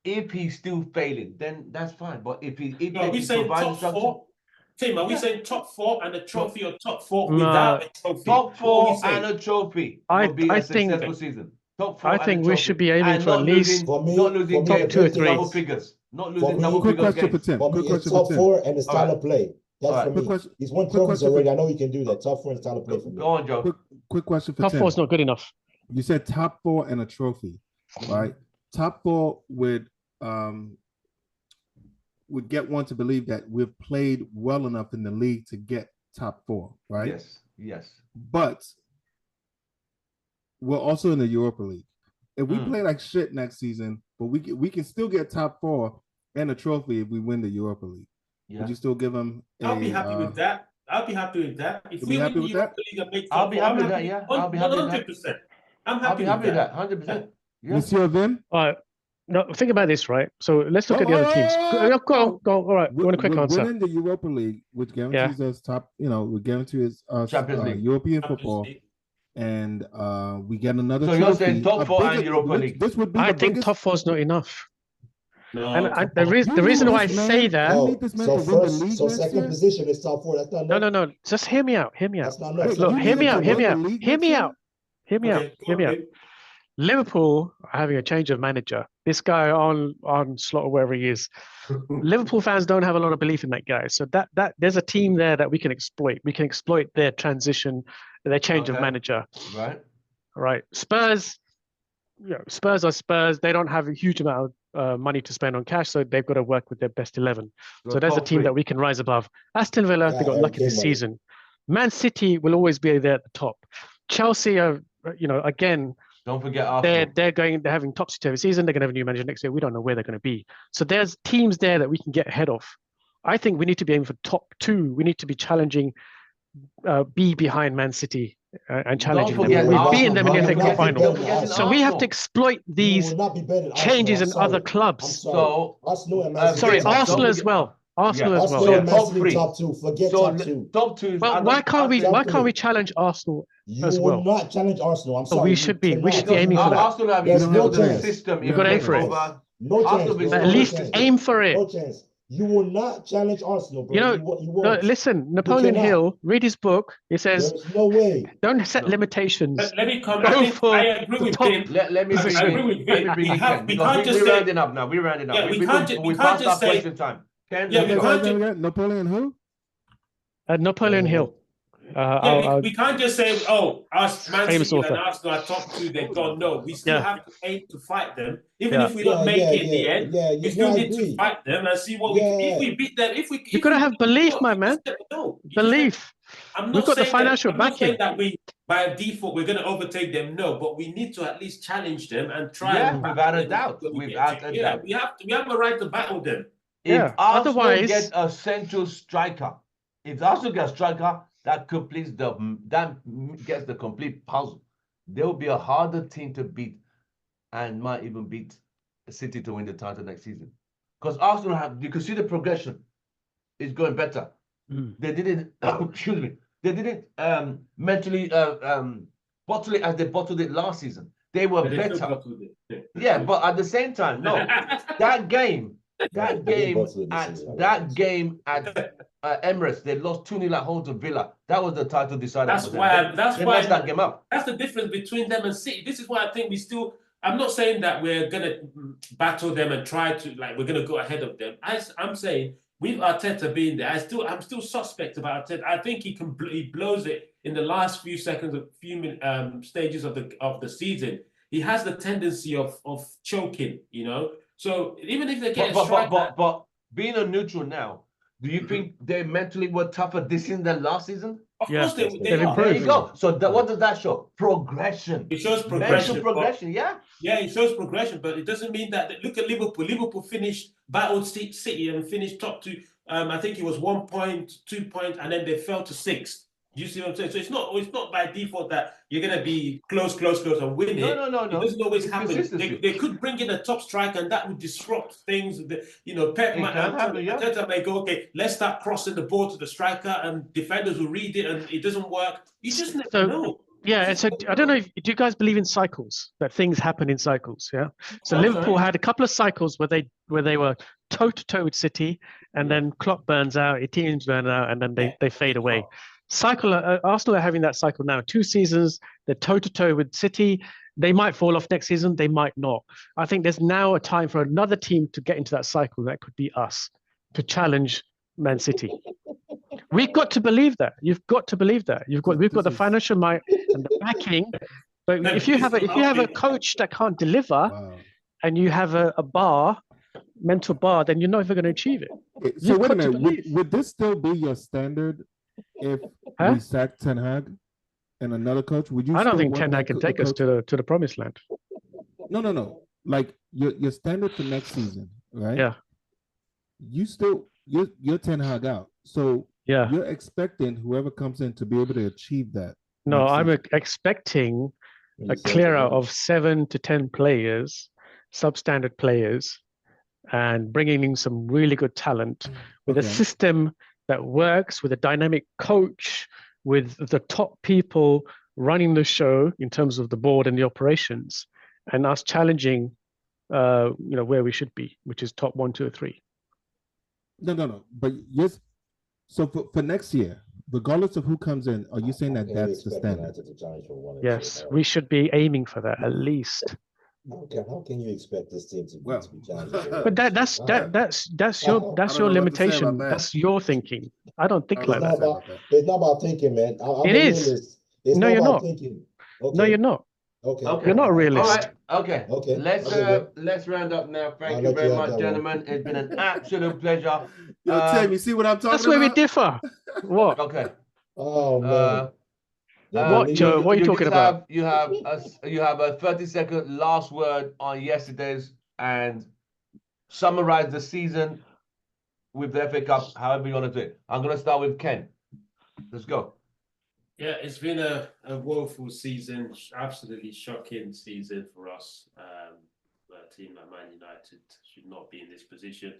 If he's still failing, then that's fine. But if he provides top 4, Tim, are we saying top 4 and a trophy or top 4 No. without a trophy? Top 4 and a trophy would be a successful season. Top 4 I think we should be aiming for at least not losing top 2 or 3. double figures. Not losing double Quick figures question for games. Tim. For me, Quick it's question for top Tim. 4 and the style of play. That's for me. He's won trophies already. I know he can do that. Top 4 and style of play for me. Go on, Joe. Quick question for top Tim. 4 is not good enough. You said top 4 and a trophy, right? Top 4 would get one to believe that we've played well enough in the league to get top 4, right? Yes. But we're also in the Europa League. If we play like shit next season, but we can still get top 4 and a trophy if we win the Europa League. Yeah. Would you still give them? I'll be happy with that. If we win the Europa League and make top 4, I'll be happy with that. Yeah, I'll be happy with that. 100%. I'm happy with that. 100%. Yeah. Monsieur Vim? No, think about this, right? So let's look at the other teams. Go. All right. You want a quick answer? Winning the Europa League, which guarantees us top, would guarantee us European football, and we get another. So you're saying top 4 and Europa League? This would be. I think top 4 is not enough. No, and the reason why I say that. So second position is top 4. That's not enough. No. Just hear me out. That's not enough. Look, hear me out. Liverpool are having a change of manager. This guy on slot or wherever he is. Liverpool fans don't have a lot of belief in that guy. So that there's a team there that we can exploit. We can exploit their transition, their change of manager. Right. Spurs are Spurs. They don't have a huge amount of money to spend on cash, so they've got to work with their best 11. So there's a team that we can rise above. Aston Villa, they got lucky this season. Man City will always be there at the top. Chelsea are, again. Don't forget Arsenal. They're having topsy-turvy season. They're going to have a new manager next year. We don't know where they're going to be. So there's teams there that we can get ahead of. I think we need to be aiming for top 2. We need to be challenging, be behind Man City and challenging them. We've beaten them in the FA Cup final. So we have to exploit these changes in other clubs. Arsenal as well. So top 3. Top 2. Forget top 2. Top 2. Well, why can't we challenge Arsenal as well? You will not challenge Arsenal. I'm sorry. We should be aiming for that. Arsenal have no system. You've got to aim for it. No chance. At least aim for it. No chance. You will not challenge Arsenal, bro. Listen, Napoleon Hill, read his book. He says, there's no way. Don't set limitations. Let me come. I agree with Tim. Let me begin. We're rounding up now. We're rounding up. We passed our question time. Napoleon who? Napoleon Hill. We can't just say, us Man City and Arsenal are top 2, they're gone. No, we still have to aim to fight them. Even if we don't make it in the end, we still need to fight them and see what we can. If we beat them, you've got to have belief, my man. Belief. We've got the financial backing. That by default we're going to overtake them. No, but we need to at least challenge them and try. Without a doubt. We have a right to battle them. If Arsenal get a central striker, that completes that gets the complete puzzle, there will be a harder team to beat, and might even beat City to win the title next season. Because Arsenal you can see the progression is going better. They didn't they didn't mentally bottle it as they bottled it last season. they were But they still better. got to it. Yeah, but at the same time, no, that game, They didn't go through the season, I that guess. game at Emirates, they lost 2-0 at home to Villa. That was the title decider. That's for them. why. They messed that game up. That's the difference between them and City. This is why I think we still. I'm not saying that we're gonna battle them and try to we're gonna go ahead of them. I'm saying with Arteta being there, I'm still suspect about Arteta. I think he blows it in the last few seconds of stages of the season. He has the tendency of choking, you know. So even if they get a striker, but being a neutral now, do you think they mentally were tougher this season than last season? of Yeah, course they they've are. improved. There you go. So what does that show? Progression. It shows progression. Mental progression, yeah. Yeah, it shows progression, but it doesn't mean that. Look at Liverpool. Liverpool finished battled City and finished top two. I think it was 1 point, 2 points, and then they fell to 6th. Do you see what I'm saying? So it's not by default that you're gonna be close, and win it. No. It doesn't always It's happen. consistency. They could bring in a top striker, and that would disrupt things. Pep It can happen, yeah. Arteta may go, okay, let's start crossing the ball to the striker, and defenders will read it, and it doesn't work. You just never know. Yeah, so I don't know. Do you guys believe in cycles? That things happen in cycles? Yeah. So Oh, Liverpool sorry. had a couple of cycles where they were toe to toe with City, and then Klopp burns out, his teams burn out, and then they fade away. Arsenal are having that cycle now. 2 seasons, they're toe to toe with City. They might fall off next season. They might not. I think there's now a time for another team to get into that cycle. That could be us to challenge Man City. We've got to believe that. You've got to believe that. We've got the financial might and the backing. But if you have a coach that can't deliver, and you have a mental bar, then you're never going to achieve it. So wait a minute. Would this still be your standard if we sack Ten Hag and another coach? Would you? I don't think Ten Hag can take us to the promised land. No. Like your standard for next season, right? Yeah. You're Ten Hag out. So yeah, you're expecting whoever comes in to be able to achieve that. No, I'm expecting a clear out of 7 to 10 players, substandard players, and bringing in some really good talent with a system that works, with a dynamic coach, with the top people running the show in terms of the board and the operations, and us challenging, where we should be, which is top 1, 2, or 3. No. But yes, so for next year, regardless of who comes in, are you saying that that's the standard? Yes, we should be aiming for that at least. How can you expect this team to be challenged? But that's your limitation. That's your thinking. I don't think like that. It's not about thinking, man. It is. No, you're not. No, you're not. Okay. You're not a realist. All right. Okay. Let's round up now. Thank you very much, gentlemen. It's been an absolute pleasure. Tim, you see what I'm talking about? That's where we differ. What? Okay. Oh man. What, Joe? What are you talking about? You have a 30-second last word on yesterday's and summarize the season with the FA Cup, however you want to do it. I'm going to start with Ken. Let's go. Yeah, it's been a woeful season, absolutely shocking season for us. A team like Man United should not be in this position.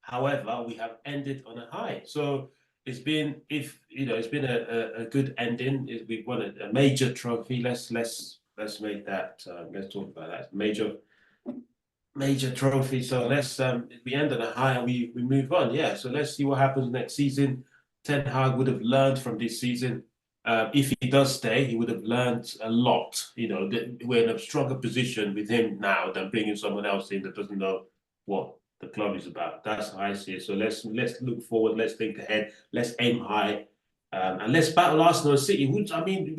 However, we have ended on a high. So it's been a good ending. We've won a major trophy. Let's make that. Let's talk about that major trophy. So let's we end on a high and we move on. Yeah. So let's see what happens next season. Ten Hag would have learned from this season. If he does stay, he would have learned a lot. We're in a stronger position with him now than bringing someone else in that doesn't know what the club is about. That's how I see it. So let's look forward. Let's think ahead. Let's aim high, and let's battle Arsenal and City. We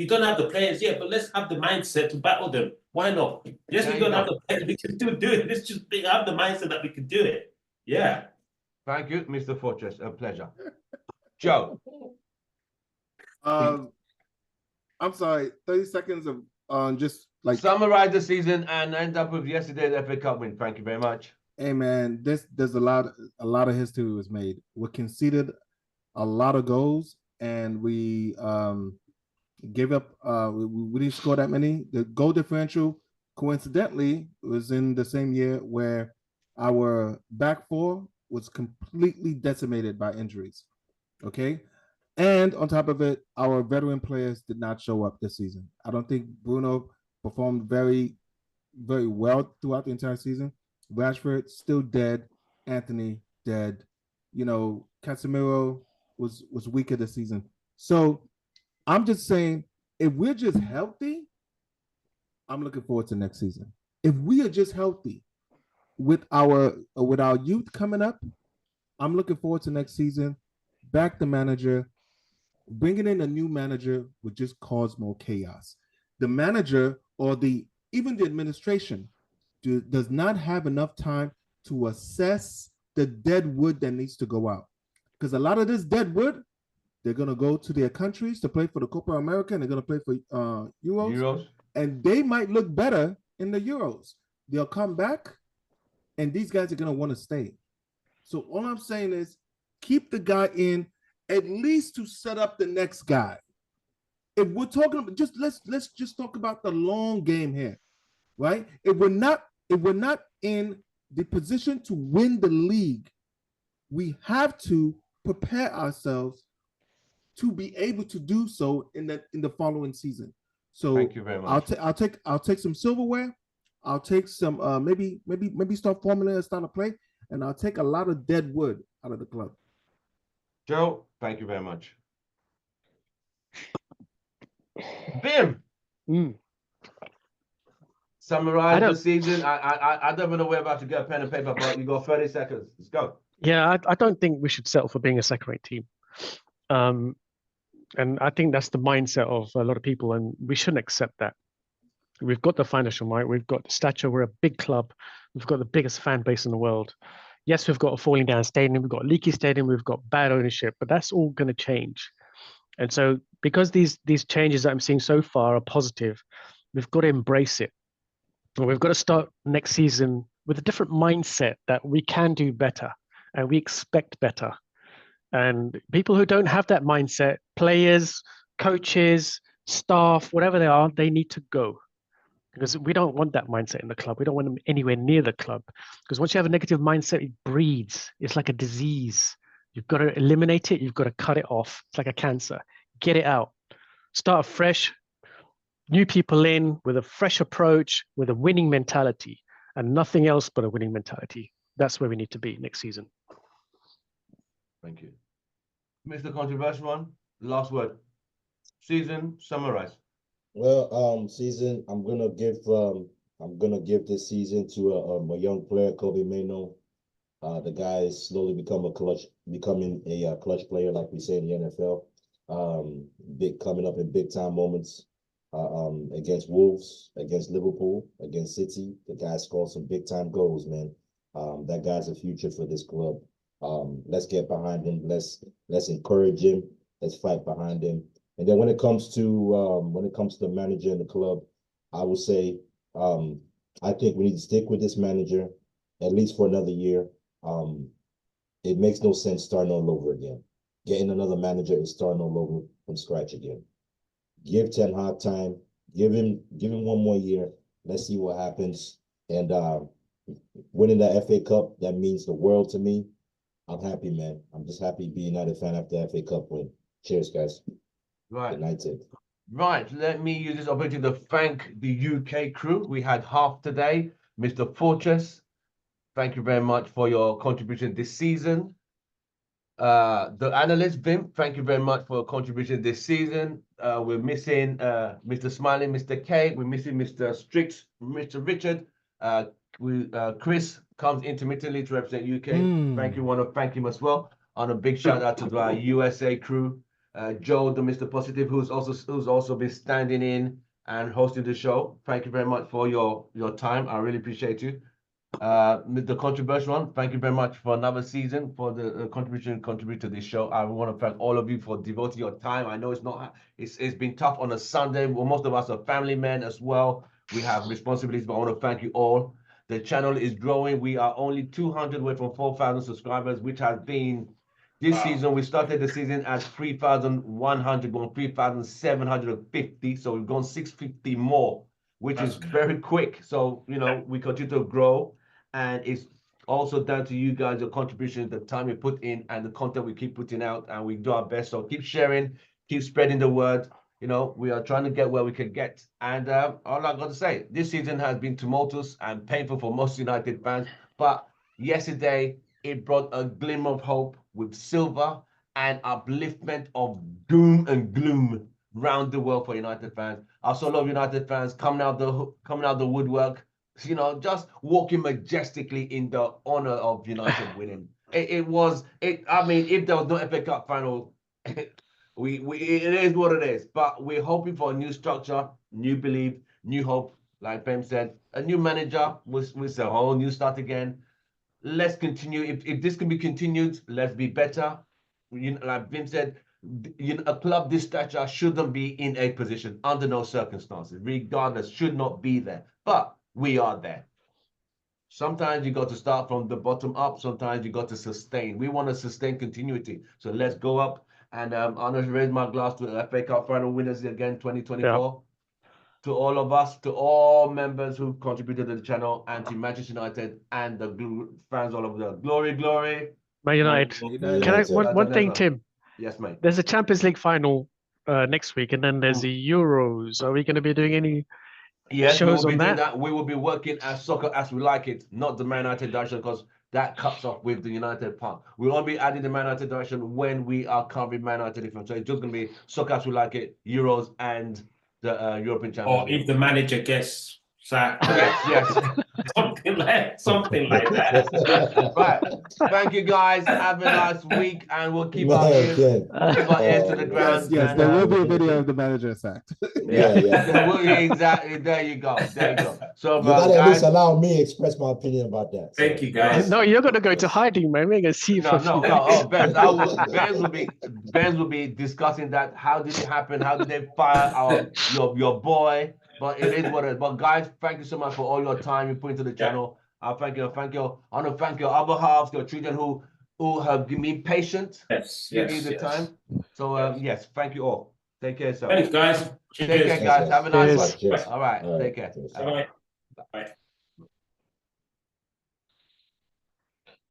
don't have the players yet, but let's have the mindset to battle them. Why not? Yes, we don't have the players. We can still do it. Let's just have the mindset that we can do it. Yeah. Thank you, Mr. Fortress. A pleasure. Joe. I'm sorry, 30 seconds of just like summarize the season and end up with yesterday's FA Cup win. Thank you very much. Hey man, there's a lot of history was made. We conceded a lot of goals and we gave up we didn't score that many. The goal differential coincidentally was in the same year where our back four was completely decimated by injuries. Okay. And on top of it, our veteran players did not show up this season. I don't think Bruno performed very very well throughout the entire season. Rashford still dead. Anthony dead. You know, Casemiro was weaker this season. So I'm just saying, if we're just healthy, I'm looking forward to next season. If we are just healthy with our youth coming up, I'm looking forward to next season. Back the manager, bringing in a new manager would just cause more chaos. The manager or even the administration does not have enough time to assess the dead wood that needs to go out. Because a lot of this dead wood, they're going to go to their countries to play for the Copa America, and they're going to play for Euros. And they might look better in the Euros. They'll come back, and these guys are going to want to stay. So all I'm saying is keep the guy in at least to set up the next guy. If we're talking about let's just talk about the long game here, right? If we're not in the position to win the league, we have to prepare ourselves to be able to do so in the following season. So thank you very much. I'll take some silverware. I'll take some maybe start formulating a style of play, and I'll take a lot of dead wood out of the club. Joe, thank you very much. Bim. Summarize the season. I don't know where about to get a pen and paper, but you got 30 seconds. Let's go. Yeah, I don't think we should settle for being a second-rate team. And I think that's the mindset of a lot of people, and we shouldn't accept that. We've got the financial might, we've got the stature, we're a big club, we've got the biggest fan base in the world. Yes, we've got a falling down stadium, we've got a leaky stadium, we've got bad ownership, but that's all going to change. And so because these changes that I'm seeing so far are positive, we've got to embrace it. And we've got to start next season with a different mindset that we can do better and we expect better. And people who don't have that mindset, players, coaches, staff, whatever they are, they need to go. Because we don't want that mindset in the club. We don't want them anywhere near the club. Because once you have a negative mindset, it breeds. It's like a disease. You've got to eliminate it. You've got to cut it off. It's like a cancer. Get it out. Start fresh. New people in with a fresh approach, with a winning mentality, and nothing else but a winning mentality. That's where we need to be next season. Thank you. Mr. Controversial one, last word. Season, summarize. Well, season, I'm gonna give this season to a young player, Kobe Mano. The guy is slowly becoming a clutch player, like we say in the NFL. Coming up in big time moments. Against Wolves, against Liverpool, against City, the guy scored some big time goals, man. That guy's a future for this club. Let's get behind him. Let's encourage him. Let's fight behind him. And then when it comes to the manager in the club, I would say I think we need to stick with this manager at least for another year. It makes no sense starting all over again. Getting another manager is starting all over from scratch again. Give Ten Hag time. Give him one more year. Let's see what happens. And winning the FA Cup, that means the world to me. I'm happy, man. I'm just happy to be a United fan after the FA Cup win. Cheers, guys. Right. United. Right. Let me use this opportunity to thank the UK crew. We had half today. Mr. Fortress, thank you very much for your contribution this season. The analyst, Vim, thank you very much for your contribution this season. We're missing Mr. Smiling, Mr. K. We're missing Mr. Strict, Mr. Richard. Chris comes intermittently to represent UK. Thank you. Want to thank him as well. On a big shout out to the USA crew. Joe, the Mr. Positive, who's also been standing in and hosting the show. Thank you very much for your time. I really appreciate you. The controversial one, thank you very much for another season, for the contribution to this show. I want to thank all of you for devoting your time. I know it's been tough on a Sunday. Well, most of us are family men as well. We have responsibilities, but I want to thank you all. The channel is growing. We are only 200 away from 4,000 subscribers, which has been this season. We started the season at 3,100, going 3,750. So we've gone 650 more, which is very quick. So, we continue to grow. And it's also down to you guys, your contributions, the time you put in, and the content we keep putting out, and we do our best. So keep sharing, keep spreading the word. you know, we are trying to get where we can get. And all I got to say, this season has been tumultuous and painful for most United fans. But yesterday, it brought a glimmer of hope with silver and upliftment of doom and gloom round the world for United fans. I saw a lot of United fans coming out the woodwork, you know, just walking majestically in the honor of United winning. I mean, if there was no FA Cup final, it is what it is. But we're hoping for a new structure, new belief, new hope. Like Ben said, a new manager with a whole new start again. Let's continue. If this can be continued, let's be better. You know, like Vim said, a club this stature shouldn't be in a position under no circumstances, regardless, should not be there. But we are there. Sometimes you got to start from the bottom up. Sometimes you got to sustain. We want to sustain continuity. So let's go up. And I'm going to raise my glass to the FA Cup final winners again, 2024. Yeah. To all of us, to all members who contributed to the channel, and to Manchester United and the fans all over the glory. Man United. Can I one thing, Tim? Yes, mate. There's a Champions League final next week, and then there's the Euros. Are we going to be doing any shows on that? We will be working as soccer as we like it, not the Man United direction, because that cuts off with the United part. We'll only be adding the Man United direction when we are covering Man United different. So it's just going to be soccer as we like it, Euros and the European Champions League. Or if the manager gets sacked. Yes. something like that. Right. Thank you, guys. Have a nice week, and we'll keep our ears to the ground. Yes, there will be a video of the manager sacked. Yeah. Exactly. There you go. So, you gotta at least allow me to express my opinion about that. So. Thank you, guys. No, you're gonna go to hiding, man. We're gonna see you. Oh, Ben will be discussing that. How did it happen? How did they fire your boy? But it is what it is. But guys, thank you so much for all your time you put into the channel. I thank you. I want to thank your other halves, your children who have been patient. Give me the time. So yes, thank you all. Take care, sir. Thanks, guys. Take care, guys. Have a nice one. All right. Take care. Bye. Bye.